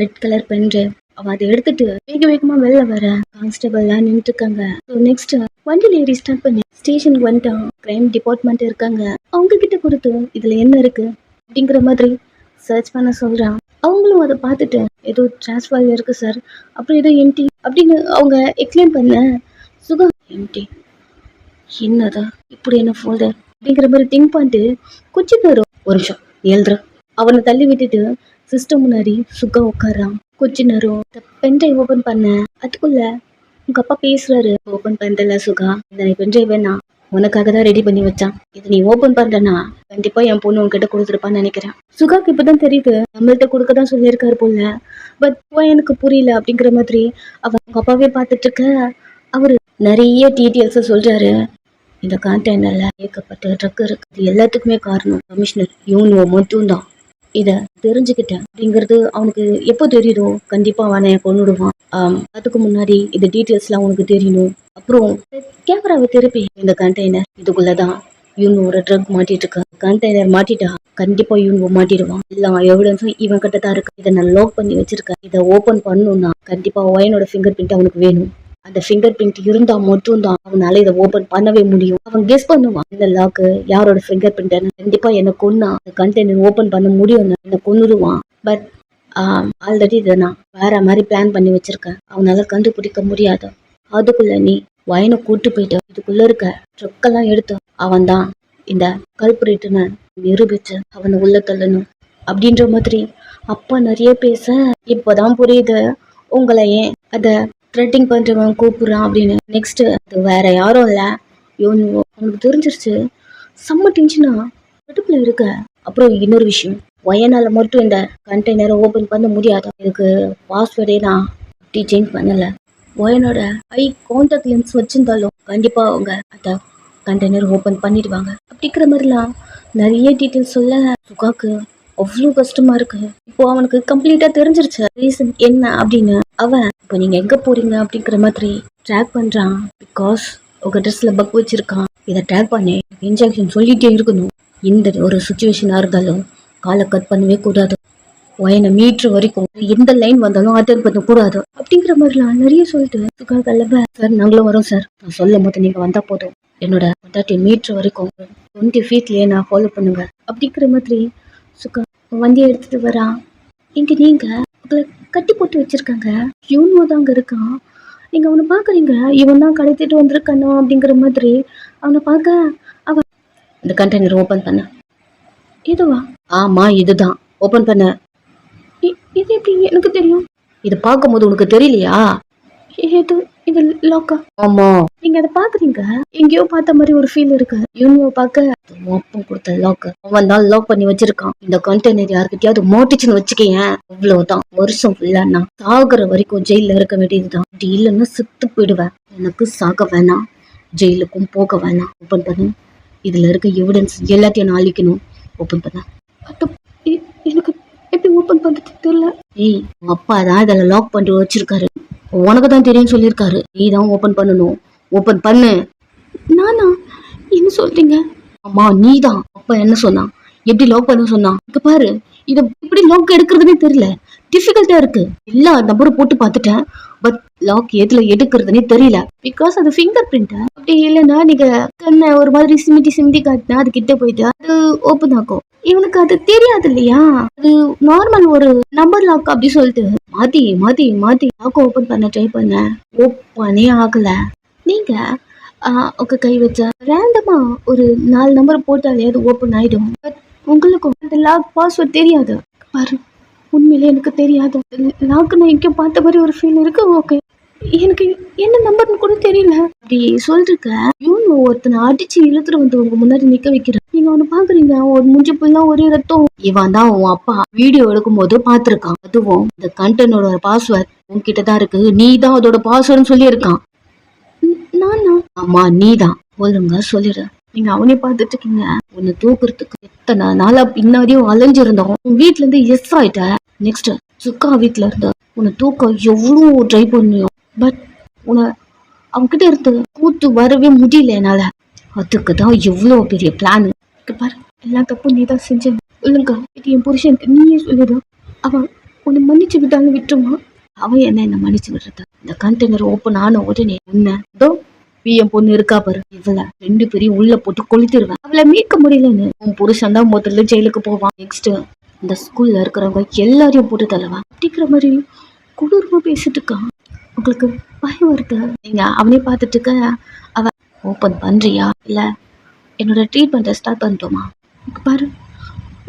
ரெட் கலர் பென்று அவன் அதை எடுத்துட்டு வேகமா வெளில வர. கான்ஸ்டபிள்லாம் நின்றுட்டு இருக்காங்க. நெக்ஸ்ட் வண்டியில ஏறி ஸ்டார்ட் பண்ணி ஸ்டேஷனுக்கு வந்துட்டான். கிரைம் டிபார்ட்மெண்ட் இருக்காங்க. அவங்க கிட்ட கொடுத்து இதுல என்ன இருக்கு அப்படிங்கிற மாதிரி சர்ச் பண்ண சொல்றான். அவங்களும் அதை பார்த்துட்டு ஏதோ டிரான்ஸ்ஃபர் இருக்கு சார், அப்புறம் ஏதோ எம்டி அப்படின்னு அவங்க எக்ஸ்பிளைன் பண்ண. சுகா எம்டி என்னதா இப்படி என்ன ஃபோல்டர் அப்படிங்கிற மாதிரி திங்க் பண்ணிட்டு கொஞ்சம் நேரம் ஒரு நிமிஷம் எழுதுற அவனை தள்ளி விட்டுட்டு சிஸ்டம் முன்னாடி சுகா உட்காரான். கொஞ்ச நேரம் பென்ட்ரைவ் ஓபன் பண்ண. அதுக்குள்ள உங்க அப்பா பேசுறாரு. ஓபன் பண்றல சுகா, இந்த பென்ட்ரைவ் வேணா உனக்காக தான் ரெடி பண்ணி வச்சான். இதை நீ ஓபன் பண்றனா கண்டிப்பா என் பொண்ணு உன்கிட்ட கொடுத்துருப்பான்னு நினைக்கிறேன். சுகாக்கு இப்பதான் தெரியுது நம்மள்கிட்ட கொடுக்க தான் சொல்லியிருக்காரு போல. பட் எனக்கு புரியல அப்படிங்கிற மாதிரி அவன் உங்க அப்பாவே பார்த்துட்டு இருக்க. அவரு நிறைய டீட்டெயில்ஸ் சொல்றாரு. இந்த கான்டெய்னர்ல ஏகப்பட்ட ட்ரக் இருக்கு. இது எல்லாத்துக்குமே காரணம் கமிஷனர் யூனியோ மட்டும் தான். இத தெரிஞ்சுக்கிட்டேன் அப்படிங்கிறது அவனுக்கு எப்போ தெரியுதோ கண்டிப்பா அவனை கொன்னுடுவான். அதுக்கு முன்னாடி இந்த டீட்டெயில்ஸ் எல்லாம் உனக்கு தெரியணும். அப்புறம் கேமராவை திருப்பி இந்த கண்டெய்னர் இதுக்குள்ளதான் இவங்க ஒரு ட்ரக் மாட்டிட்டு இருக்க. கண்டெய்னர் மாட்டிட்டா கண்டிப்பா இவங்க மாட்டிடுவான். எல்லா எவிடன்ஸும் இவன் கிட்ட தான் இருக்கு. இதை நான் லாக் பண்ணி வச்சிருக்கேன். இதை ஓபன் பண்ணணும்னா கண்டிப்பா ஒயனோட ஃபிங்கர் பிரிண்ட் அவனுக்கு வேணும். அந்த ஃபிங்கர் பிரிண்ட் இருந்தா மட்டும் தான் அவனால இதை ஓபன் பண்ணவே முடியும். அவன் கெஸ் பண்ணுவான் இந்த லாக்கு யாரோட ஃபிங்கர் பிரிண்ட். கண்டிப்பா என்ன கொன்னா அந்த கண்டெய்னர் ஓபன் பண்ண முடியும், என்ன கொன்னுடுவான். பட் ஆல்ரெடி இதை நான் வேற மாதிரி பிளான் பண்ணி வச்சிருக்கேன். அவனால கண்டுபிடிக்க முடியாது. அதுக்குள்ள நீ வயனை கூட்டு போயிட்டு இதுக்குள்ள இருக்க ட்ரக்கெல்லாம் எடுத்து அவன் தான் இந்த கல்பரேட்டுன்னு நிரூபிச்சு அவனை உள்ள தள்ளணும் அப்படின்ற மாதிரி அப்பா நிறைய பேச. இப்போதான் புரியுது உங்களை ஏன் அதை த்ரெட்டிங் பண்றவன் கூப்பிடுறான் அப்படின்னு. நெக்ஸ்ட் அது வேற யாரும் இல்ல, யோனியோ. அவனுக்கு தெரிஞ்சிருச்சு. செம்ம டென்ஷனா அடுப்புல இருக்க. அப்புறம் இன்னொரு விஷயம், ஒயனால மட்டும் இந்த கண்டெய்னரை ஓபன் பண்ண முடியாது. இதுக்கு பாஸ்வேர்டே நான் அப்படி சேஞ்ச் பண்ணல. ஒயனோட ஐ கான்டாக்ட் லென்ஸ் வச்சிருந்தாலும் கண்டிப்பா அவங்க அந்த கண்டெய்னர் ஓபன் பண்ணிடுவாங்க அப்படிங்கிற மாதிரிலாம் நிறைய டீட்டெயில்ஸ் சொல்ல சுகாக்கு அவ்வளோ கஷ்டமா இருக்கு. இப்போ அவனுக்கு கம்ப்ளீட்டா தெரிஞ்சிருச்சு ரீசன் என்ன அப்படின்னு. அவன் இப்போ நீங்க எங்க போறீங்க அப்படிங்கிற மாதிரி ட்ராக் பண்றான். பிகாஸ் உங்க ட்ரெஸ்ல பக் வச்சிருக்கான். இதை ட்ராக் பண்ணி இன்ஜெக்ஷன் சொல்லிட்டே இருக்கணும். இந்த ஒரு சுச்சுவேஷனா இருந்தாலும் காலை கட் பண்ணவே கூடாது. ஒயனை மீட்டர் வரைக்கும் எந்த லைன் வந்தாலும் அட்டென்ட் பண்ண கூடாது அப்படிங்கிற மாதிரிலாம் நிறைய சொல்லிட்டு சுகா கல்லப. சார் நாங்களும் வரோம் சார். நான் சொல்லும் போது நீங்க வந்தா போதும். என்னோட 30 மீட்டர் வரைக்கும் 20 ஃபீட்லயே நான் ஃபாலோ பண்ணுங்க அப்படிங்கிற மாதிரி சுகா வண்டியை எடுத்துட்டு வரா. இங்க நீங்க உங்களை கட்டி போட்டு வச்சிருக்காங்க. யூனோ தான் அங்க இருக்கான். நீங்க அவனை பாக்குறீங்க. இவன் தான் கடத்திட்டு வந்திருக்கானோ அப்படிங்கிற மாதிரி அவனை பார்க்க. அவன் இந்த கண்டெய்னர் ஓபன் பண்ண. இதுவா? ஆமா இதுதான். ஓபன் பண்ண. இது எப்படி எனக்கு தெரியும்? இது பார்க்கும்போது உனக்கு தெரியலையா? இது லாக்கா? ஆமா. நீங்க நீங்க அதை பாக்குறீங்க, எங்கேயோ பார்த்த மாதிரி ஒரு ஃபீல் இருக்கு. இவங்க பார்க்க மொப்பம் கொடுத்த லாக் அவன் தான் லாக் பண்ணி வச்சிருக்கான். இந்த கண்டெய்னர் யாருக்கிட்டயாவது மோட்டிச்சுன்னு வச்சுக்கேன், அவ்வளவுதான். வருஷம் ஃபுல்லா நான் சாகுற வரைக்கும் ஜெயில இருக்க வேண்டியதுதான். அப்படி இல்லைன்னா செத்து போயிடுவேன். எனக்கு சாக வேணாம், ஜெயிலுக்கும் போக வேணாம். ஓப்பன் பண்ணு. இதுல இருக்க எவிடன்ஸ் எல்லாத்தையும் நான் அழிக்கணும். ஓப்பன் பண்ண. எனக்கு எப்படி ஓப்பன் பண்றது தெரியல. ஏய், உங்க அப்பா தான் இதில் லாக் பண்ணிட்டு வச்சிருக்காரு. உனக்கு தான் தெரியும் சொல்லியிருக்காரு. நீ தான் ஓப்பன் பண்ணணும். ஓப்பன் பண்ணு. நானா? என்ன சொல்றீங்க? அம்மா நீ தான். அப்பா என்ன சொன்னா, எப்படி லாக் பண்ண சொன்னா? இங்க பாரு, இத எப்படி லாக் எடுக்கிறதுனே தெரியல. டிஃபிகல்ட்டா இருக்கு. எல்லா நம்பரும் போட்டு பார்த்துட்டேன், பட் லாக் எதுல எடுக்கிறதுனே தெரியல. பிகாஸ் அது ஃபிங்கர் பிரிண்ட். அப்படி இல்லைன்னா நீங்க கண்ணை ஒரு மாதிரி சிமிட்டி காட்டினா அது கிட்ட போயிட்டு அது ஓப்பன் ஆகும். இவனுக்கு அது தெரியாது இல்லையா, அது நார்மல் ஒரு நம்பர் லாக் அப்படி சொல்லிட்டு மாத்தி மாத்தி மாத்தி லாக் ஓப்பன் பண்ண ட்ரை பண்ண, ஓப்பனே ஆகல. நீங்க உங்க கை வச்ச ரேண்டமா ஒரு 4 நம்பர் போட்டாலே அது ஓப்பன் ஆயிடும். பட் உங்களுக்கும் அந்த லாக் பாஸ்வேர்ட் தெரியாது. பாரு, உண்மையிலே எனக்கு தெரியாது. லாக் நான் எங்கேயும் பார்த்த மாதிரி ஒரு ஃபீல் இருக்கு. ஓகே, எனக்கு என்ன நம்பர்னு கூட தெரியல. அப்படி சொல்லிருக்க இவன் ஒருத்தனை அடிச்சு இழுத்துட்டு வந்து உங்க முன்னாடி நிக்க வைக்கிறேன். நீங்க அவனை பாக்குறீங்க, ஒரு மூஞ்சி புல்லாம் ஒரே ரத்தம். இவன் தான் உன் அப்பா வீடியோ எடுக்கும் போது பாத்துருக்கான். அதுவும் இந்த கண்டெய்னரோட பாஸ்வேர்ட் உன்கிட்ட தான் இருக்கு. நீ தான் அதோட பாஸ்வேர்டுன்னு சொல்லி இருக்கான். நானா? ஆமா, நீதான். ஒழுங்கா சொல்லிடு. நீங்க அவனே பாத்துட்டு இருக்கீங்க. உன்னை தூக்குறதுக்கு எத்தனை நாளா பின்னாடியும் அலைஞ்சிருந்தோம். உன் வீட்டுல இருந்து எஸ் ஆயிட்ட. நெக்ஸ்ட் சுக்கா வீட்டுல இருந்த உன்னை தூக்க எவ்வளவு ட்ரை பண்ணியும், பட் உன்னை அவன்கிட்ட இருந்து கூத்து வரவே முடியல என்னால. அதுக்குதான் எவ்வளவு பெரிய பிளான். பாரு, எல்லா தப்பும் நீ தான் செஞ்ச. ஒழுங்கா இது என் புருஷனுக்கு நீயே சொல்லிடு. அவன் உன்னை மன்னிச்சு விட்டாலும் விட்டுருமா? அவன் என்ன மன்னிச்சு விடுறது? இந்த கண்டெய்னர் ஓப்பன் ஆன உடனே உன்னை என் பொண்ணு இருக்கா பாரு, இவள 2 பேரையும் உள்ள போட்டு கொளுத்திடுவேன். அவளை மீட்க முடியலன்னு உன் புருஷன் தான் முதல்ல ஜெயிலுக்கு போவான். நெக்ஸ்ட் இந்த ஸ்கூல்ல இருக்கிறவங்க எல்லாரையும் போட்டு தள்ளவான். அப்படிங்கிற மாதிரி கொடூரமா பேசிட்டு இருக்கான். உங்களுக்கு பயம் இருக்கு. நீங்க அவனே பார்த்துட்டு இருக்க. அவன் ஓப்பன் பண்றியா இல்ல என்னோட ட்ரீட்மெண்ட்டை ஸ்டார்ட் பண்ணிட்டோமா? பாரு,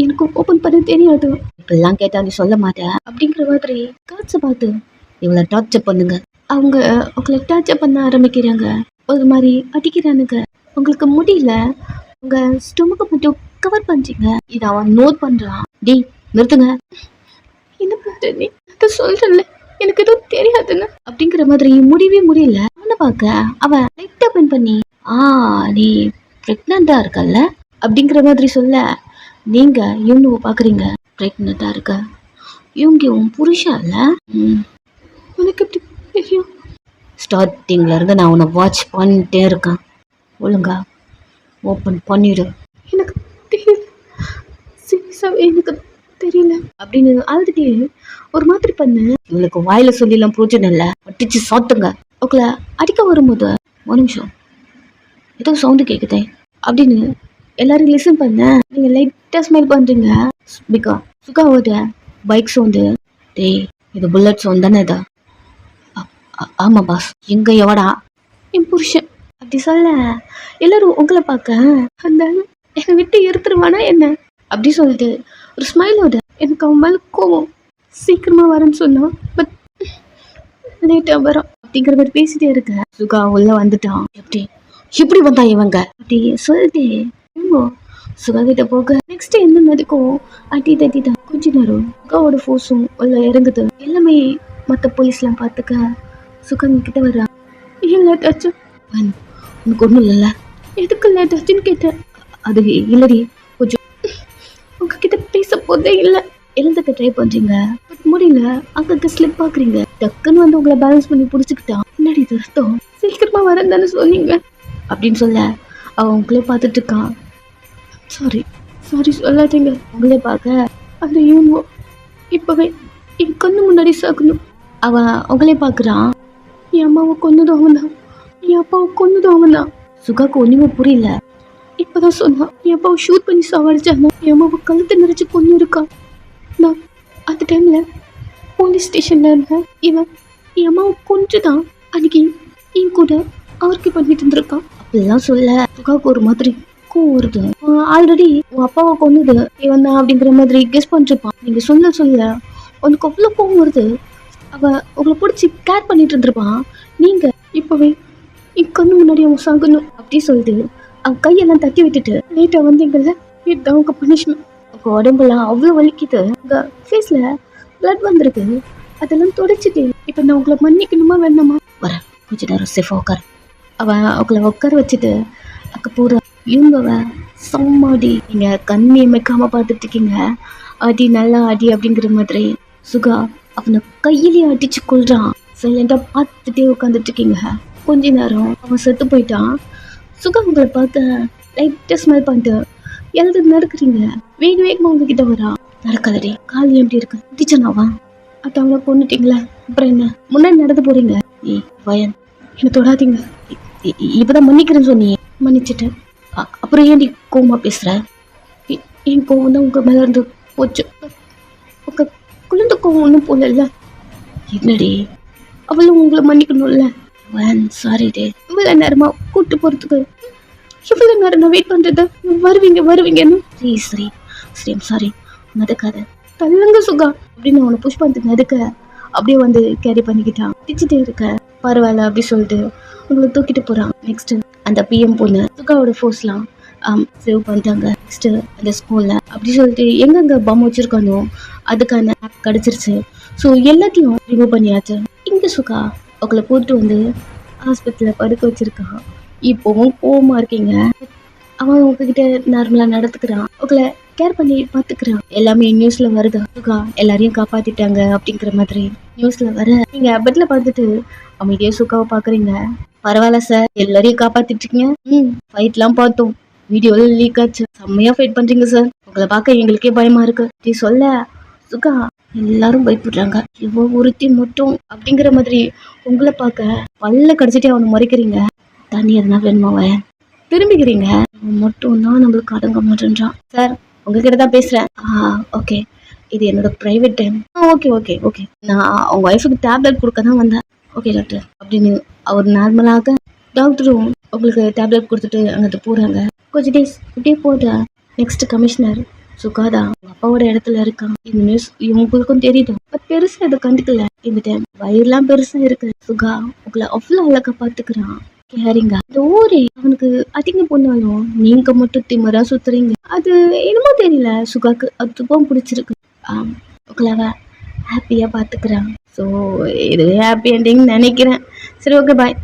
எனக்கு ஓப்பன் பண்ண தெரியாது. இப்பெல்லாம் கேட்டா நீ சொல்ல மாட்டேன். அப்படிங்கிற மாதிரி காட்சை பார்த்து இவளை டார்ச்சர் பண்ணுங்க. அவங்க உங்களை டார்ச்சர் பண்ண ஆரம்பிக்கிறாங்க. ஒரு மாதிரி அடிக்கிறானுங்க. உங்களுக்கு முடியல, உங்க ஸ்டொமக்கை மட்டும் கவர் பண்றீங்க. இதை அவன் நோட் பண்றான். டி நிறுத்துங்க. என்ன பண்ற நீ? சொல்றல எனக்கு எதுவும் தெரியாதுன்னு அப்படிங்கிற மாதிரி முடியவே முடியல. அவனை பார்க்க அவன் லைட்டா பென் பண்ணி, நீ பிரெக்னண்டா இருக்கல்ல அப்படிங்கிற மாதிரி சொல்ல, நீங்க இவனுவ பாக்குறீங்க. பிரெக்னண்டா இருக்க, இவங்க உன் புருஷன் இல்ல? உனக்கு எப்படி தெரியும்? ஸ்டார்டிங்ல இருந்து நான் உன்னை வாட்ச் பண்ணிட்டே இருக்கேன். ஒழுங்கா ஓப்பன் பண்ணிடு. எனக்கு தெரியல, சீரியஸாவே எனக்கு தெரியல அப்படின்னு ஆல்ரெடி ஒரு மாதிரி பண்ணு. இவளுக்கு வாயில சொல்லிலாம் பிரோஜனம் இல்லை. அடிச்சு சாத்துங்க. உங்களை அடிக்க வரும்போது ஒரு நிமிஷம் ஏதோ சவுண்டு கேட்குதே அப்படின்னு எல்லாரும் லிசன் பண்ண. நீங்க லைட்டா ஸ்மைல் பண்றீங்க. பிகா சுகாவோட பைக் சவுண்டு. டேய், இது புல்லட் சவுண்ட் தானே? இதா? ஆமா பாஸ். எங்க எவடா? என் புருஷன். அப்படி சொல்ல எல்லாரும் உங்களை பார்க்க அந்த என்னை விட்டு எடுத்துருவானா என்ன அப்படி சொல்லிட்டு ஒரு ஸ்மைலோட எனக்கு அவன் மேல கோவம். சீக்கிரமா வரேன்னு சொன்னா, பட் லேட்டா வரும் அப்படிங்கிற மாதிரி பேசிட்டே இருக்க. சுகா உள்ள வந்துட்டான். எப்படி வந்தா இவங்க அப்படி சொல்லிட்டு சுகா கிட்ட போக நெக்ஸ்ட் என்ன நடக்கும்? அடி தட்டி தான் கொஞ்ச நேரம் சுகாவோட ஃபோர்ஸும் உள்ள இறங்குது. எல்லாமே மற்ற போலீஸ்லாம் பார்த்துக்க சுகா கிட்ட வர்றான். ஏன் லேட் ஆச்சு? உனக்கு ஒன்றும் இல்லைல்ல? எதுக்கு லேட் ஆச்சுன்னு கேட்டேன். அது இல்லடி, கொஞ்சம் உங்ககிட்ட பேச போதே இல்லை. எழுந்துக்க ட்ரை பண்றீங்க, பட் முடியல. அங்கங்க ஸ்லிப் பாக்குறீங்க. டக்குன்னு வந்து உங்களை பேலன்ஸ் பண்ணி பிடிச்சிக்கிட்டான். என்னடி அர்த்தம்? சீக்கிரமா வரேன்னு தானே சொன்னீங்க அப்படின்னு சொல்ல அவன் உங்களே பார்த்துட்டு இருக்கான். சாரி சொல்லாதீங்க. உங்களே பார்க்க அந்த யூனோ இப்பவே என் கண்ணு முன்னாடி சாக்கணும். அவன் உங்களே பார்க்குறான். என் அம்மாவை கொன்னதும் அவன் தான், என் அப்பாவை கொன்னதும் அவன் தான். சுகாக்கு ஒன்றுமே புரியல. இப்போதான் சொன்னான், என் அப்பாவை ஷூட் பண்ணி சாவடிச்சாங்க. என் அம்மாவை கழுத்தை நிறைச்சு கொண்டு இருக்கான். நான் அந்த டைம்ல போலீஸ் ஸ்டேஷன்ல இருந்தேன். இவன் என் அம்மாவை கொஞ்சதான் அன்னைக்கு என் கூட அவருக்கு பண்ணிட்டு இருந்திருக்கான். அப்படிலாம் சொல்ல சுகாக்கு ஒரு மாதிரி வருது. ஆல்ரெடி உன் அப்பாவை கொன்னது இவன் தான் அப்படிங்கிற மாதிரி கெஸ் பண்ணிருப்பான். நீங்க சொல்ல உனக்கு அவ்வளோ கோவம் வருது. அவ உங்களை பிடிச்சி கேர் பண்ணிட்டு இருந்திருப்பான். நீங்க இப்பவே என் கண்ணு முன்னாடி அவங்க சாகணும் அப்படி சொல்லிட்டு அவன் கையெல்லாம் தட்டி விட்டுட்டு லேட்டா வந்தீங்கல்ல, இதுதான் உங்க பனிஷ்மெண்ட். உங்க உடம்புலாம் அவ்வளவு வலிக்குது, உங்க ஃபேஸ்ல பிளட் வந்திருக்கு, அதெல்லாம் துடைச்சிட்டு இப்ப நான் உங்களை மன்னிக்கணுமா வேணாமா? வர கொஞ்ச நேரம் சேஃபா உட்கார். அவன் அவங்கள உட்கார வச்சுட்டு அக்க போற இவங்க சம்மாடி நீங்க கண்ணி அமைக்காம பார்த்துட்டு இருக்கீங்க, அடி நல்லா அடி அப்படிங்கிற மாதிரி சுகா அவனை கையிலேயே அடிச்சு கொள்றான். சைலண்டா பார்த்துட்டே உட்காந்துட்டு இருக்கீங்க. கொஞ்ச நேரம் அவன் செத்து போயிட்டான். சுகா உங்களை பார்த்து லைட்டா ஸ்மெல் பண்ணிட்டு எழுது நடக்குறீங்க. வேக வேகமா உங்ககிட்ட வரா. நடக்காதடி, கால் எப்படி இருக்கு டீச்சனாவா? அது அவனை கொண்டுட்டீங்களா, அப்புறம் என்ன முன்னாடி நடந்து போறீங்க? வயன் என்ன தொடாதீங்க, இப்பதான் மன்னிக்கிறேன்னு சொன்னீங்க, மன்னிச்சுட்டேன். அப்புறம் ஏன் நீ கோவமா பேசுற? என் கோவம் தான் உங்க மேல இருந்து போச்சு. உங்க குழந்தை கோவம் ஒன்றும் போல. என்னடி அவளும் உங்களை மன்னிக்கணும்ல? சாரி டே, இவ்வளவு நேரமா கூட்டு போறதுக்கு இவ்வளவு நேரம் நான் வெயிட் பண்றது, வருவீங்கன்னு. சரி சாரி, நடக்காத தள்ளுங்க சுகா அப்படின்னு அவனை புஷ் பண்ணிட்டு நடக்க அப்படியே வந்து கேரி பண்ணிக்கிட்டான். திச்சுட்டே இருக்க பரவாயில்ல அப்படி சொல்லிட்டு உங்களை தூக்கிட்டு போறான். நெக்ஸ்ட் அந்த பிஎம் பொண்ணு சுகாவோட ஃபோர்ஸ்லாம் சேவ் பண்ணிட்டாங்க. நெக்ஸ்ட் அந்த ஸ்கூல்ல அப்படி சொல்லிட்டு எங்கெங்க பம் வச்சிருக்கானோ அதுக்கான ஆப் கிடைச்சிருச்சு. ஸோ எல்லாத்தையும் ரிமூவ் பண்ணியாச்சு. இங்க சுகா உங்களை கூப்பிட்டு வந்து ஹாஸ்பிட்டலில் படுக்க வச்சிருக்கான். இப்போவும் கோவமா இருக்கீங்க. அவன் உங்ககிட்ட நார்மலா நடத்துக்கிறான், உங்களை கேர் பண்ணி பாத்துக்கிறான். எல்லாமே நியூஸ்ல வருது, சுகா எல்லாரையும் காப்பாத்திட்டாங்க அப்படிங்கிற மாதிரி நியூஸ்ல வர நீங்க பெட்ல பார்த்துட்டு அமைதியா சுகாவை பாக்குறீங்க. பரவாயில்ல சார், எல்லாரையும் காப்பாத்திட்டு இருக்கீங்க. ஃபைட் எல்லாம் பார்த்தோம், வீடியோல லீக் ஆச்சு, செம்மையா ஃபைட் பண்றீங்க சார், உங்களை பார்க்க எங்களுக்கே பயமா இருக்கு நீ சொல்ல. சுகா எல்லாரும் பயப்படுறாங்க, இவ ஒருத்தி மட்டும் அப்படிங்கிற மாதிரி உங்களை பார்க்க பல்ல கடிச்சிட்டே அவனை முறைக்கிறீங்க. தண்ணி எதுனா வேணுமாவ திரும்பிக்கிறீங்க, மட்டும் தான் நம்மளுக்கு அடங்க மாட்டேன்றான். சார் உங்ககிட்ட தான் பேசுறேன். ஓகே, இது என்னோட பிரைவேட் டைம். ஓகே நான் அவங்க ஒய்ஃபுக்கு டேப்லெட் கொடுக்க தான் வந்தேன். ஓகே டாக்டர் அப்படின்னு அவர் நார்மலாக டாக்டரும் உங்களுக்கு டேப்லெட் கொடுத்துட்டு அங்கிட்டு போறாங்க. கொஞ்சம் டேஸ் இப்படியே போதா. நெக்ஸ்ட் கமிஷனர் சுகாதா உங்க அப்பாவோட இடத்துல இருக்கான். இந்த நியூஸ் இவங்களுக்கும் தெரியுது, பட் பெருசா இதை கண்டுக்கல. இந்த டைம் வயிறுலாம் பெருசா இருக்கு. சுகா உங்களை அவ்வளவு அழகா பாத்துக்கிறான், கேரிங்க. இந்த ஊரே அவனுக்கு அதிகம் போனாலும் நீங்க மட்டும் திமரா சுத்துறீங்க. அது என்னமோ தெரியல, சுகாக்கு அதுவும் பிடிச்சிருக்கு. உங்களை ஹாப்பியா பாத்துக்கிறான். ஸோ இது ஹாப்பி என்டிங் நினைக்கிறேன். சரி ஓகே பாய்.